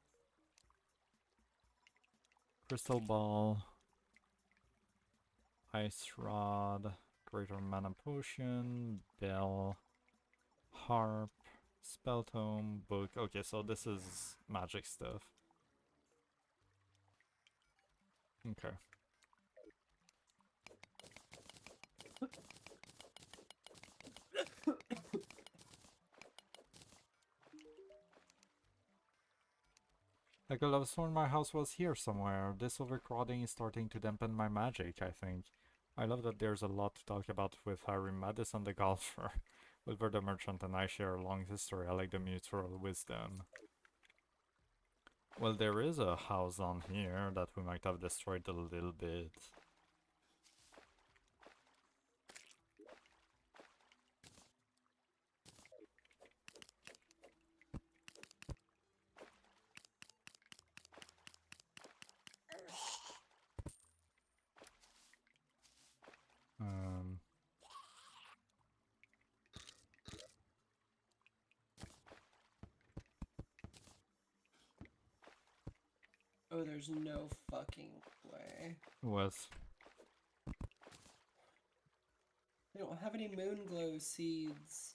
Crystal Ball. Ice Rod. Greater Mana Potion. Bell. Harp. Spell Tome. Book. Okay, so this is magic stuff. Okay. I could have sworn my house was here somewhere. This overcrowding is starting to dampen my magic, I think. I love that there's a lot to talk about with Harry Madison the golfer. Wilbur the merchant and I share a long history. I like the mutual wisdom. Well, there is a house on here that we might have destroyed a little bit. Um, Oh, there's no fucking way. was We don't have any moon glow seeds.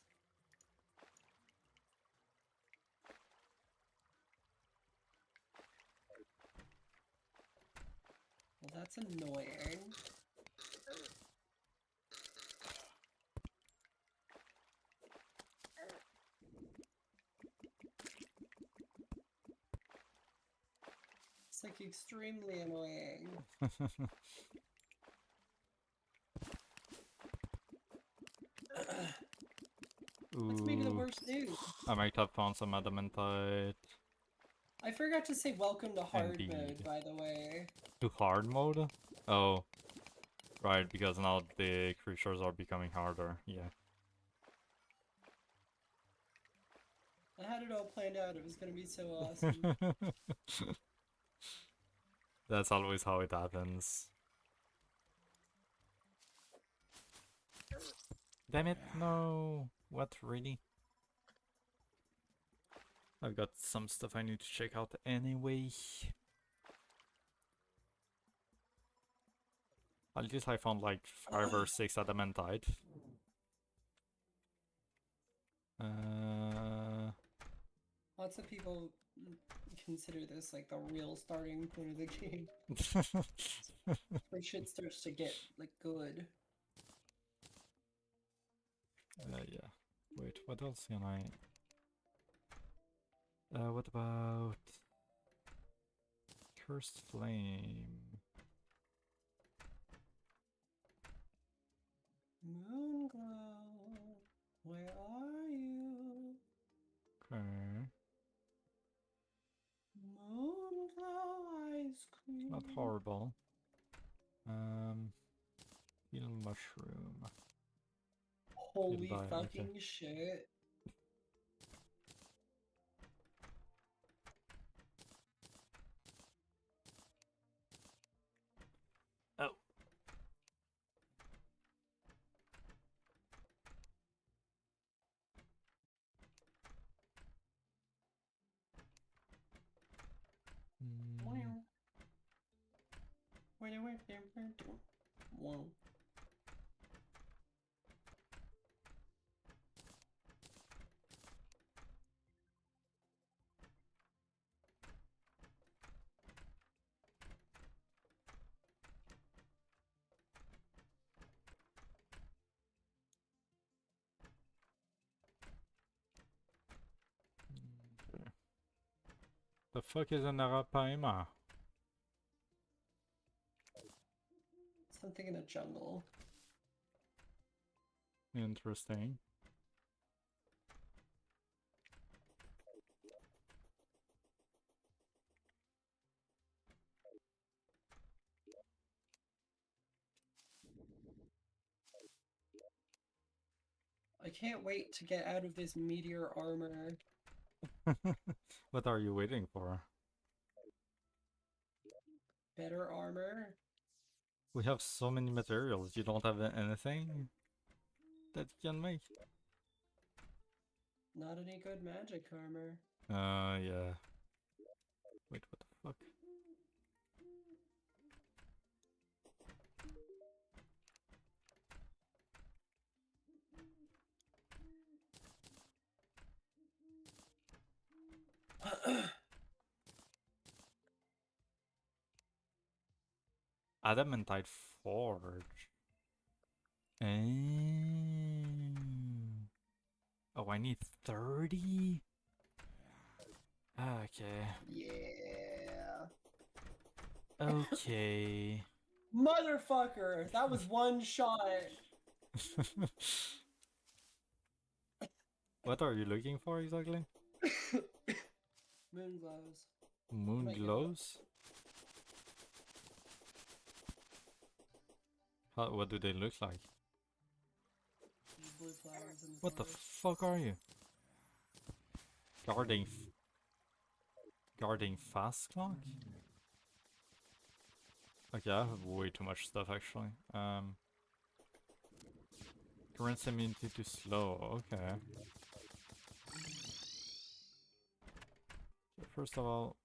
Well, that's annoying. It's like extremely annoying. That's maybe the Ooh, worst news. I might have found some adamantite. I forgot to say welcome to hard mode, Indeed. by the way. To hard mode? Oh, right, because now the creatures are becoming harder. Yeah. I had it all planned out. It was gonna be so awesome. That's always how it happens. Damn it, no. What, really? I've got some stuff I need to check out anyway. At least I found like 5 or 6 adamantite. Lots of people consider this like the real starting point of the game. Where shit starts to get like good. Yeah. Wait, what else can I... what about... Cursed Flame? Moonglow, where are you? Okay. Moonglow ice cream. Not horrible. Heal Mushroom. Holy die, fucking okay. shit. Oh. Wow. Okay. The fuck is an Arapaima? Something in a jungle. Interesting. I can't wait to get out of this meteor armor. What are you waiting for? Better armor? We have so many materials, you don't have anything that you can make? Not any good magic armor. Yeah. Wait, what the fuck? Adamantite Forge. Oh, I need 30? Okay. Yeah. Okay. Motherfucker! That was one shot. What are you looking for exactly? Moon glows. Moon might get glows? What do they look like? There's blue flowers in the What the forest. fuck are you? Guarding fast clock? Okay, I have way too much stuff actually. Grants immunity to slow, okay. So first of all,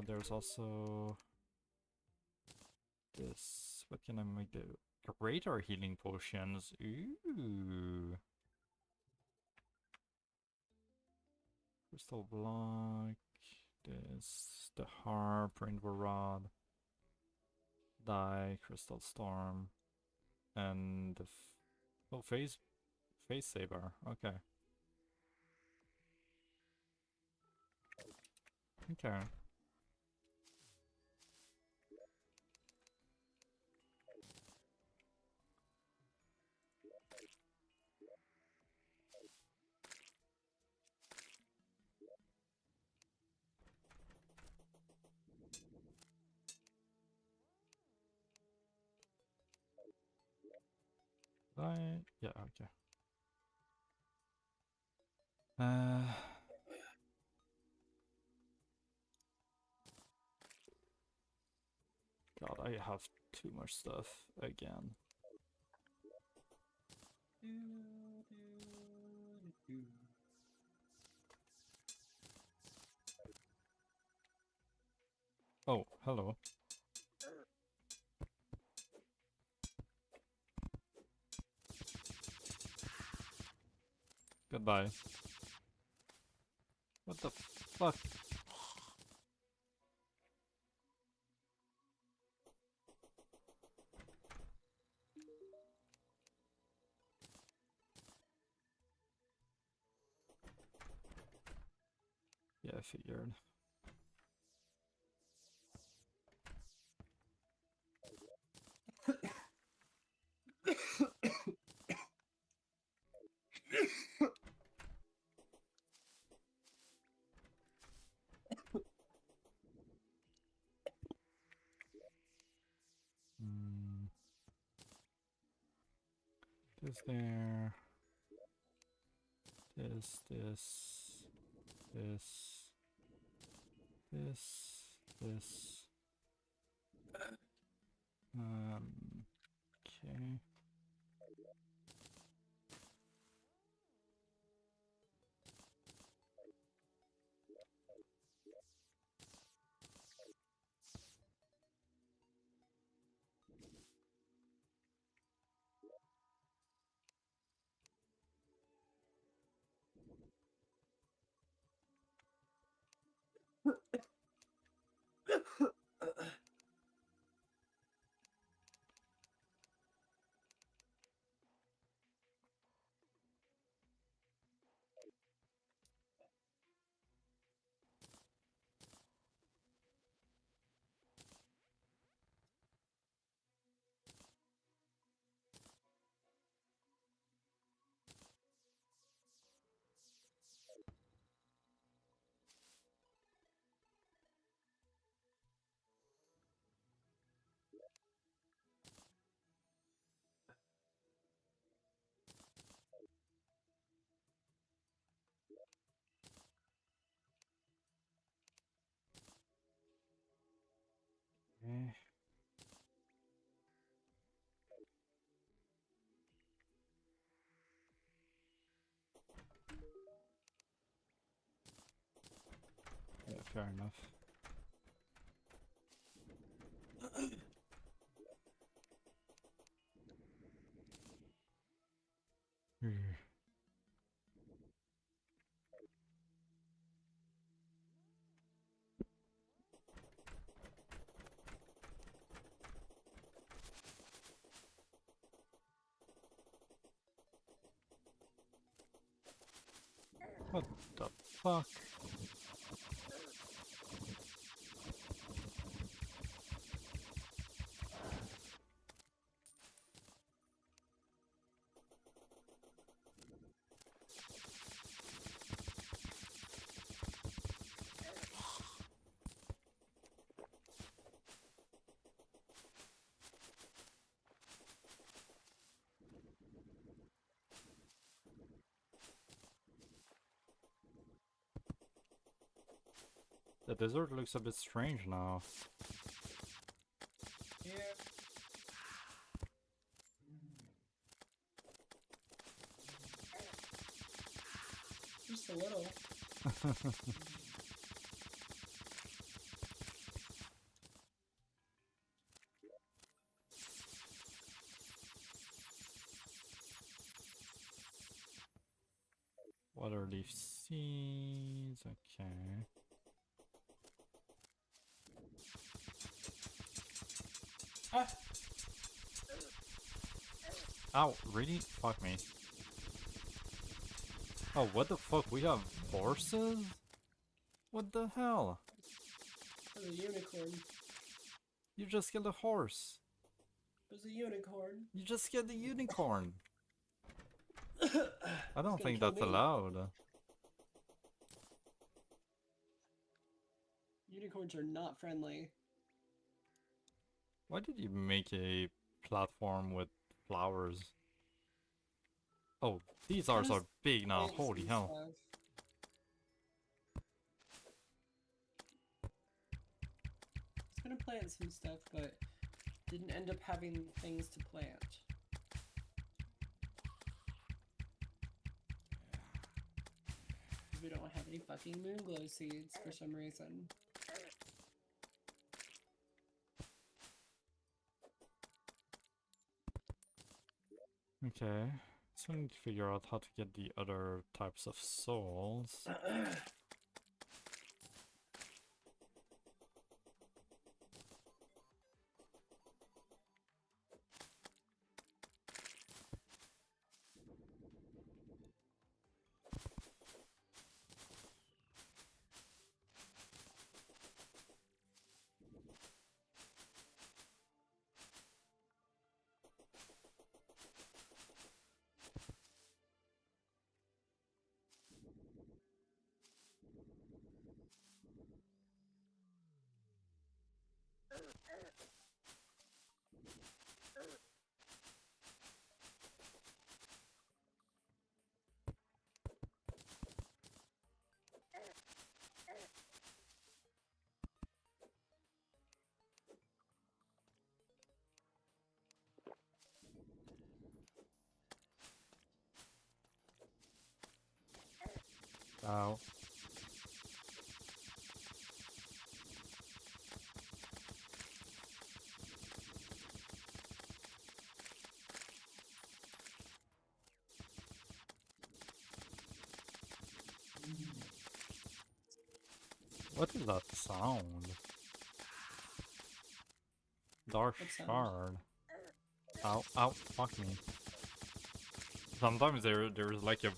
there's also this. What can I make the greater healing potions? Ooh. Crystal block. This, the harp, rainbow rod, die, crystal storm, and the oh, phase saber. Okay. Okay. Die. Yeah. Okay. God, I have too much stuff again. Oh, hello. Goodbye. What the fuck? Yeah, I figured. Hmm. This there. This. This. Okay. Okay. Yeah, fair enough. What the fuck? The desert looks a bit strange now. Yeah. Just a little. Water leaf seeds, okay. Ah! Ow, really? Fuck me. Oh, what the fuck? We have horses? What the hell? There's a unicorn. You just killed a horse. There's a unicorn. You just killed a unicorn. I don't think kill that's me. allowed. Unicorns are not friendly. Why did you make a platform with flowers? Oh, these are Just big now, Plants holy and hell. stuff. I was gonna plant some stuff, but didn't end up having things to plant. We don't have any fucking moonglow seeds for some reason. Okay, so we need to figure out how to get the other types of souls. Ow. What is that sound? Dark What sound? shard. Ow, ow, fuck me. Sometimes there's like a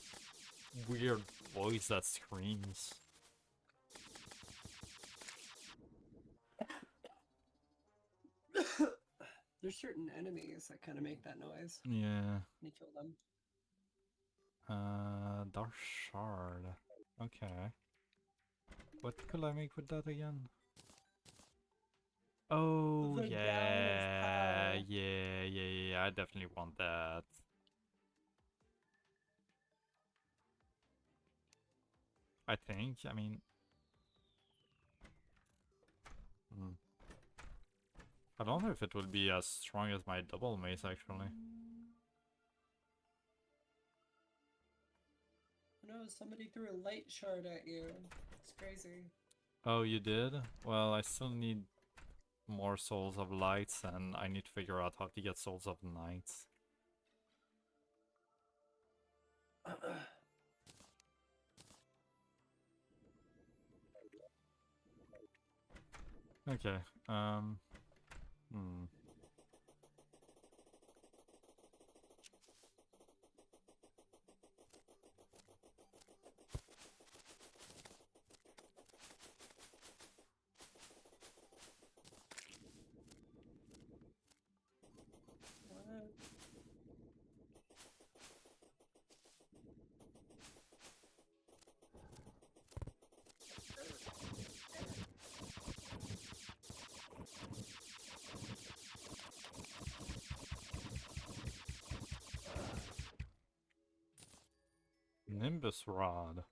weird voice that screams. There's certain enemies that kind of make that noise. Yeah. You kill them. Dark shard. Okay. What could I make with that again? Oh, The gown of yeah, power. yeah, I definitely want that. I think, I mean... I don't know if it will be as strong as my double mace, actually. No, somebody threw a light shard at you. It's crazy. Oh, you did? Well, I still need more souls of lights, and I need to figure out how to get souls of nights. Okay, What? Nimbus Rod.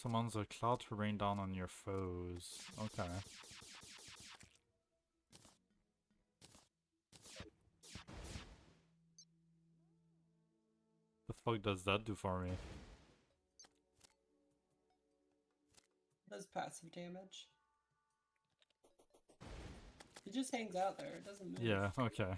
Summons a cloud to rain down on your foes. Okay. The fuck does that do for me? Does passive damage. It just hangs out there, it doesn't move. Yeah, okay.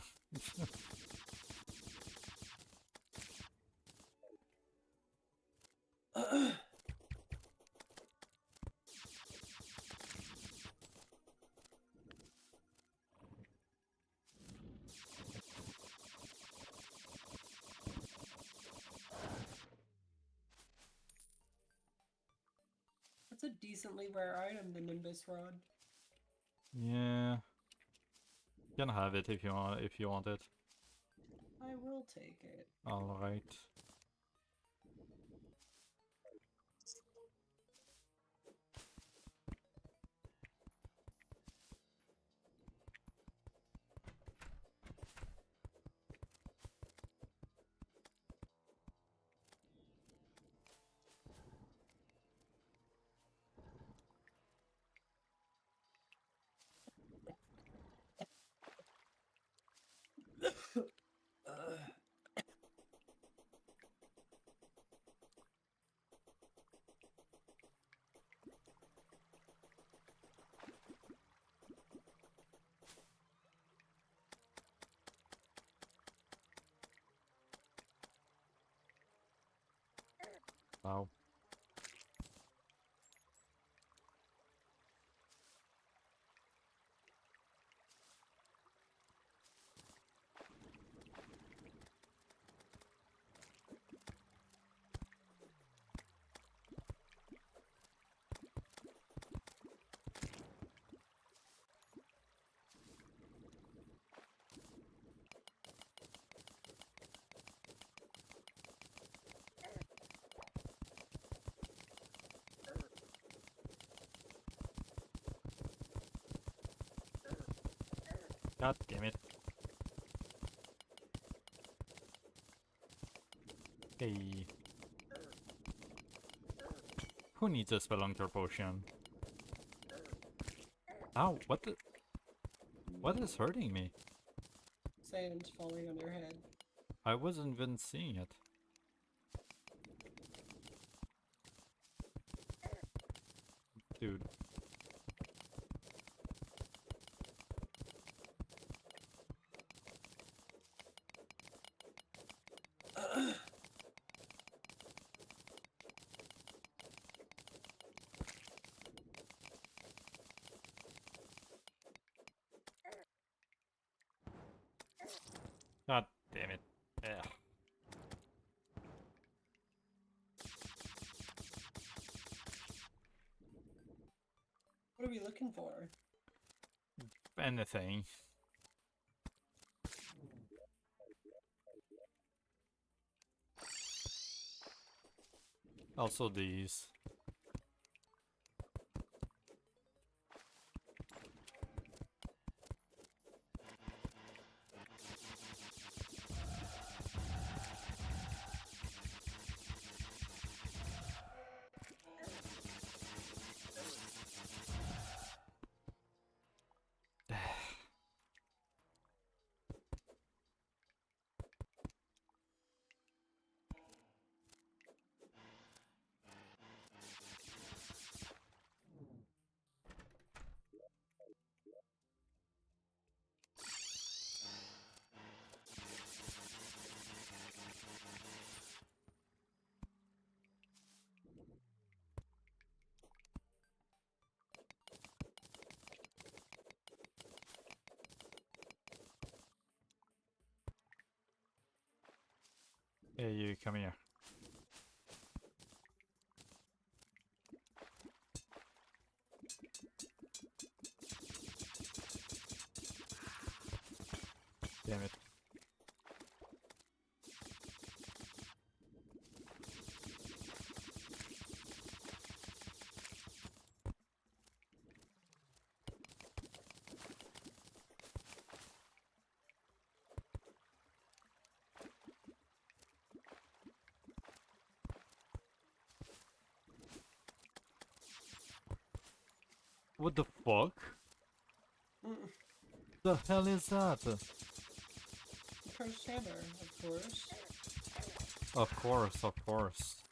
That's a decently rare item, the Nimbus Rod. Yeah. You can have it if you want it. I will take it. Alright. Wow. God damn it. Hey. Who needs a Spelunker potion? Ow, what is hurting me? Sand falling on your head. I wasn't even seeing it. Dude. God damn it. Ugh. What are we looking for? Anything. Also these. Hey, you come here. Damn it. What the fuck? The hell is that? Cursed hammer, of course. Of course, of course.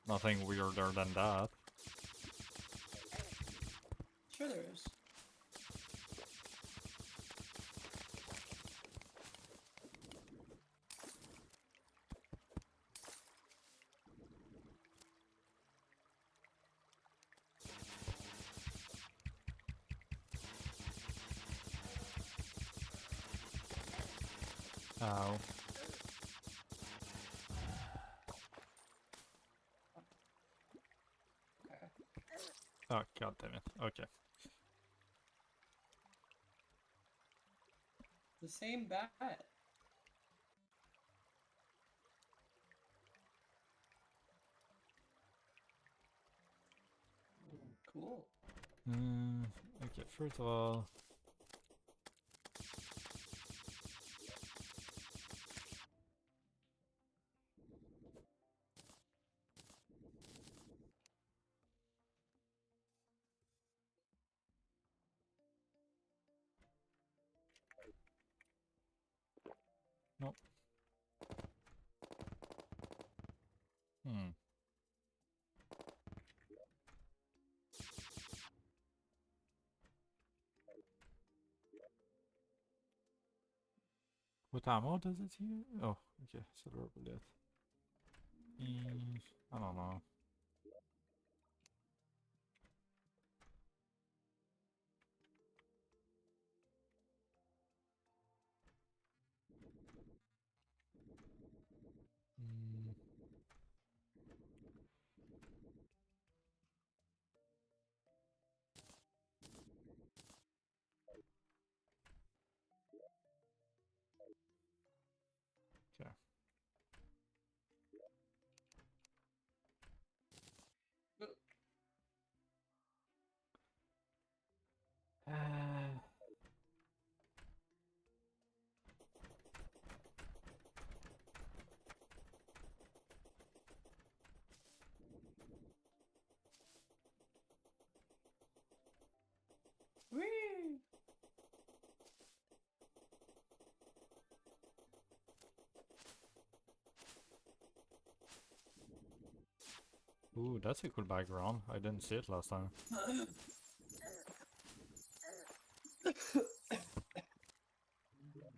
Nothing weirder than that. Sure there is. Ow. Oh, god damn it. Okay. The same bat. Cool. Okay, first of all... Nope. Hmm. What ammo does it here? Oh, okay, silver bullet. I don't know. Mm, okay. Whee! Ooh, that's a cool background. I didn't see it last time.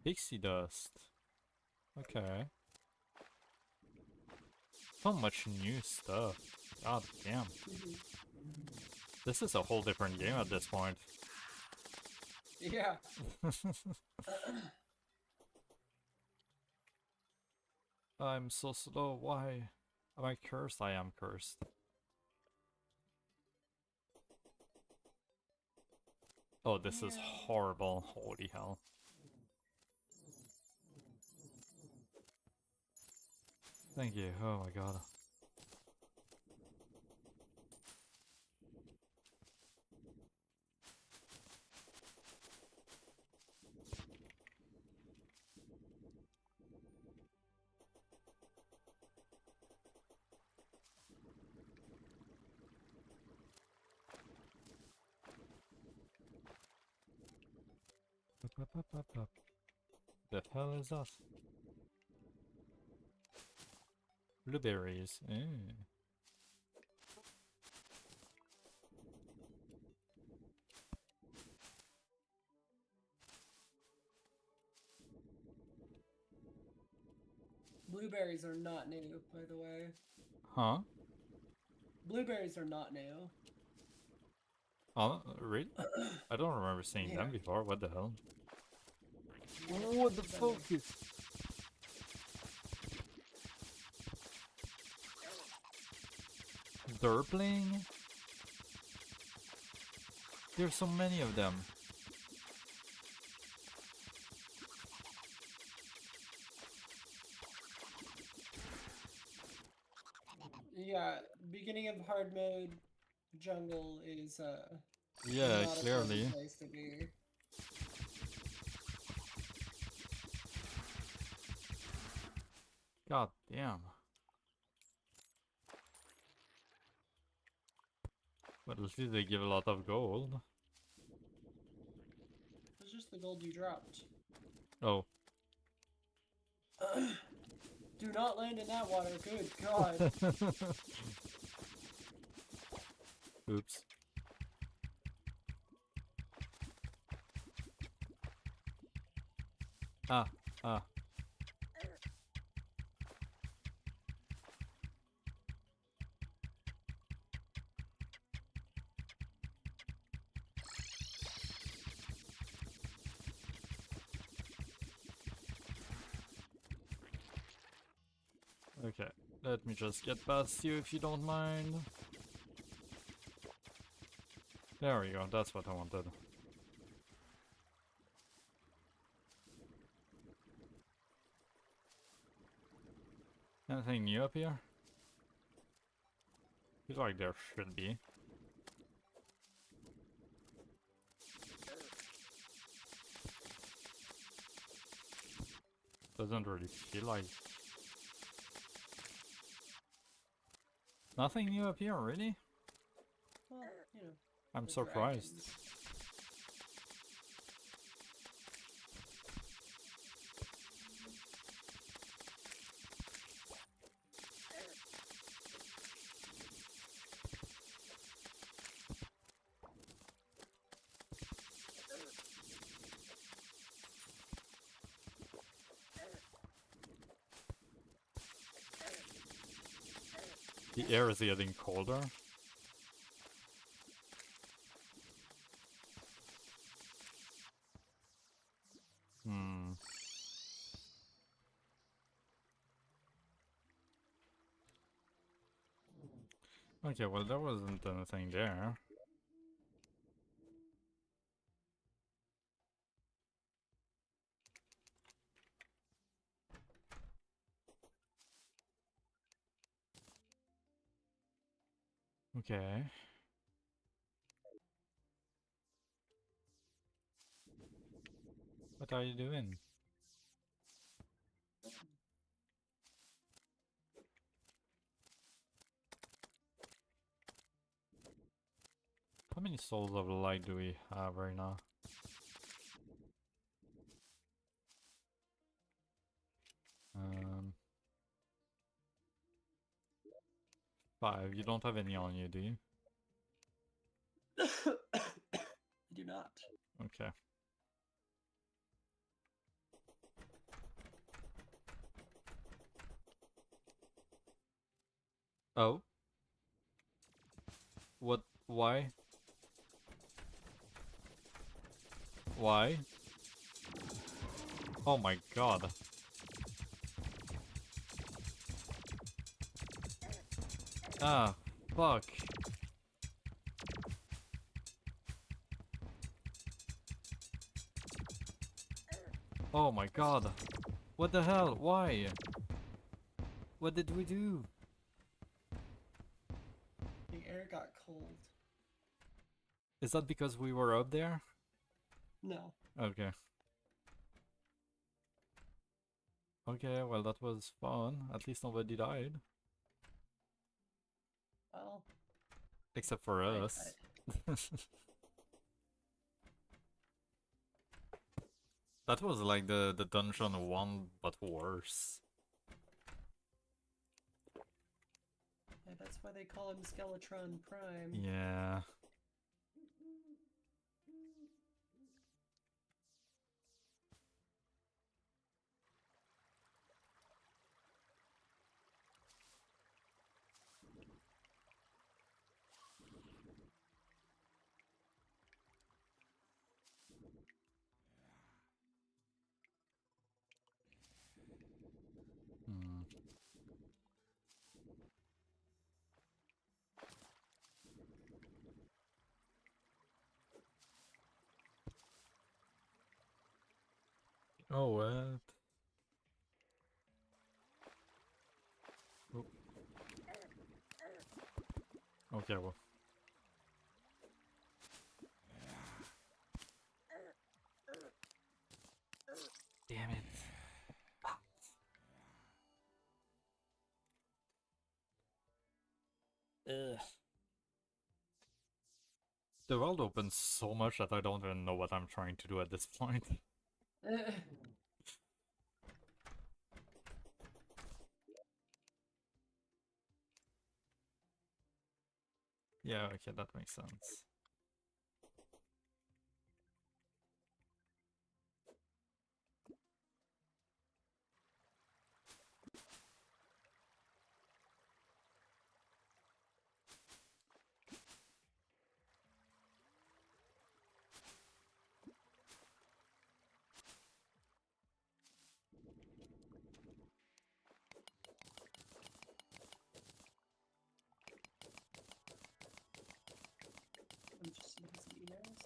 Pixie dust. Okay. So much new stuff. God damn. This is a whole different game at this point. Yeah. I'm so slow. Why? Am I cursed? I am cursed. Oh, this is horrible. Holy hell. Thank you. Oh my god. The hell is that? Blueberries. Blueberries are not new, by the way. Huh? Blueberries are not new. Oh, really? I don't remember seeing them before. What the hell? What the fuck is... Derpling? There's so many of them. Yeah, beginning of hard mode jungle is Yeah, not a clearly. fun place to be. God damn. But at least they give a lot of gold. It's just the gold you dropped. Oh. Do not land in that water, good god. Oops. Ah, ah. Okay, let me just get past you if you don't mind. There we go, that's what I wanted. Anything new up here? Feels like there should be. Doesn't really feel like... Nothing new up here, really? Well, you know. I'm the surprised. dragons. The air is getting colder. Hmm. Okay, well there wasn't anything there. Okay. What are you doing? How many souls of light do we have right now? Um, 5. You don't have any on you, do you? I do not. Okay. Oh. What? Why? Why? Oh my god. Ah, fuck. Oh my god. What the hell? Why? What did we do? The air got cold. Is that because we were up there? No. Okay. Okay, well that was fun. At least nobody died. Well. Except for us. That was like the dungeon 1, but worse. Yeah, that's why they call him Skeletron Prime. Yeah. Hmm. Oh, what? Oh. Okay, well. Damn it. Ugh. The world opens so much that I don't even know what I'm trying to do at this point. Yeah, okay, that makes sense. I'm just seeing some emails.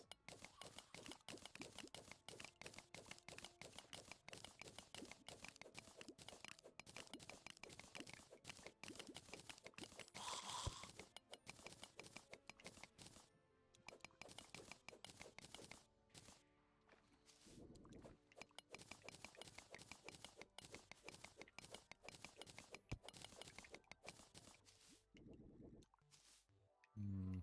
Hmm.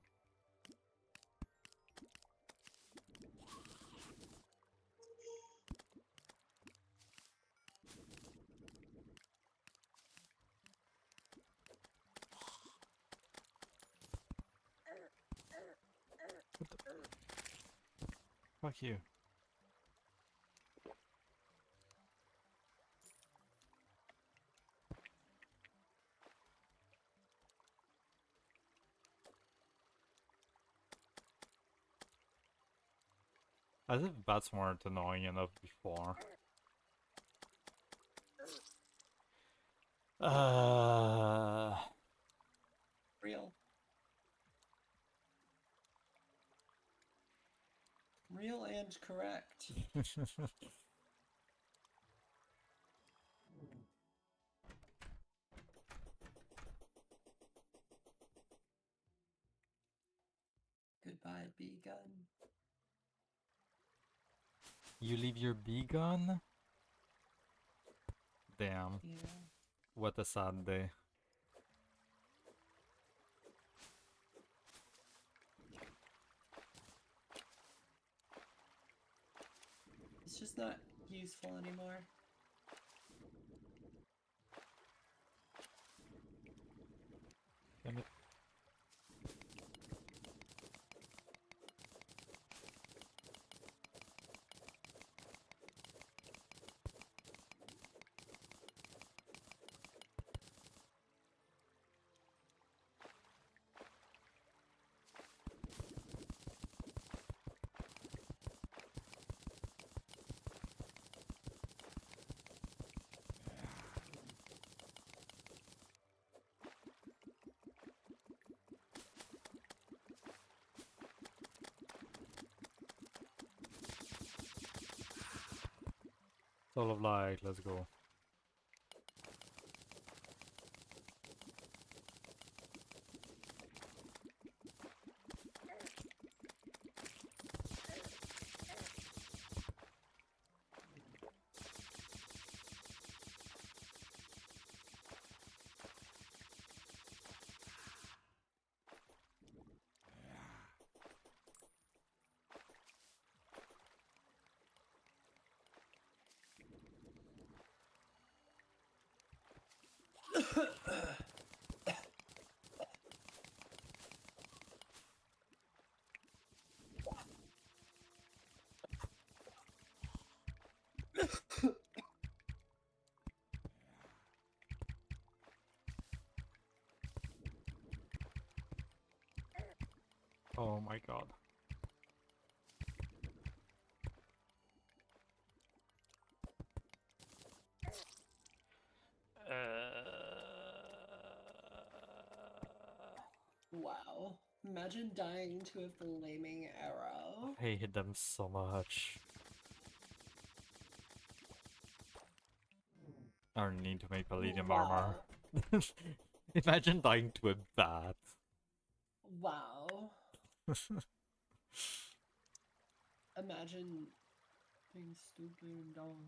Fuck you. As if bats weren't annoying enough before. Real. Real and correct. Goodbye, bee gun. You leave your bee gun? Damn. Yeah. What a sad day. It's just not useful anymore. Damn it. Soul of Light, let's go. Oh my god. Wow. Imagine dying to a flaming arrow. I hate them so much. I need to make palladium armor. Wow. Imagine dying to a bat. Wow. Imagine being stupid and dumb.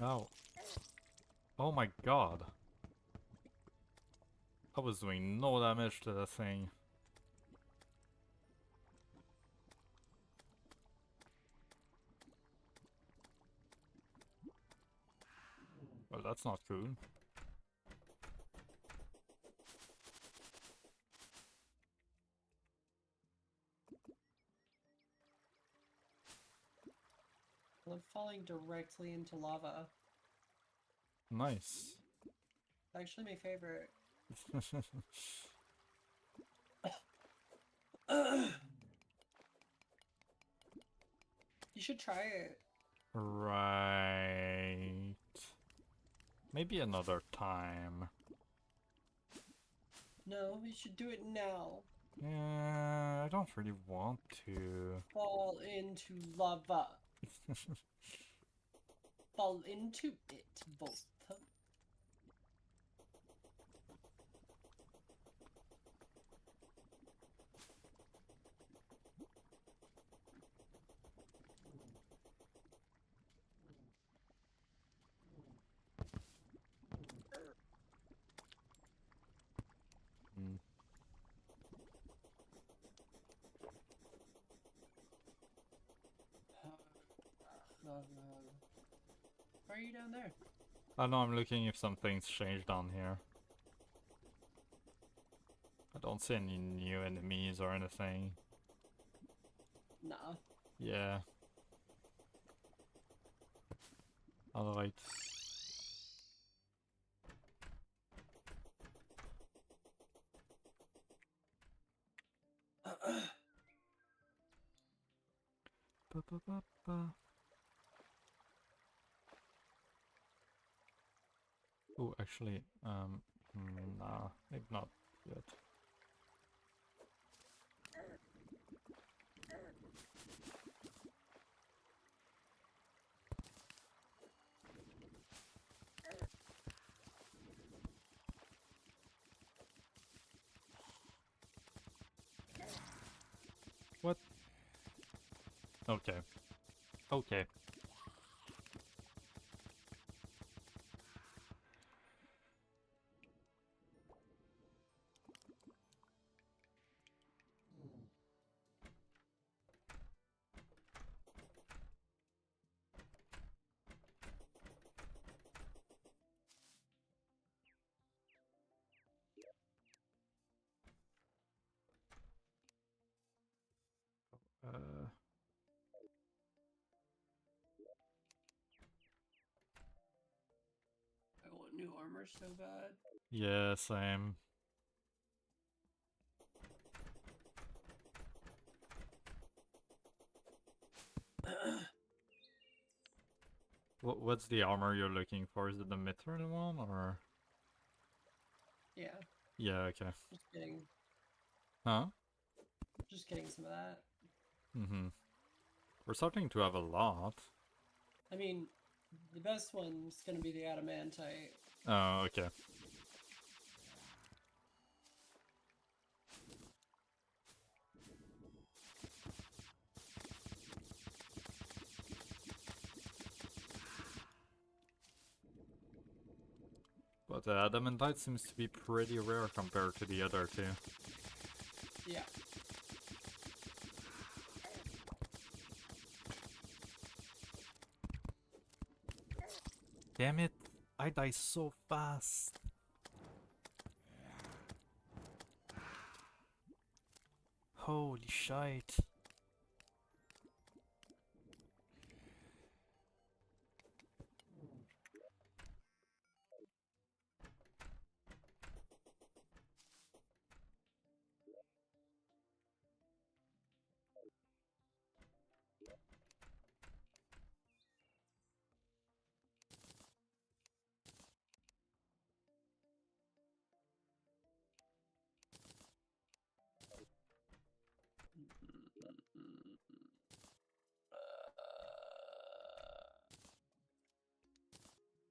Oh. Oh my god. I was doing no damage to that thing. Well, that's not cool. I'm falling directly into lava. Nice. It's actually my favorite. You should try it. Right. Maybe another time. No, you should do it now. Yeah, I don't really want to. Fall into lava. Fall into it, both. Mm. Why are you down there? I know, I'm looking if something's changed down here. I don't see any new enemies or anything. Nah. Yeah. Alright. Ba, ba, ba, ba. Oh, actually, nah, maybe not yet. What? Okay. Okay. Uh, I want new armor so bad. yeah, same. What's the armor you're looking for? Is it the mithril one or? Yeah, Yeah, okay. just getting, Huh? just getting some of that. Mm-hmm. We're starting to have a lot. I mean, the best one's gonna be the adamantite. Oh, okay. But adamantite seems to be pretty rare compared to the other two. Yeah. Damn it! I die so fast! Holy shite.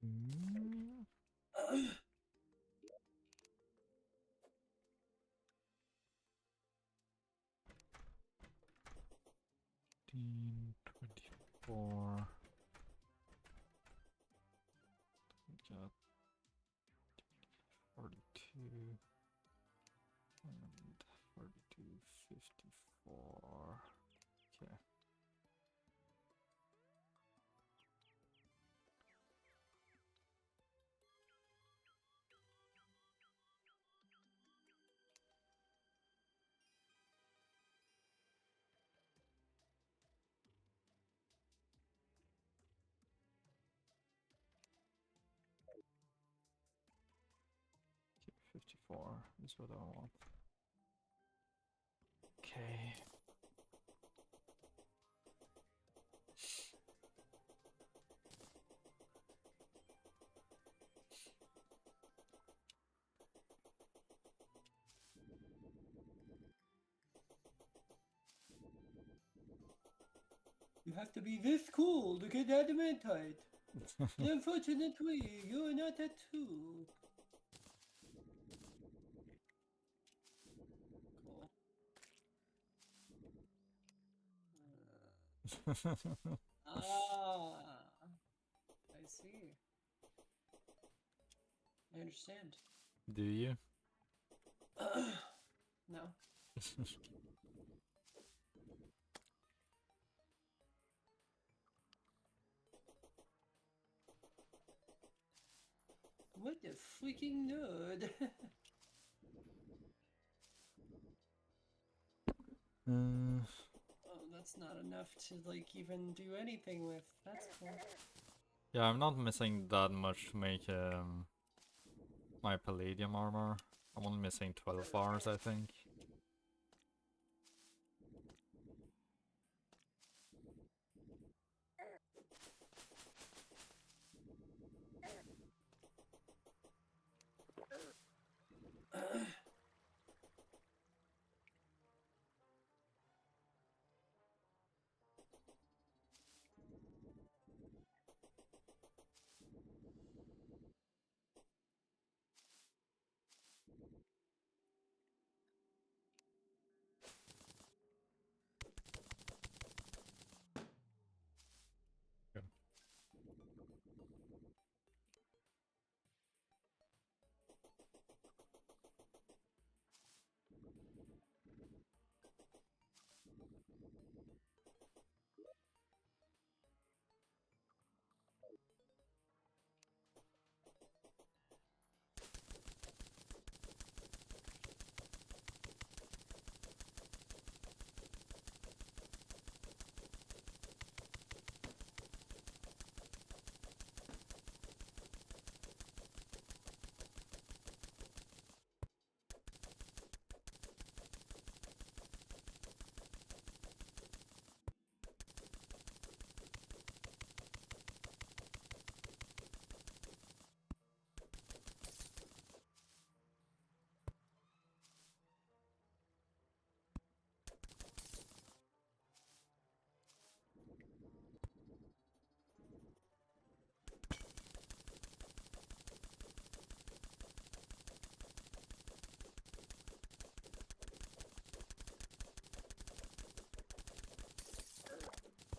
Mm. 24. 54. Okay. Okay, 54 is what I want. Okay. You have to be this cool to get adamantite. Unfortunately, you're not that tool. Cool. I see. I understand. Do you? No. What a freaking nerd. Oh, that's not enough to like even do anything with. That's cool. Yeah, I'm not missing that much to make my palladium armor. I'm only missing 12 bars, I think. Yeah.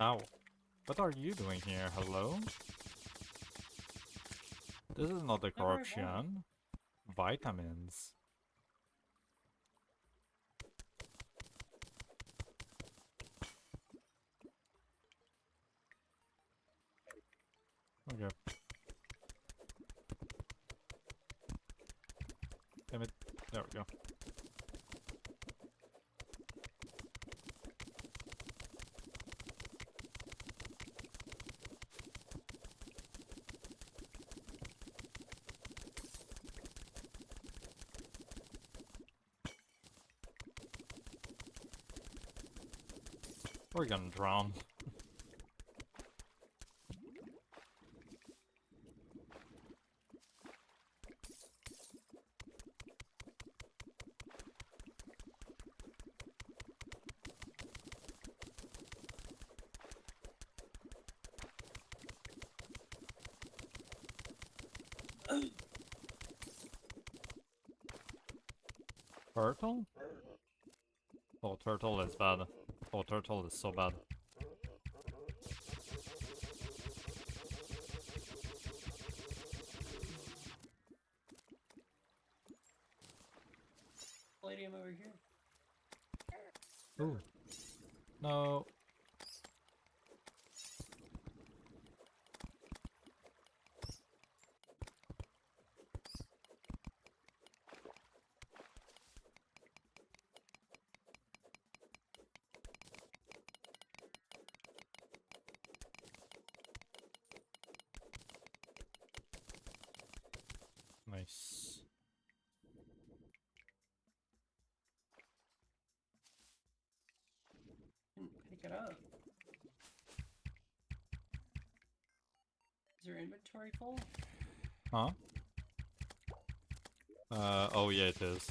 Ow. What are you doing here? Hello? This is not the Not very well. corruption. Vitamins. Okay. Damn it. There we go. We're gonna drown. Turtle? Oh, turtle is bad. Oh, turtle is so bad. Palladium over here. Ooh. No. Nice. Didn't pick it up. Is your inventory full? Huh? Oh yeah, it is.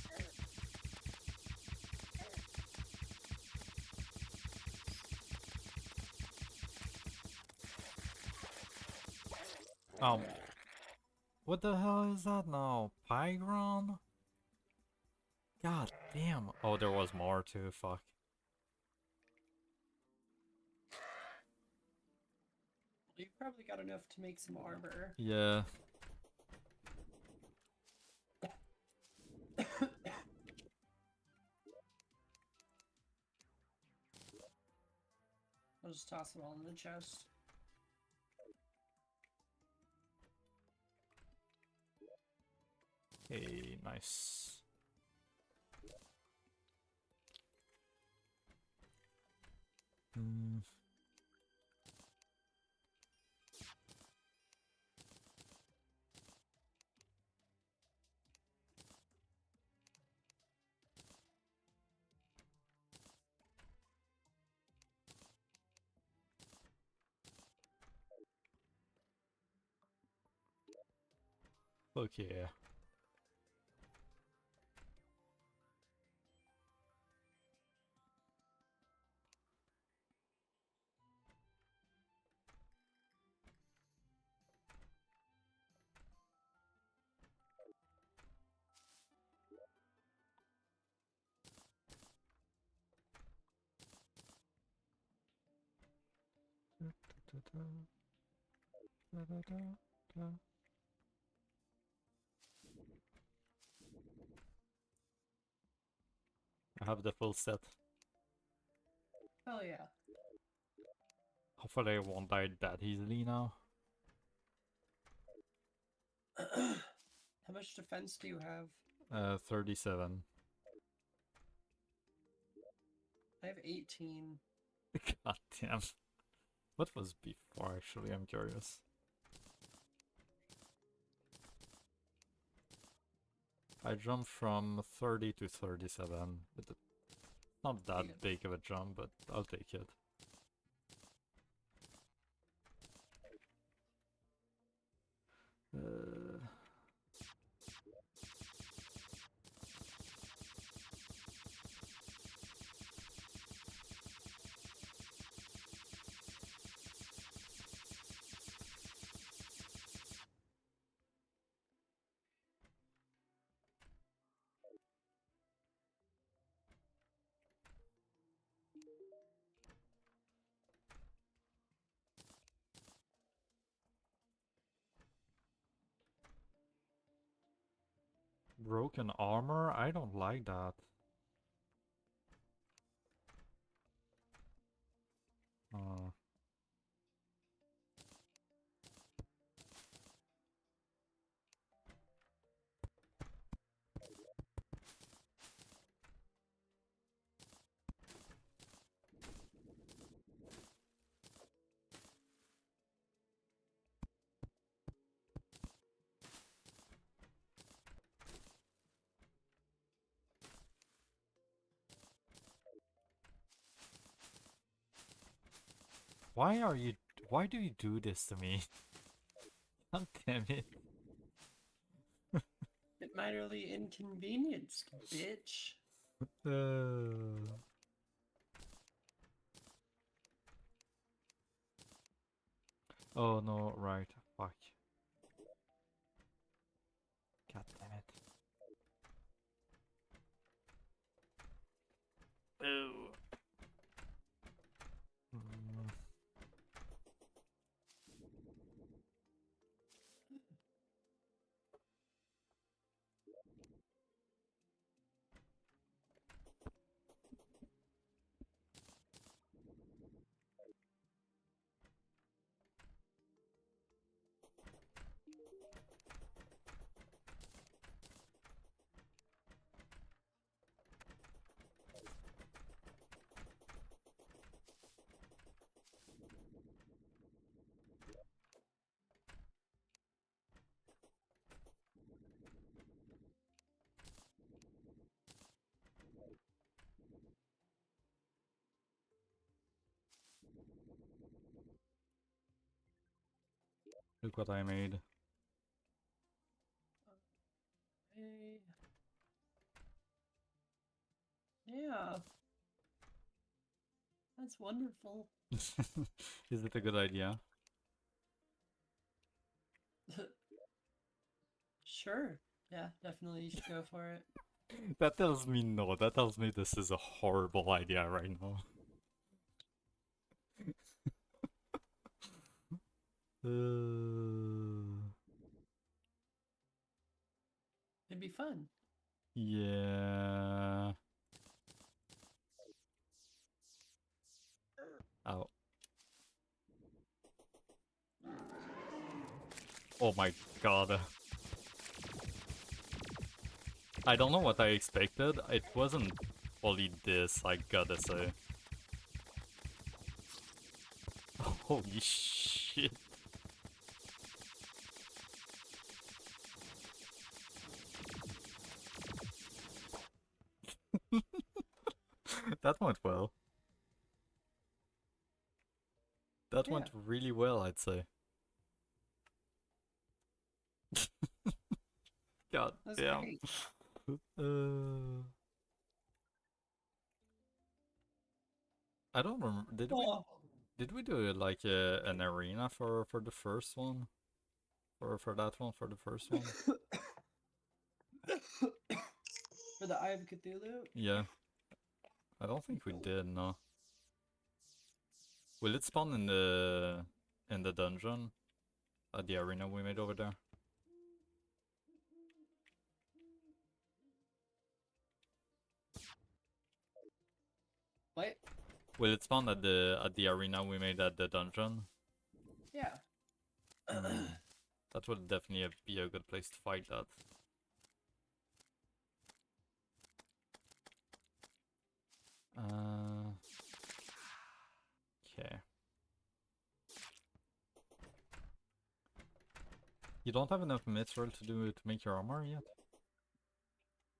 What the hell is that now? Pygron? God damn. Oh, there was more too, fuck. You probably got enough to make some armor. Yeah. I'll just toss them all in the chest. Hey, nice. Hmm. Fuck yeah. I have the full set. Hell yeah. Hopefully I won't die that easily now. How much defense do you have? 37. I have 18. God damn. What was before actually? I'm curious. I jumped from 30 to 37. It's not that big of a jump, but I'll take it. Broken armor? I don't like that. Uh, why do you do this to me? God damn it. It minorly inconvenienced, bitch. Oh no, right. Fuck. God damn it. Ew. Mm. Look what I made. Hey. Yeah, that's wonderful. Is it a good idea? Sure. Yeah, definitely you should go for it. That tells me no. That tells me this is a horrible idea right now. It'd be fun. Yeah. Ow. Oh my god. I don't know what I expected. It wasn't fully this, I gotta say. Holy shit. That went well. That Yeah, went really well, I'd say. God that's damn. great. I don't remember. Oh. Did we do like an arena for the first one? For that one, for the first one? For the Eye of Cthulhu? Yeah. I don't think we did, no. Will it spawn in the dungeon? At the arena we made over there? What? Will it spawn at the arena we made at the dungeon? Yeah. That would definitely be a good place to fight that. Okay. You don't have enough mithril to make your armor yet?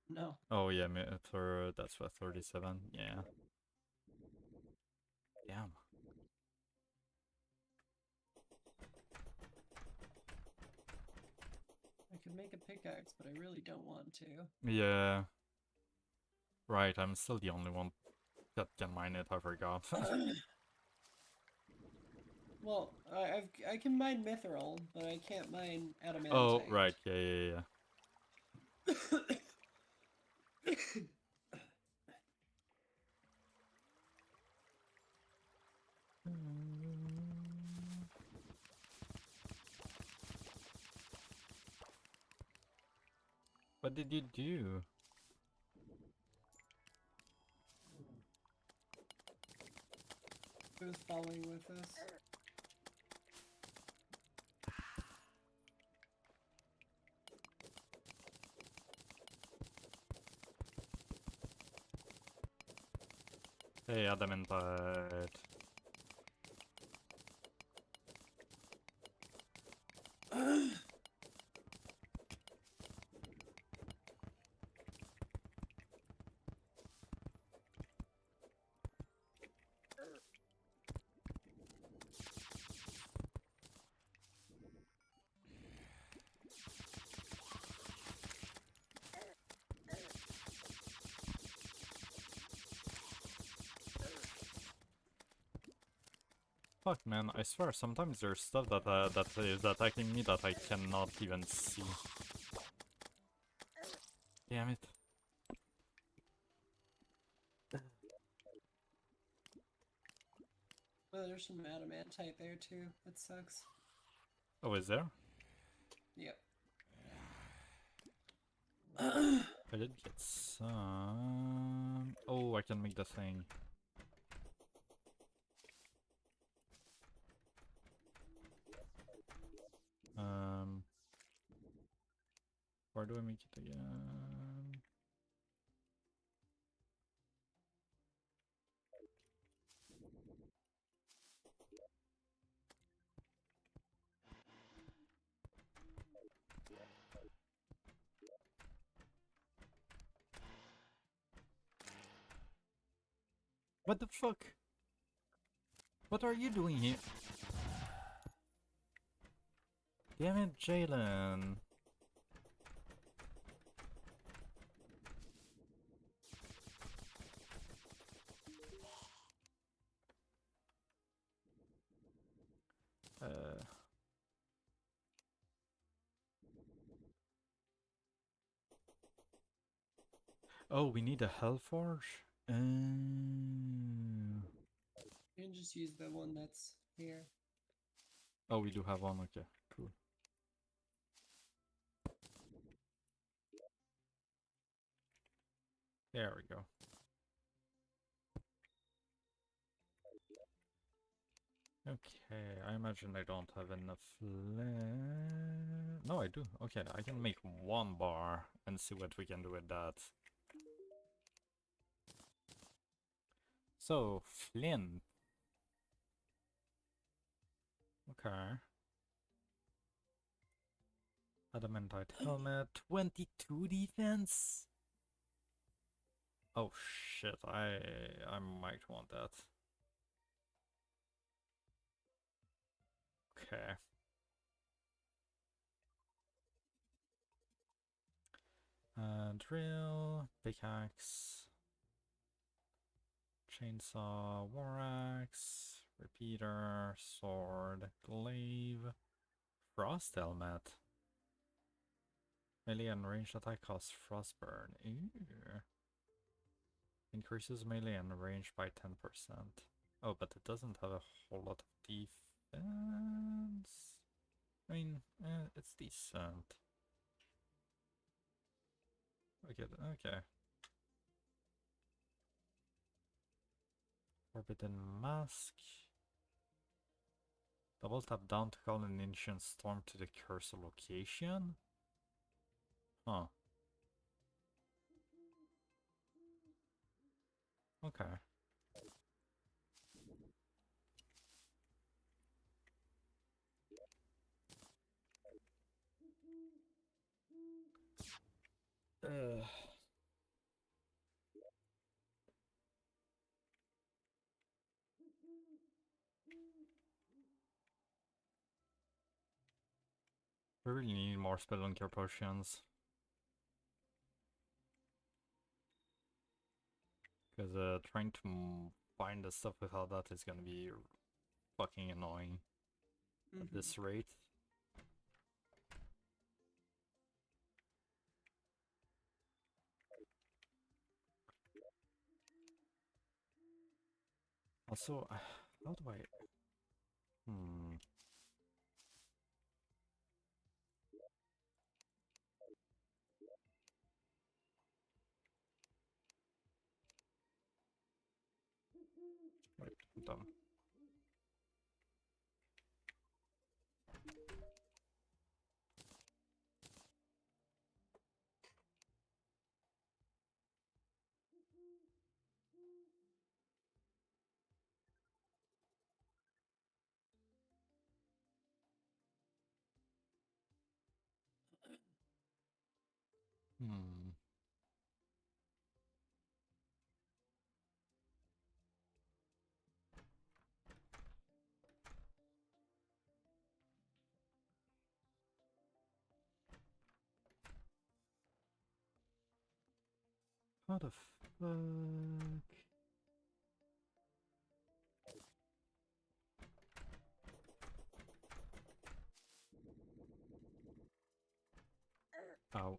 No. Oh yeah, that's what 37. Yeah. Damn. I could make a pickaxe, but I really don't want to. Yeah. Right, I'm still the only one that can mine it, I forgot. Well, I can mine mithril, but I can't mine Oh, adamantite. right, yeah. What did you do? Who's following with us? Hey, adamantite. Fuck, man, I swear, sometimes there's stuff that is attacking me that I cannot even see. Damn it. Well, there's some adamantite there too. That sucks. Oh, is there? Yep. I did get some... Oh, I can make the thing. Where do I make it again? What the fuck? What are you doing here? Damn it, Jalen. Oh, we need a Hellforge? You can just use the one that's here. Oh, we do have one, okay, cool. There we go. Okay, I imagine I don't have enough No, I do. Okay, I can make one bar and see what we can do with that. So, flint. Okay. Adamantite helmet, 22 defense. Oh shit, I might want that. Okay. Drill, pickaxe, chainsaw, war axe, repeater, sword, glaive, frost helmet. Melee and ranged attack costs frostburn. Ew. Increases melee and range by 10%. Oh, but it doesn't have a whole lot of defense. I mean, it's decent. Okay. Forbidden Mask. Double tap down to call an ancient storm to the cursor location? Huh. Okay. Uh. We really need more spelunker potions. Because trying to find the stuff without that is gonna be fucking annoying at this rate. Also, how do I... Wait, I'm done. How the fuck? Ow.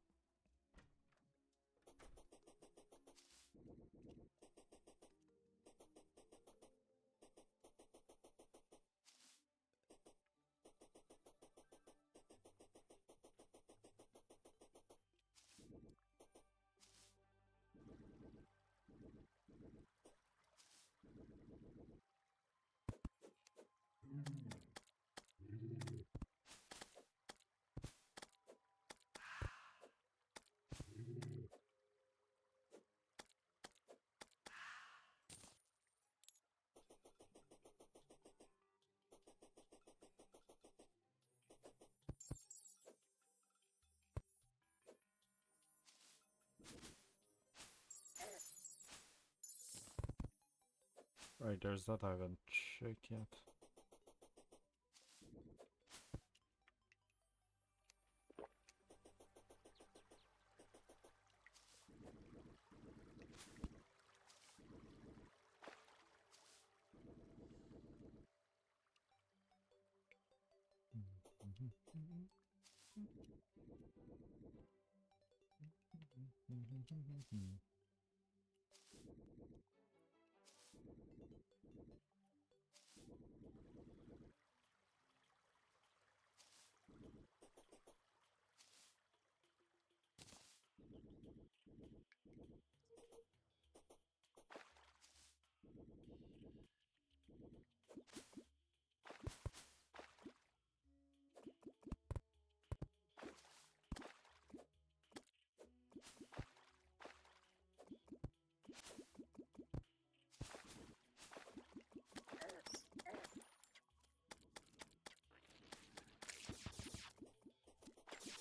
Right, there's that I haven't checked yet.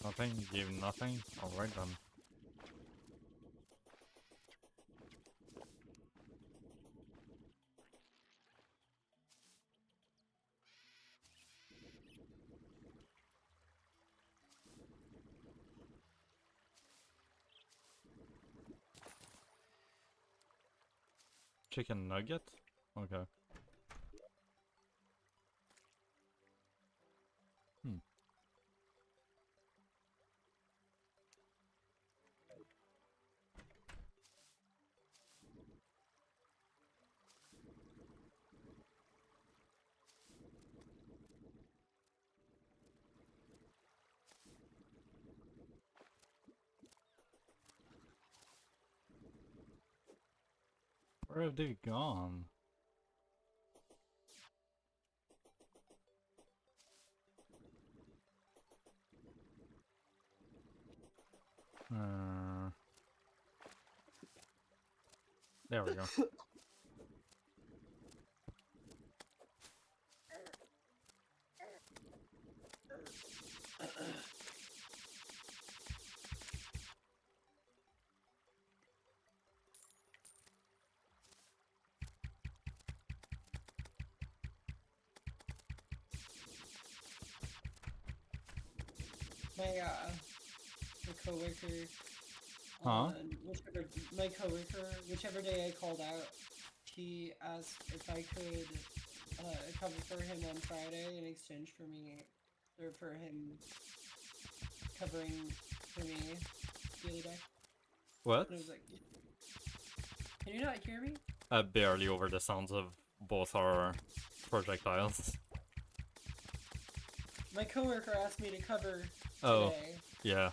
Nothing? Give nothing? Alright then. Chicken nugget? Okay. Hmm. Where have they gone? There we go. My coworker Huh? on whichever day I called out, he asked if I could cover for him on Friday in exchange for me, or for him covering for me the other day. What? And I was like, can you not hear me? Barely over the sounds of both our projectiles. My coworker asked me to cover Oh, today yeah.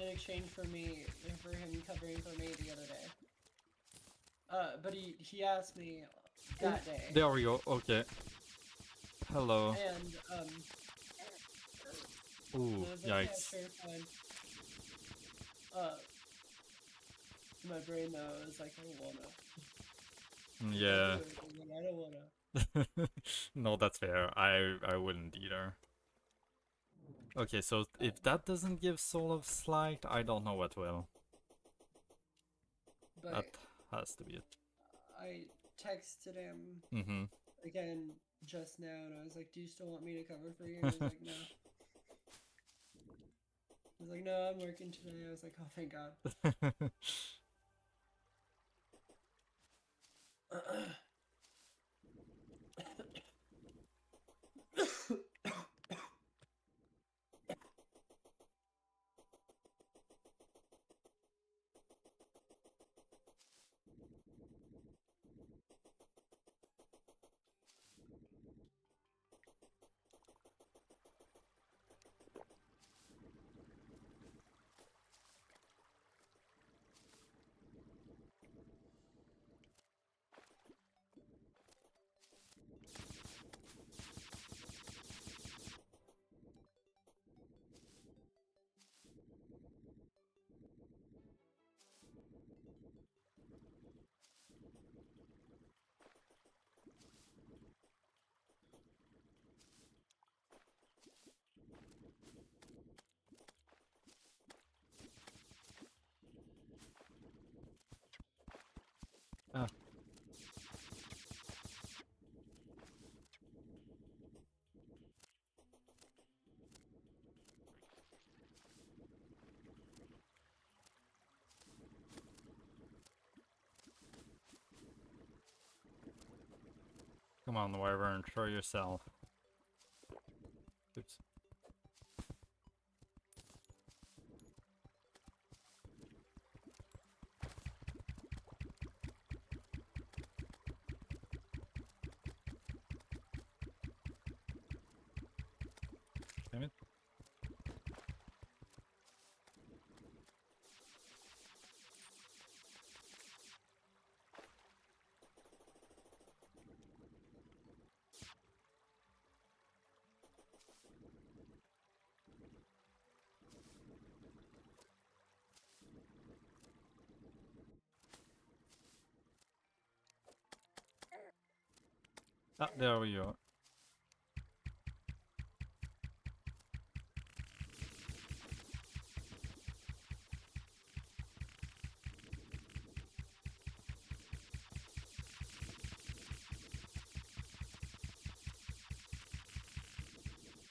in exchange for him covering for me the other day. But he asked me that day. There we go, okay. Hello. And Ooh, I was like, yikes. yeah, sure, fine. My brain though is like, I don't wanna. Yeah. I don't wanna. No, that's fair. I wouldn't either. Okay, so if that doesn't give Soul of Slight, I don't know what will. But That has to be it. I texted him Mm-hmm. again just now, and I was like, do you still want me to cover for you? And he was like, no. He was like, no, I'm working today. I was like, oh, thank God. Ah. Come on, Wyvern, show yourself. Oops. Ah, there we go.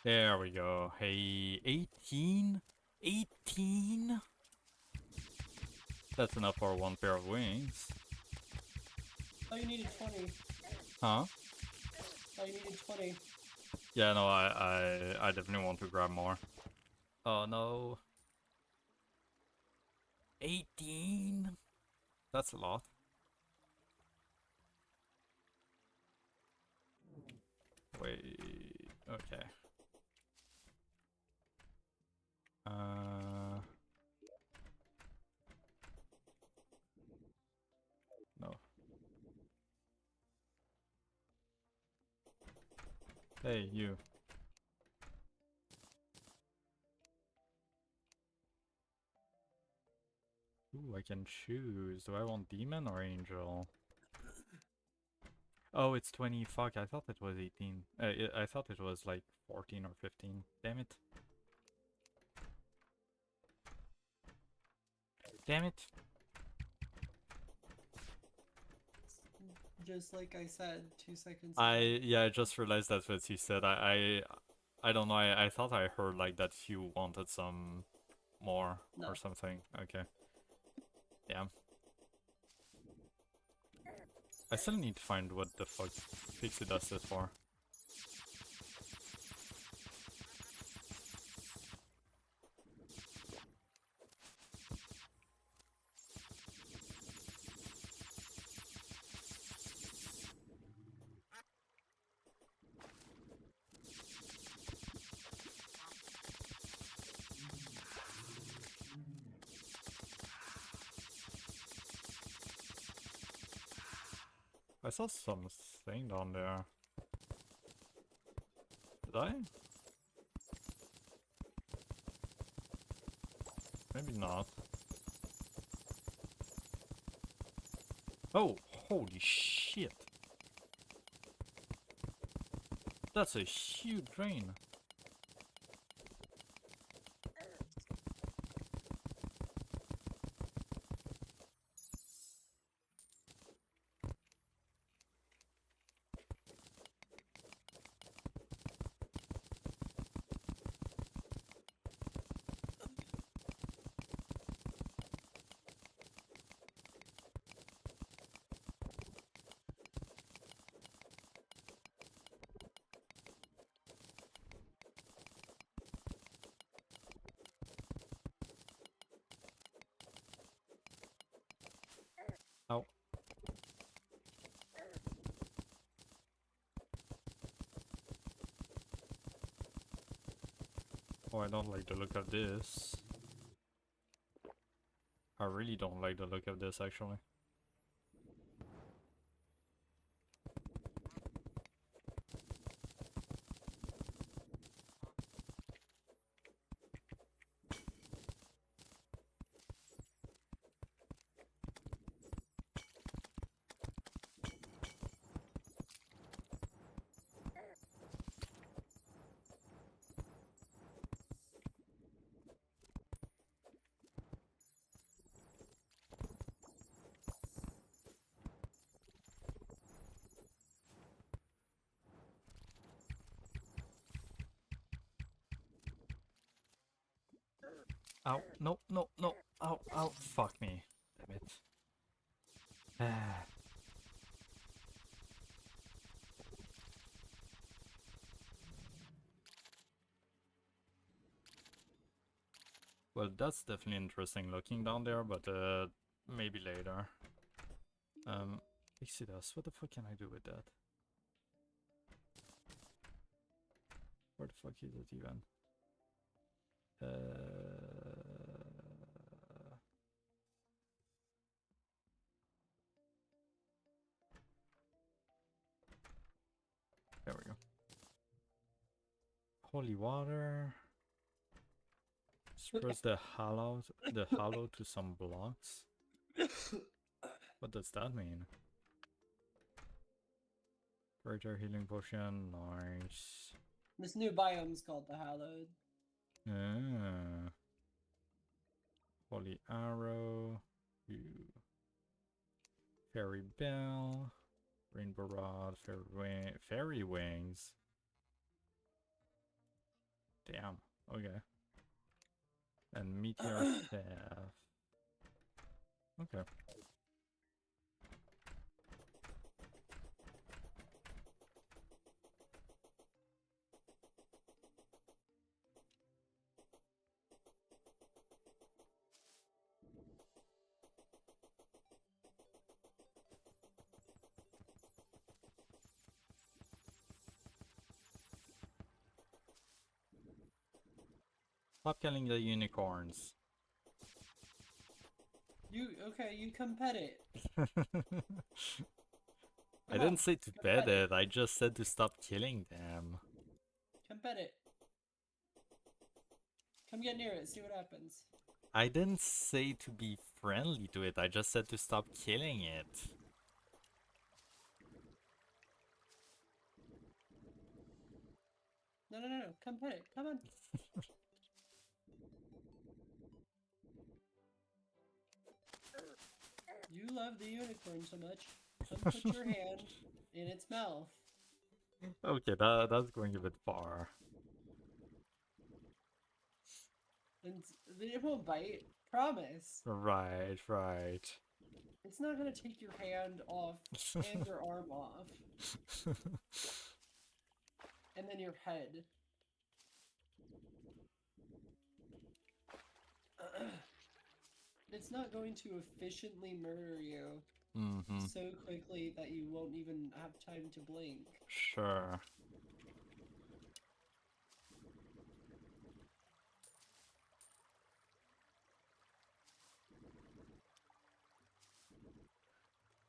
There we go. Hey, 18? 18? That's enough for one pair of wings. Oh, you needed 20. Huh? Oh, you needed 20. Yeah, no, I definitely want to grab more. Oh no. 18? That's a lot. Wait, okay. No. Hey, you. Ooh, I can choose. Do I want demon or angel? Oh, it's 20. Fuck, I thought it was 18. I thought it was like 14 or 15. Damn it. Damn it. Just like I said 2 seconds ago. Yeah, I just realized that's what you said. I don't know. I thought I heard like that you wanted some more No. or something. Okay. Yeah. I still need to find what the fuck pixie dust is for. I saw something down there. Did I? Maybe not. Oh, holy shit. That's a huge drain. Oh. Oh, I don't like the look of this. I really don't like the look of this, actually. Ow, no, no, no. Ow, ow, fuck me. Damn it. Well, that's definitely interesting looking down there, but maybe later. Pixie dust, what the fuck can I do with that? Where the fuck is it even? There we go. Holy water. Spreads the hollow to some blocks. What does that mean? Greater healing potion, nice. This new biome's called the Hallowed. Ah. Holy arrow. Ooh. Fairy bell. Rainbow rod. Fairy wings. Damn. Okay. And meteor staff. Okay. Stop killing the unicorns. You come pet it. I Come didn't on, say to come pet pet it. it, I just said to stop killing them. Come pet it. Come get near it, see what happens. I didn't say to be friendly to it, I just said to stop killing it. No, come pet it. Come on. You love the unicorn so much. Come put your hand in its mouth. Okay, that's going a bit far. And it won't bite. Promise. Right, right. It's not gonna take your hand off and your arm off. And then your head. It's not going to efficiently murder you so quickly that you won't even have time to blink. Sure.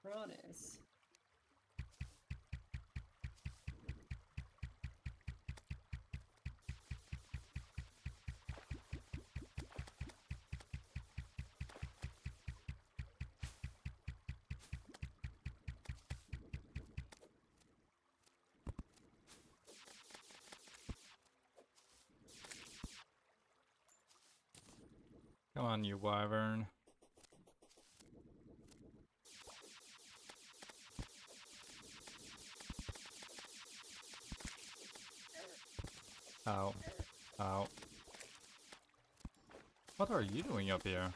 Promise. Come on, you wyvern. Ow. Ow. What are you doing up here?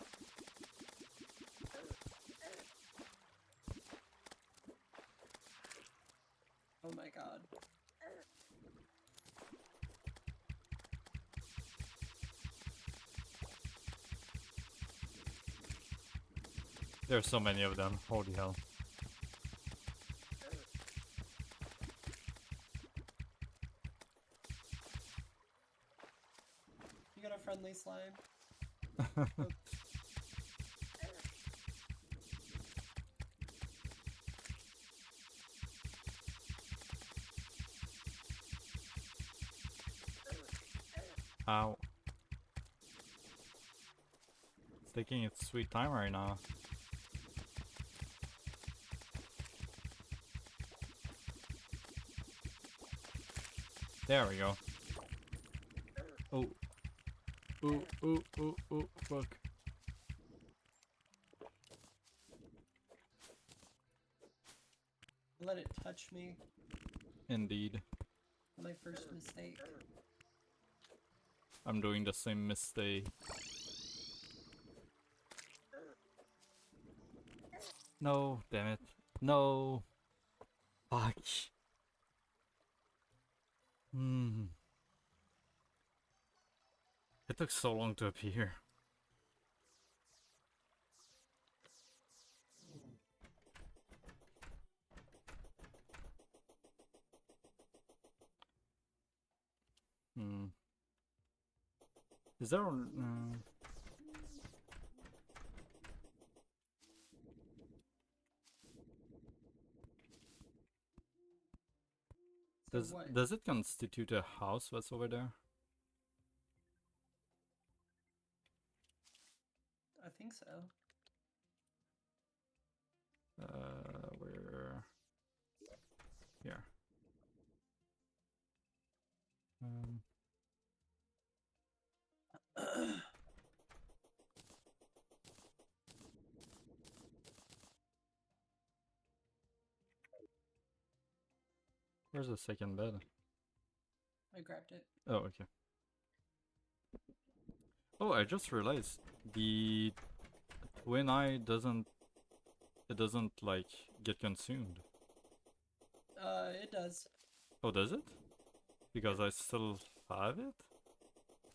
Oh my god. There's so many of them. Holy hell. You got a friendly slime? Oh. Ow. It's taking its sweet time right now. There we go. Oh. Oh, fuck. Let it touch me. Indeed. My first mistake. I'm doing the same mistake. No, damn it. No. Fuck. It took so long to appear. Is there So what? does it constitute a house that's over there? I think so. Where? Here. Where's the second bed? I grabbed it. Oh, okay. Oh, I just realized the twin eye doesn't like get consumed. It does. Oh, does it? Because I still have it?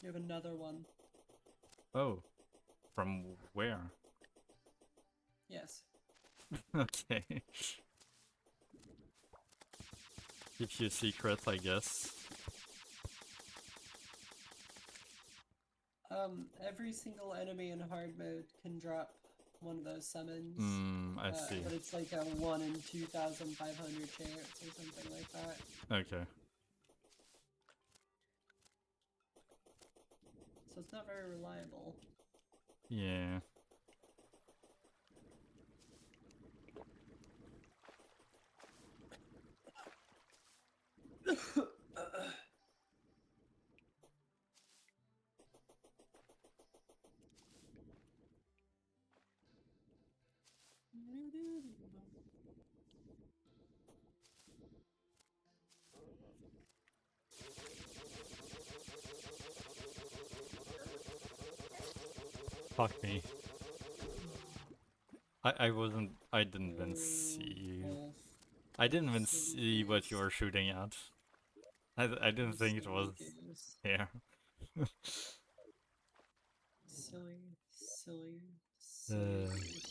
You have another one. Oh. From where? Yes. Okay. Gives you a secret, I guess. Every single enemy in hard mode can drop one of those summons. I see. But it's like a 1 in 2,500 chance or something like that. Okay. So it's not very reliable. Yeah. Fuck me. I didn't even see you. I didn't even see what you were shooting at. I didn't think it was here. Silly, silly, silly.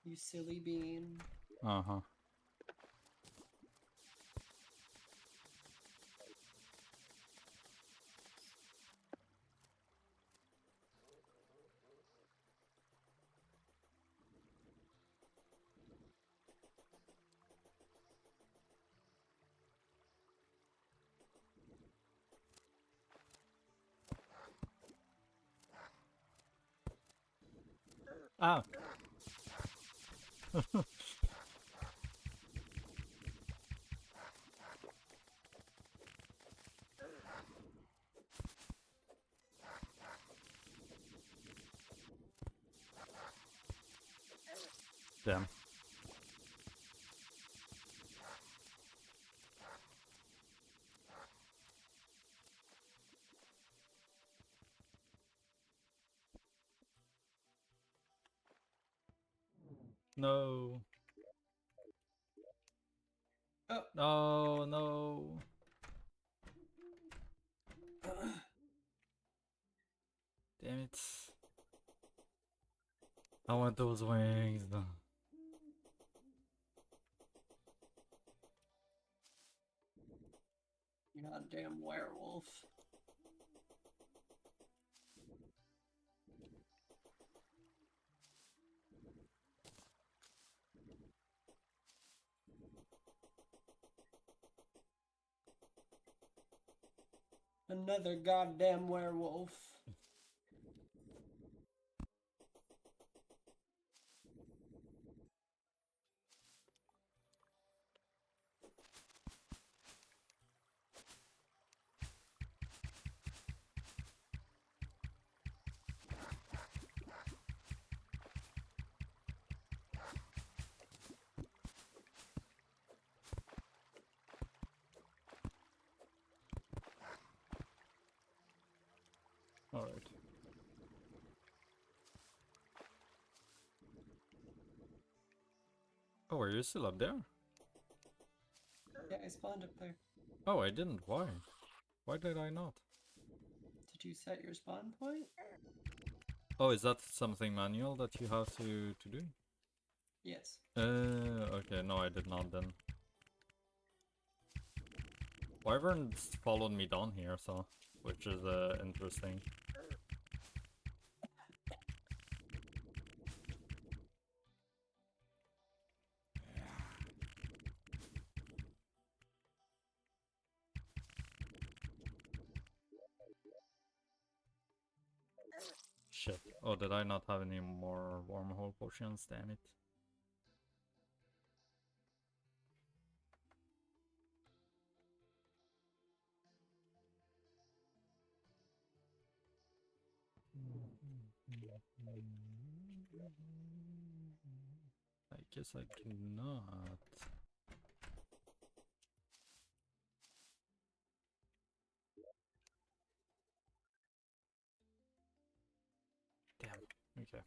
You silly bean. Uh-huh. Ah! Damn. No. Oh. No, no. Damn it. I want those wings. Goddamn werewolf. Another goddamn werewolf. Alright. Oh, are you still up there? Yeah, I spawned up there. Oh, I didn't. Why? Why did I not? Did you set your spawn point? Oh, is that something manual that you have to do? Yes. Okay, no, I did not then. Wyverns followed me down here, so, which is interesting. Shit. Oh, did I not have any more wormhole potions? Damn it. I guess I cannot. Damn. Okay.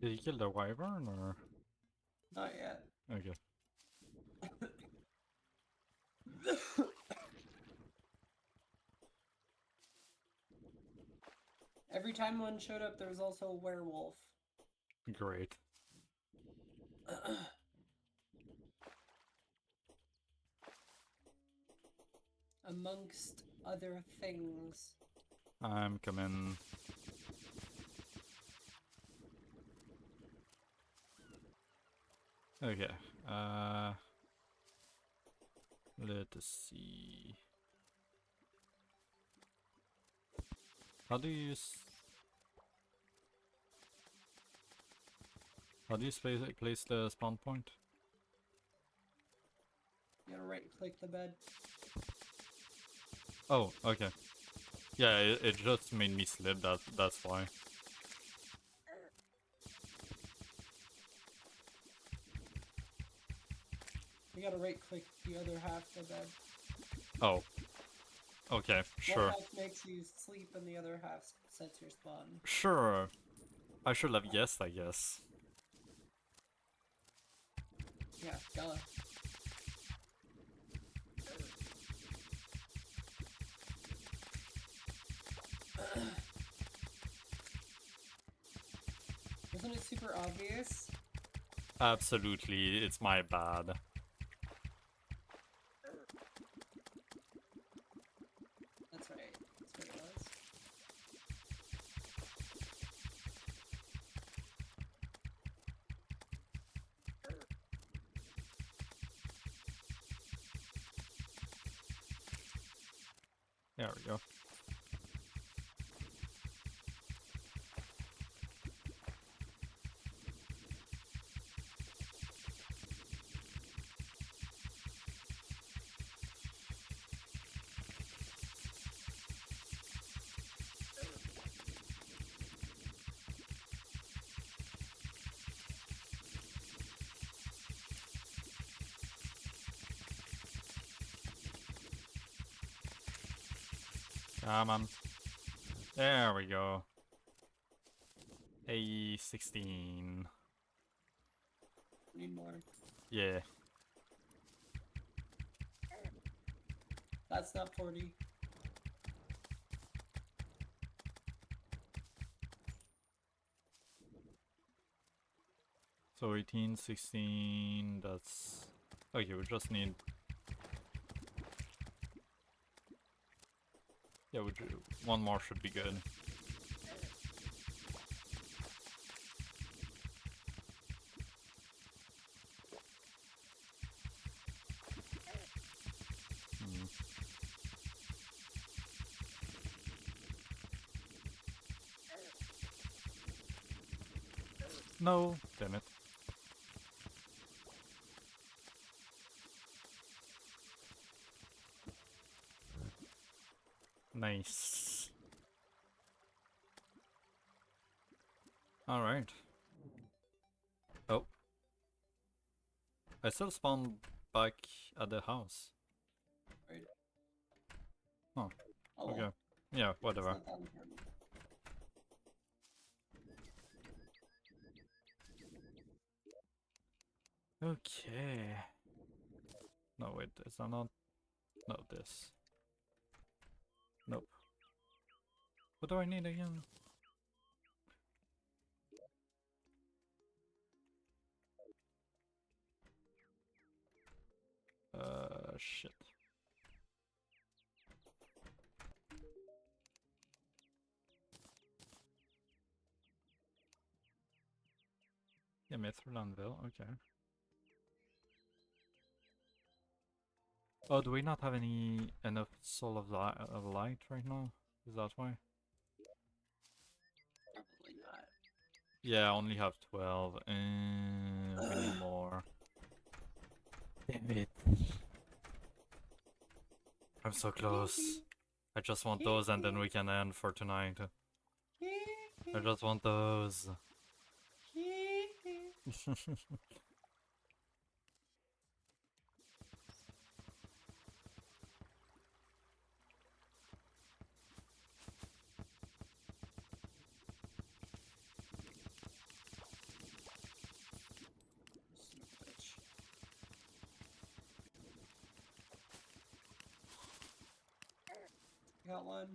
Did you kill the wyvern or? Not yet. Okay. Every time one showed up, there was also a werewolf. Great. Amongst other things. I'm coming. Okay. Let us see. How do you place the spawn point? You gotta right click the bed. Oh, okay. Yeah, it just made me slip. That's why. You gotta right click the other half of the bed. Oh. Okay, sure. One half makes you sleep and the other half sets your spawn. Sure. I should have guessed, I guess. Yeah, duh. Wasn't it super obvious? Absolutely, it's my bad. That's right. That's what it was. There we go. Come on. There we go. A 16. Need more. Yeah. That's not 40. So 18, 16, that's... Okay, we just need... Yeah, one more should be good. No, damn it. Nice. Alright. Oh. I still spawned back at the house. Right. Oh, well, Okay. Yeah, it's whatever. not that important. Okay. No, wait, is that not? No, this. Nope. What do I need again? Shit. Yeah, Mitherlandville, okay. Oh, do we not have enough soul of light right now? Is that why? Probably not. Yeah, I only have 12. We need more. Damn it. I'm so close. I just want those and then we can end for tonight. I just want those. Son of a bitch. Got one.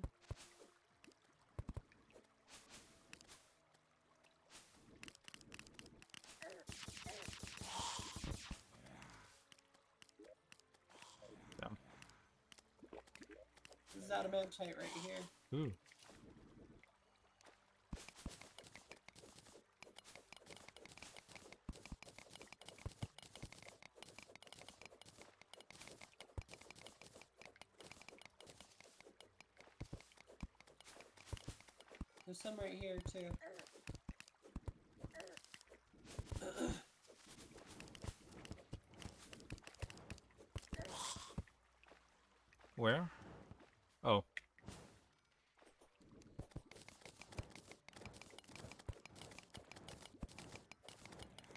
Damn. This is adamantite right here. Ooh. There's some right here too. Where? Oh.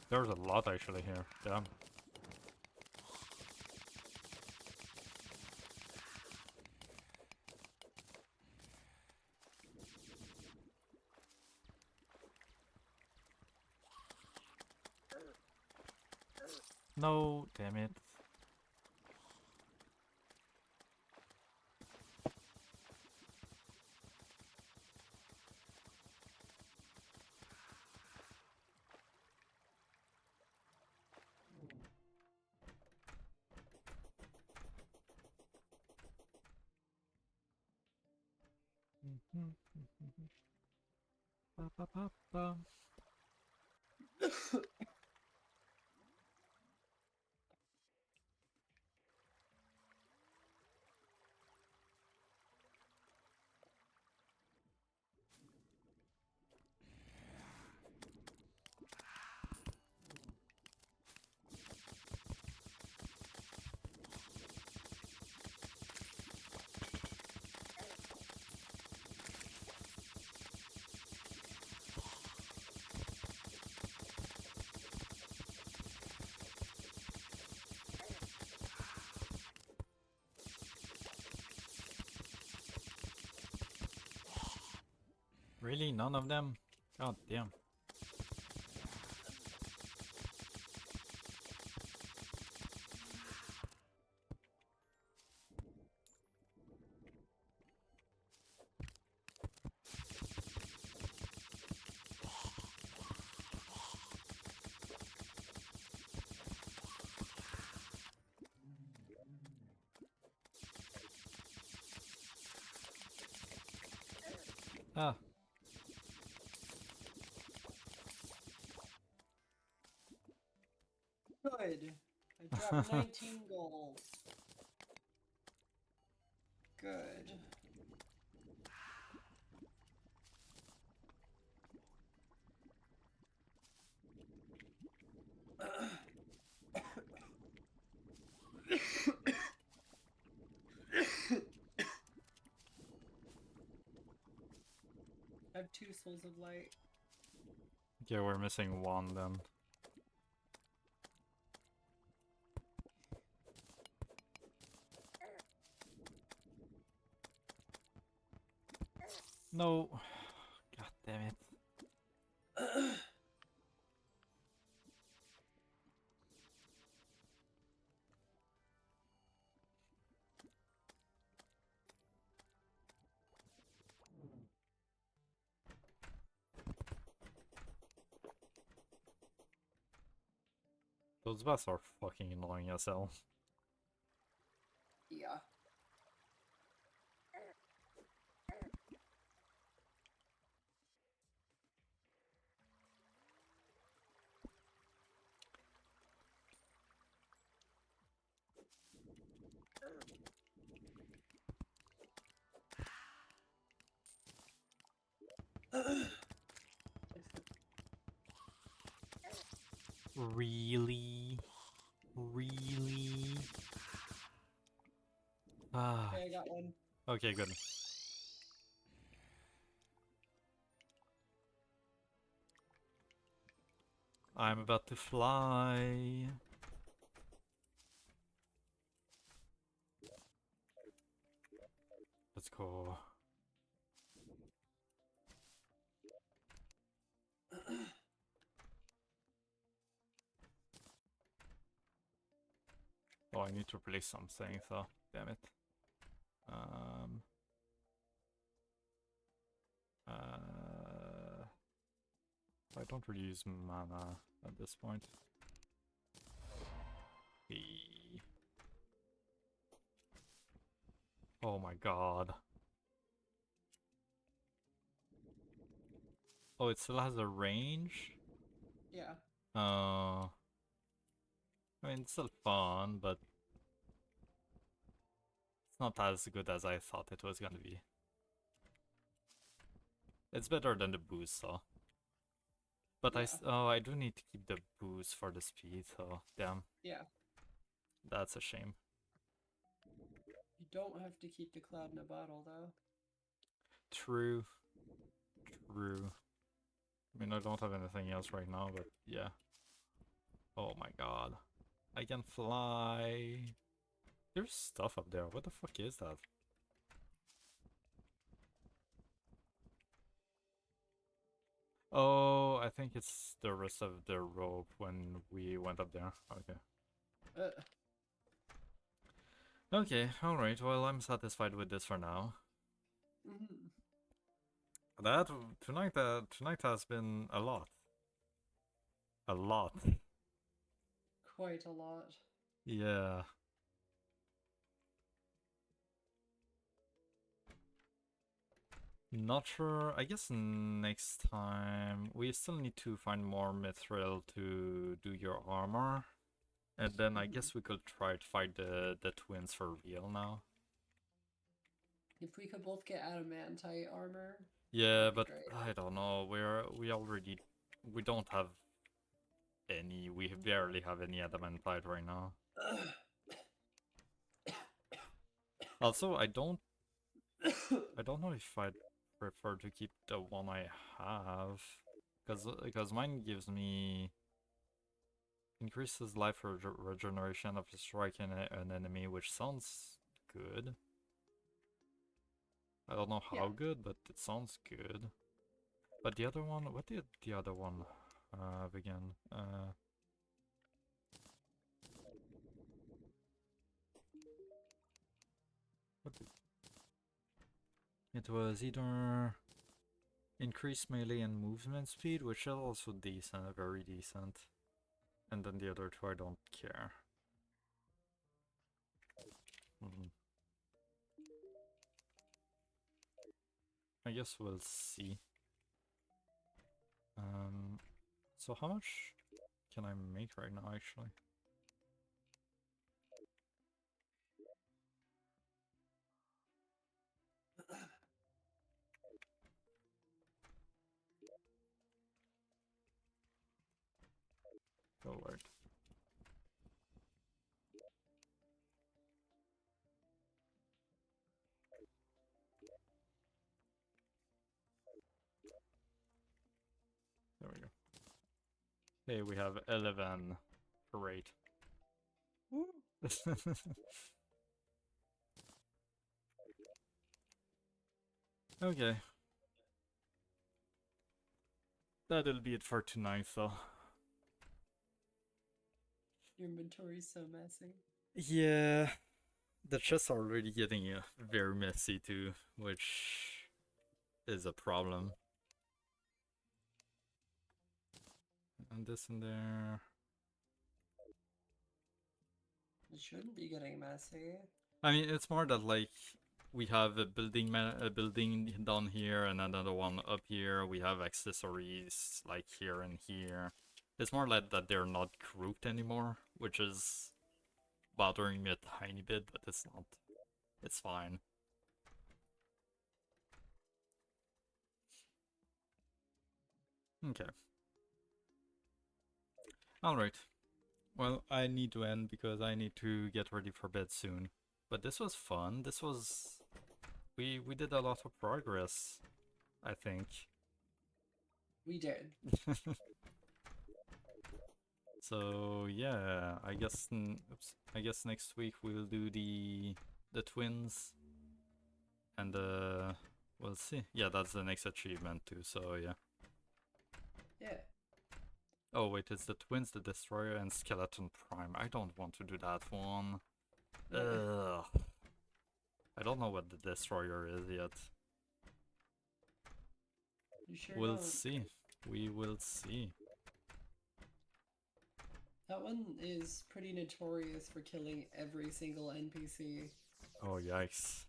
There's a lot actually here. Damn. No, damn it. Ba, ba, ba, ba. Really? None of them? God damn. Ah. Good. I dropped 19 gold. Good. I have 2 souls of light. Yeah, we're missing one then. No. God damn it. Those bats are fucking annoying as hell. Yeah. Really? Really? Ah. Okay, I got one. Okay, good. I'm about to fly. Let's go. Oh, I need to replace something, so damn it. I don't really use mana at this point. Hey. Oh my god. Oh, it still has a range? Yeah. I mean, it's still fun, but it's not as good as I thought it was gonna be. It's better than the boost, though. But Yeah. I do need to keep the boost for the speed, so damn. Yeah. That's a shame. You don't have to keep the cloud in a bottle, though. True. True. I mean, I don't have anything else right now, but yeah. Oh my god. I can fly. There's stuff up there. What the fuck is that? Oh, I think it's the rest of the rope when we went up there. Okay. Uh, Okay, alright. Well, I'm satisfied with this for now. mhm. That tonight has been a lot. A lot. Quite a lot. Yeah. Not sure. I guess next time we still need to find more mithril to do your armor. And then I Mhm. guess we could try to fight the twins for real now. If we could both get adamantite armor, Yeah, that'd be but great. I don't know. We don't have any. We barely have any adamantite right now. Also, I don't know if I'd prefer to keep the one I have, because mine gives me increases life regeneration after striking an enemy, which sounds good. I don't know Yeah. how good, but it sounds good. But the other one, what did the other one have again? What did... It was either increased melee and movement speed, which is also decent, very decent. And then the other two I don't care. I guess we'll see. So how much can I make right now, actually? Oh, wait. There we go. Hey, we have 11. Great. Okay. that'll be it for tonight, though. Your inventory's so messy. Yeah, the chests are already getting very messy too, which is a problem. And this in there. It shouldn't be getting messy. I mean, it's more that like we have a building down here and another one up here. We have accessories like here and here. It's more like that they're not grouped anymore, which is bothering me a tiny bit, but it's not. It's fine. Okay. Alright. Well, I need to end because I need to get ready for bed soon. But this was fun. This was... We did a lot of progress, I think. We did. So yeah, I guess I guess next week we'll do the twins, and we'll see. Yeah, that's the next achievement too. So yeah. Yeah. Oh wait, it's the twins, the destroyer, and skeleton prime. I don't want to do that one. Ugh. I don't know what the destroyer is yet. You sure We'll don't. see. We will see. That one is pretty notorious for killing every single NPC. Oh yikes.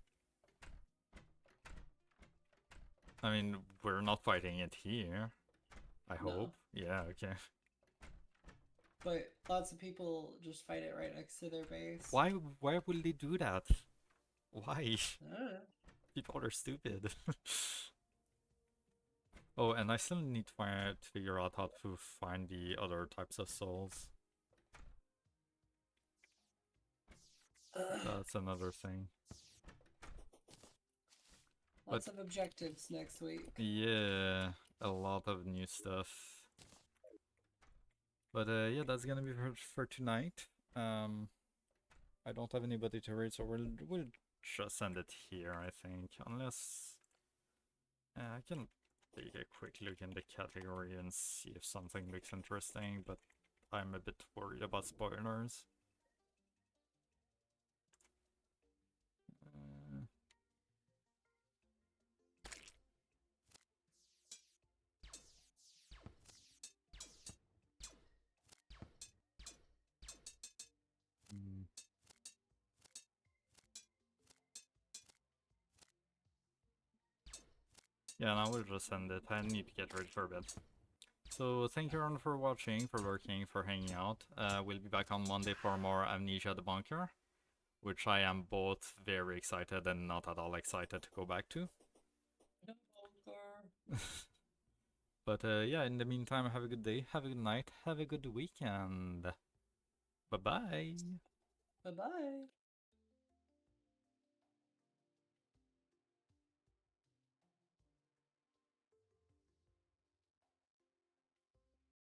I mean, we're not fighting it here. I No. hope. Yeah, okay. But lots of people just fight it right next to their base. Why will they do that? Why? I don't know. People are stupid. Oh, and I still need to figure out how to find the other types of souls. That's another thing. Lots of objectives next week. Yeah, a lot of new stuff. But yeah, that's gonna be for tonight. I don't have anybody to raid, so we'll just end it here, I think. Unless I can take a quick look in the category and see if something looks interesting, but I'm a bit worried about spoilers. Yeah, now we'll just end it. I need to get ready for bed. So thank you everyone for watching, for lurking, for hanging out. We'll be back on Monday for more Amnesia the Bunker, which I am both very excited and not at all excited to go back to. But yeah, in the meantime, have a good day, have a good night, have a good weekend. Bye-bye. Bye-bye.